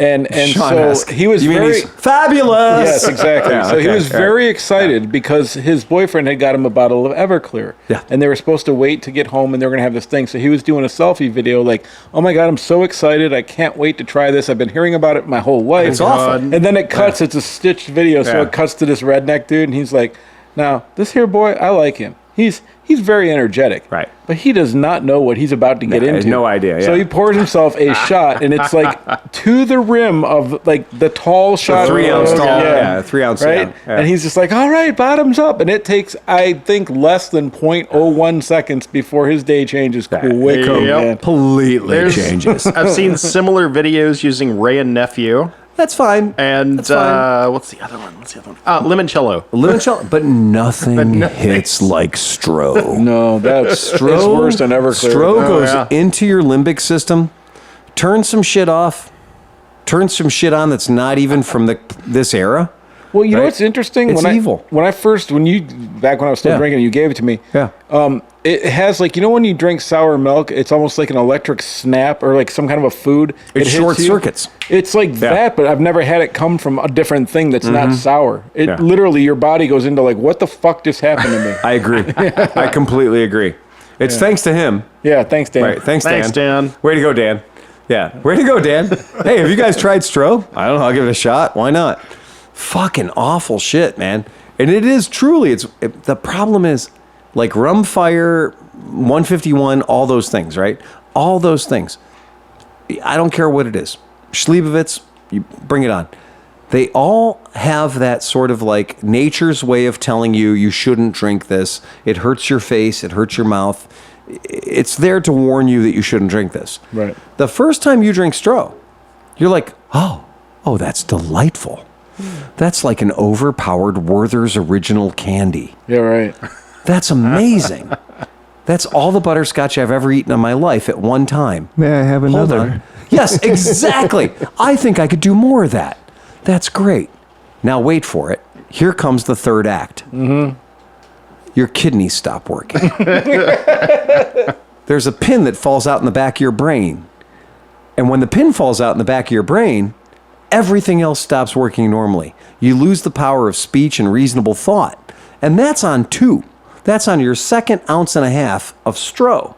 And Sean-esque. so he was You mean very he's fabulous. Yes, exactly. Yeah, so he okay, was very excited because his boyfriend had got him a bottle of Everclear. Yeah. And they were supposed to wait to get home and they were going to have this thing. So he was doing a selfie video like, "Oh my God, I'm so excited. I can't wait to try this. I've been hearing about it my whole life." It's awful. And then it cuts. It's a stitched video. So Yeah. it cuts to this redneck dude and he's like, "Now, this here boy, I like him. He's very energetic. Right. But he does not know what he's about to get he has into. no idea, So yeah. he pours himself a shot, and it's to the rim of the tall shot. 3 ounce tall. Yeah, 3 ounce. Right? Yeah. And he's just like, "All right, bottoms up." And it takes, I think, less than 0.01 seconds before his day changes quick, Yep. man. completely changes. I've seen similar videos using Ray and Nephew. That's fine. And That's fine. what's the other one? Limoncello. Limoncello, but nothing hits like Stro. No, that's it's worse than Everclear. Stro goes yeah. into your limbic system, turns some shit off, turns some shit on that's not even from this era. Well, you know Right? what's interesting? It's evil. Back when I was still Yeah. drinking, you gave it to me. Yeah. It has when you drink sour milk, it's almost like an electric snap or like some kind of a food. It hits short you. circuits. It's like that, but I've never had it come from a different thing that's not sour. It Yeah. literally, your body goes into what the fuck just happened to me? I agree. I completely agree. It's thanks to him. Yeah, thanks, Dan. Right. Thanks, Thanks, Dan. Way to go, Dan. Yeah. Way to go, Dan. Hey, have you guys tried Stro? I don't know. I'll give it a shot. Why not? Fucking awful shit, man. And it is truly, the problem is like Rumfire, 151, all those things, right? All those things. I don't care what it is. Schlebovitz, you bring it on. They all have that sort of like nature's way of telling you shouldn't drink this. It hurts your face. It hurts your mouth. It's there to warn you that you shouldn't drink this. Right. The first time you drink Stro, you're like, oh, that's delightful. That's like an overpowered Werther's original candy. Yeah, right. That's amazing. That's all the butterscotch I've ever eaten in my life at one time. May I have Hold another? on. Yes, exactly. I think I could do more of that. That's great. Now wait for it. Here comes the third act. Mm-hmm. Your kidneys stop working. There's a pin that falls out in the back of your brain. And when the pin falls out in the back of your brain, everything else stops working normally. You lose the power of speech and reasonable thought. And that's on 2. That's on your second ounce and a half of Stro.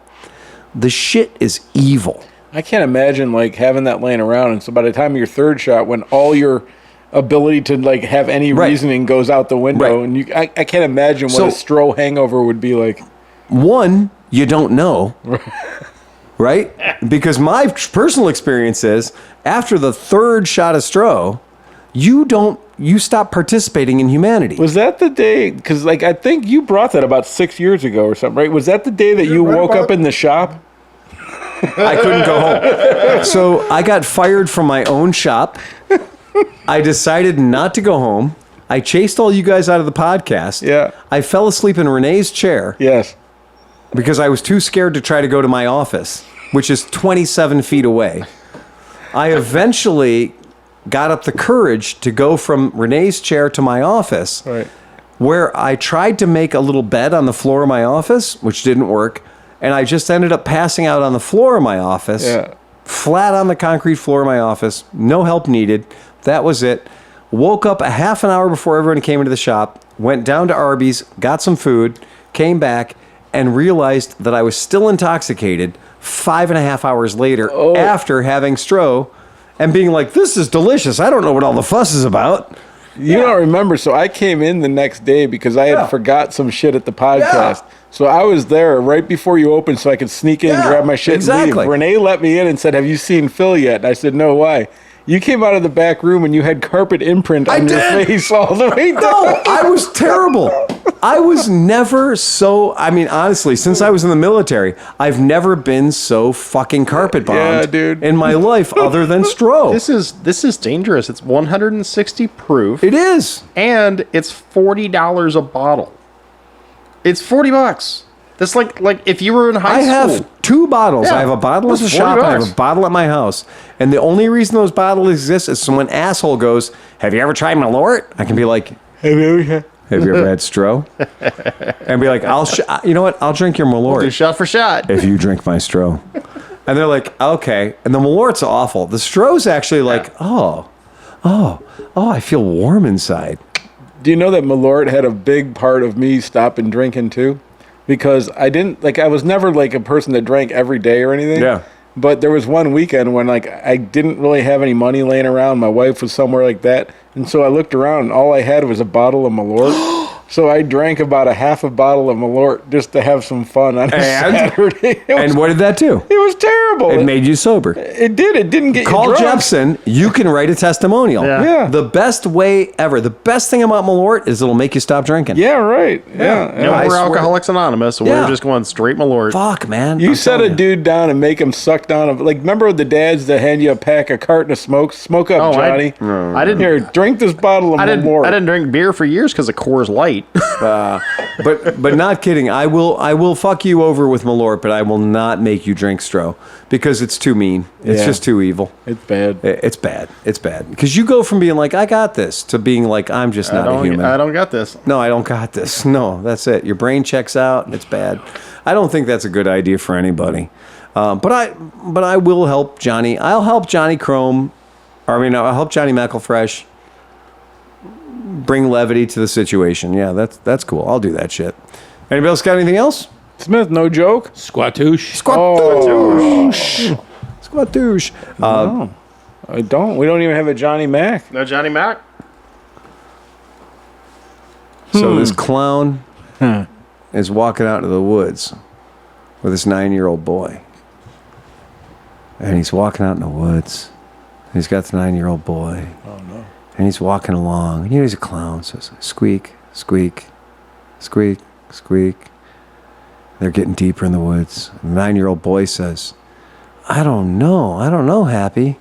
The shit is evil. I can't imagine like having that laying around, and so by the time your third shot, when all your ability to like have any reasoning goes out the window, Right. and I can't imagine what a Stro hangover would be like. One, you don't know, right? Because my personal experience is after the third shot of Stro, you stop participating in humanity. Was that the day? Because like I think you brought that about 6 years ago or something, right? Was that the day that you right woke about up in the shop? I couldn't go home. So I got fired from my own shop. I decided not to go home. I chased all you guys out of the podcast. Yeah. I fell asleep in Renee's chair Yes. because I was too scared to try to go to my office, which is 27 feet away. I eventually got up the courage to go from Renee's chair to my office, Right. where I tried to make a little bed on the floor of my office, which didn't work. And I just ended up passing out on the floor of my office, flat on the concrete floor of my office, no help needed. That was it. Woke up a half an hour before everyone came into the shop, went down to Arby's, got some food, came back, and realized that I was still intoxicated 5.5 hours later after having Stro and being like, this is delicious. I don't know what all the fuss is about. You don't remember, so I came in the next day because I had forgot some shit at the podcast. Yeah. So I was there right before you opened so I could sneak in, grab my shit, and leave. Renee let me in and said, have you seen Phil yet? And I said, no, why? You came out of the back room and you had carpet imprint on your face all the way down. No, I was terrible. I was never so, I mean, honestly, since I was in the military, I've never been so fucking carpet bombed in my life other than Stro. This is dangerous. It's 160 proof. It is. And it's $40 a bottle. It's $40. That's like if you were in high school. I have 2 bottles. Yeah, I have a bottle at the that's shop and I have $40. a bottle at my house. And the only reason those bottles exist is so when an asshole goes, have you ever tried Malort? I can be like, have you ever had Stro? And be like, you know what? I'll drink your Malort. Do shot for shot. If you drink my Stro. And they're like, okay. And the Malort's awful. The Stro's actually like, I feel warm inside. Do you know that Malort had a big part of me stopping drinking too? Because I was never like a person that drank every day or anything. Yeah. But there was one weekend when like I didn't really have any money laying around. My wife was somewhere like that. And so I looked around and all I had was a bottle of Malort. So I drank about a half a bottle of Malort just to have some fun on a Saturday. And what did that do? It was terrible. It made you sober. It did. It didn't get Call you drunk. Jepson. You can write a testimonial. Yeah. The best way ever. The best thing about Malort is it'll make you stop drinking. Yeah, right. Yeah. No, I we're swear. Alcoholics Anonymous, so Yeah. we're just going straight Malort. Fuck, man. You I'm set telling a dude down and make him suck down. Like, remember the dads that hand you a pack, a carton of smoke? Smoke up, Johnny. I didn't. Here, drink this bottle of Malort. I didn't drink beer for years because of Coors Light. But not kidding. I will fuck you over with Malort, but I will not make you drink Stro because it's too mean. It's just too evil. It's bad. It's bad. It's bad. Because you go from being like, I got this, to being like, I'm just not a human. I don't got this. No, I don't got this. No, that's it. Your brain checks out. It's bad. I don't think that's a good idea for anybody. But I will help Johnny. I'll help Johnny Chrome. I'll help Johnny McElfresh bring levity to the situation. Yeah, that's cool. I'll do that shit. Anybody else got anything else? Smith, no joke. Squatouche. Squatouche. No, I don't. We don't even have a Johnny Mac. No Johnny Mac? So this clown is walking out into the woods with this 9-year-old boy. And he's walking out in the woods. He's got the 9-year-old boy. Oh, no. And he's walking along. You know, he's a clown. So it's like, squeak, squeak, squeak, squeak. They're getting deeper in the woods. And the 9-year-old boy says, I don't know, Happy.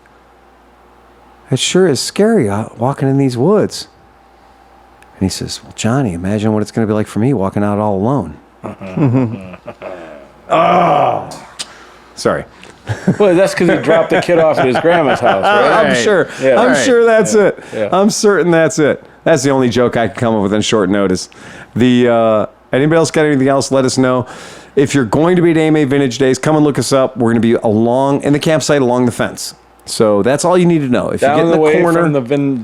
It sure is scary walking in these woods. And he says, well, Johnny, imagine what it's going to be like for me walking out all alone. Oh. Sorry. Well, that's because he dropped the kid off at his grandma's house, right? I'm sure. Yeah. I'm sure that's it. Yeah. I'm certain that's it. That's the only joke I can come up with on short notice. Anybody else got anything else? Let us know. If you're going to be at AMA Vintage Days, come and look us up. We're going to be in the campsite along the fence. So that's all you need to know. If Down you get in the way corner, from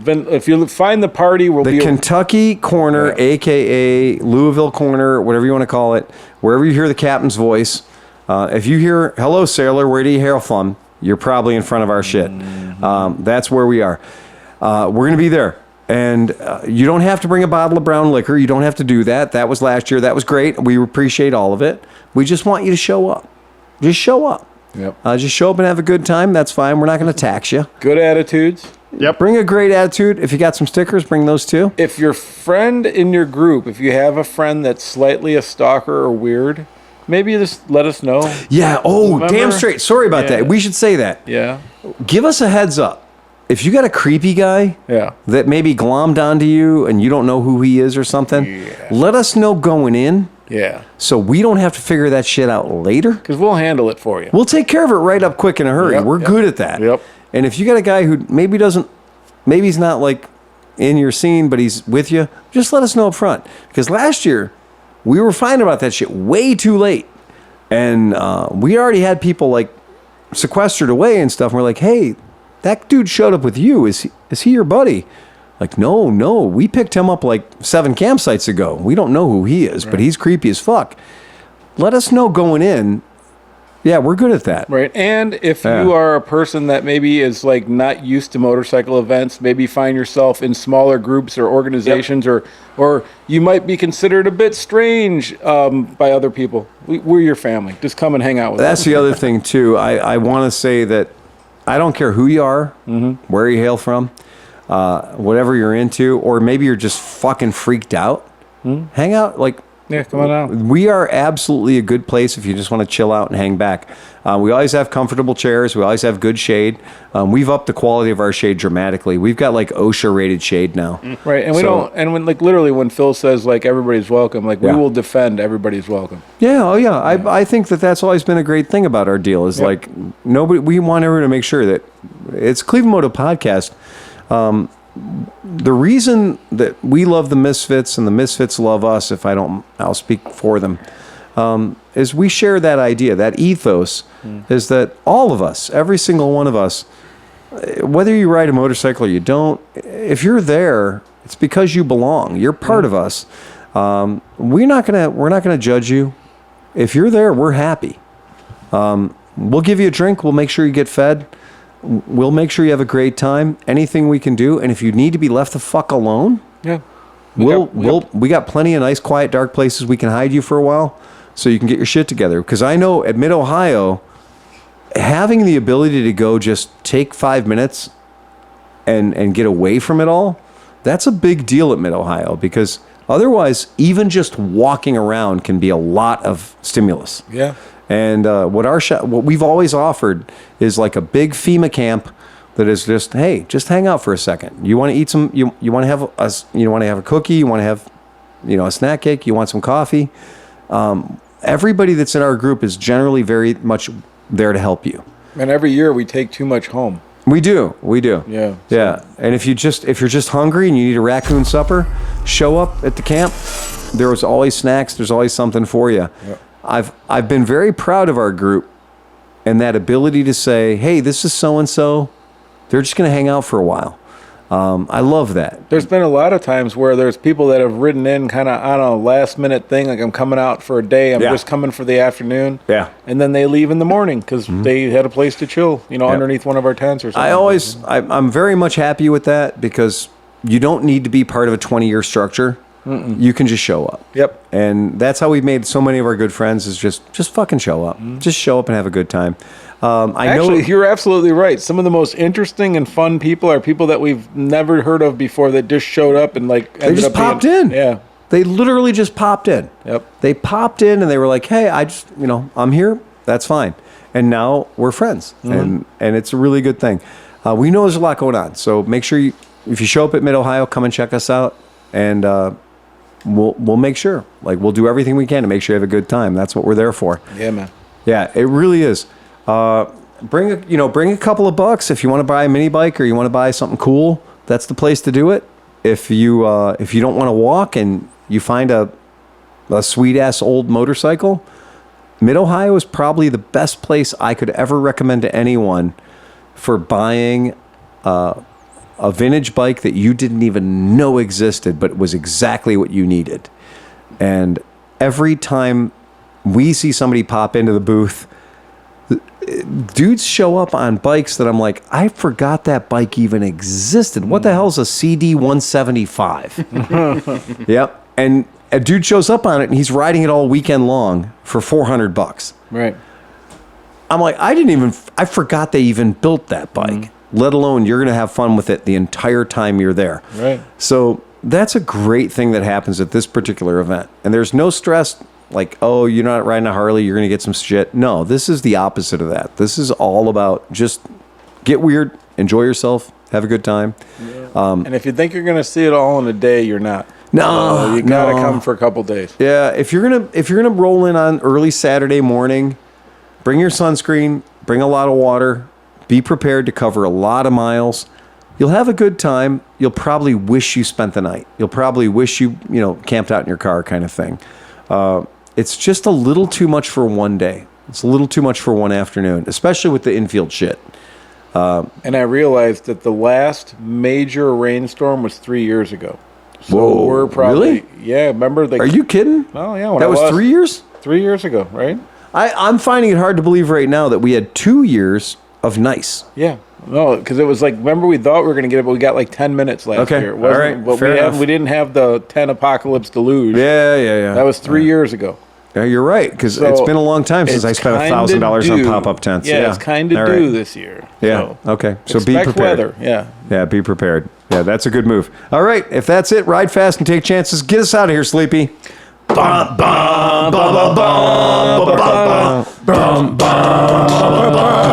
the if you find the party, we'll be Kentucky corner, a.k.a. Louisville corner, whatever you want to call it, wherever you hear the captain's voice. If you hear, hello, sailor, where do you hail from? You're probably in front of our shit. That's where we are. We're going to be there. And you don't have to bring a bottle of brown liquor. You don't have to do that. That was last year. That was great. We appreciate all of it. We just want you to show up. Just show up. Yep. Just show up and have a good time. That's fine. We're not going to tax you. Good attitudes. Yep. Bring a great attitude. If you got some stickers, bring those too. If your friend in your group, if you have a friend that's slightly a stalker or weird, maybe just let us know. Yeah. Oh, Remember? damn straight. Sorry about that. We should say that. Yeah. Give us a heads up. If you got a creepy guy Yeah. that maybe glommed onto you and you don't know who he is or something, let us know going in Yeah. so we don't have to figure that shit out later. Because we'll handle it for you. We'll take care of it right up quick in a hurry. Yep, We're yep. good at that. Yep. And if you got a guy who maybe he's not like in your scene, but he's with you, just let us know up front. Because last year, we were finding about that shit way too late. And we already had people like sequestered away and stuff. And we're like, hey, that dude showed up with you. Is he your buddy? Like, no, we picked him up like 7 campsites ago. We don't know who he is, but he's creepy as fuck. Let us know going in. Yeah, we're good at that. Right. And if you are a person that maybe is like not used to motorcycle events, maybe find yourself in smaller groups or organizations, or you might be considered a bit strange by other people. We're your family. Just come and hang out with us. That's the other thing, too. I want to say that I don't care who you are, where you hail from, whatever you're into, or maybe you're just fucking freaked out. Hang out. Like, Yeah, come on out. we are absolutely a good place if you just want to chill out and hang back. We always have comfortable chairs. We always have good shade. We've upped the quality of our shade dramatically. We've got like OSHA rated shade now. Right, and we don't. And when like literally when Phil says like everybody's welcome, like we will defend everybody's welcome. Yeah, oh yeah. I think that's always been a great thing about our deal is like nobody. We want everyone to make sure that it's ClevelandMoto Podcast. The reason that we love the Misfits and the Misfits love us, I'll speak for them, is we share that idea, that ethos, is that all of us, every single one of us, whether you ride a motorcycle or you don't, if you're there, it's because you belong. You're part of us. We're not gonna judge you. If you're there, we're happy. We'll give you a drink. We'll make sure you get fed. We'll make sure you have a great time. Anything we can do, and if you need to be left the fuck alone, we got plenty of nice, quiet, dark places we can hide you for a while, so you can get your shit together. Because I know at Mid Ohio, having the ability to go just take 5 minutes and get away from it all, that's a big deal at Mid Ohio. Because otherwise, even just walking around can be a lot of stimulus. Yeah. And what we've always offered is like a big FEMA camp that is just, hey, just hang out for a second. You want to eat some, you want to have a cookie, you want to have, a snack cake, you want some coffee. Everybody that's in our group is generally very much there to help you. And every year we take too much home. We do. Yeah. Yeah. And if you're just hungry and you need a raccoon supper, show up at the camp. There's always snacks. There's always something for you. Yep. I've been very proud of our group and that ability to say, hey, this is so-and-so. They're just going to hang out for a while. I love that. There's been a lot of times where there's people that have ridden in kind of on a last minute thing, like I'm coming out for a day, I'm just coming for the afternoon. Yeah. And then they leave in the morning because they had a place to chill, underneath one of our tents or something. I'm very much happy with that because you don't need to be part of a 20-year structure. You can just show up. Yep. And that's how we've made so many of our good friends is just fucking show up. Just show up and have a good time. Actually, you're absolutely right. Some of the most interesting and fun people are people that we've never heard of before that just showed up and they just popped in. Yeah. They literally just popped in. Yep. They popped in and they were like, hey, I'm here. That's fine. And now we're friends. And it's a really good thing. We know there's a lot going on. So make sure if you show up at Mid-Ohio, come and check us out. And we'll make sure. We'll do everything we can to make sure you have a good time. That's what we're there for. Yeah, man. Yeah, it really is. Bring a couple of bucks if you want to buy a mini bike or you want to buy something cool. That's the place to do it. If you don't want to walk and you find a sweet ass old motorcycle, Mid-Ohio is probably the best place I could ever recommend to anyone for buying a vintage bike that you didn't even know existed, but was exactly what you needed. And every time we see somebody pop into the booth, dudes show up on bikes that I'm like, I forgot that bike even existed. What the hell is a CD 175? Yep. And a dude shows up on it and he's riding it all weekend long for $400. Right. I'm like, I forgot they even built that bike, let alone you're going to have fun with it the entire time you're there. Right. So that's a great thing that happens at this particular event. And there's no stress like, oh, you're not riding a Harley, you're going to get some shit. No, this is the opposite of that. This is all about just get weird, enjoy yourself, have a good time. Yeah. And if you think you're going to see it all in a day, you're not. No, you got to come for a couple days. Yeah, if you're gonna roll in on early Saturday morning, bring your sunscreen, bring a lot of water, be prepared to cover a lot of miles. You'll have a good time. You'll probably wish you spent the night. You'll probably wish you camped out in your car, kind of thing. It's just a little too much for one day. It's a little too much for one afternoon, especially with the infield shit. And I realized that the last major rainstorm was 3 years ago. So Whoa, we're probably, really? Yeah, remember? Are you kidding? Oh, yeah. That was 3 years? 3 years ago, right? I'm finding it hard to believe right now that we had 2 years of nice. Yeah. No, because it was like, remember we thought we were going to get it, but we got like 10 minutes last year. All right, But fair enough. we didn't have the 10 apocalypse deluge. Yeah. That was 3 years ago. Yeah, you're right, because So it's been a long time since I spent $1,000 on pop-up tents. Yeah, it's kind of due this year. Yeah, So okay. So be expect prepared. weather, yeah. Yeah, be prepared. Yeah, that's a good move. All right, if that's it, ride fast and take chances. Get us out of here, Sleepy. Bum, bum, bum, bum, bum, bum, bum, bum, bum, bum, bum.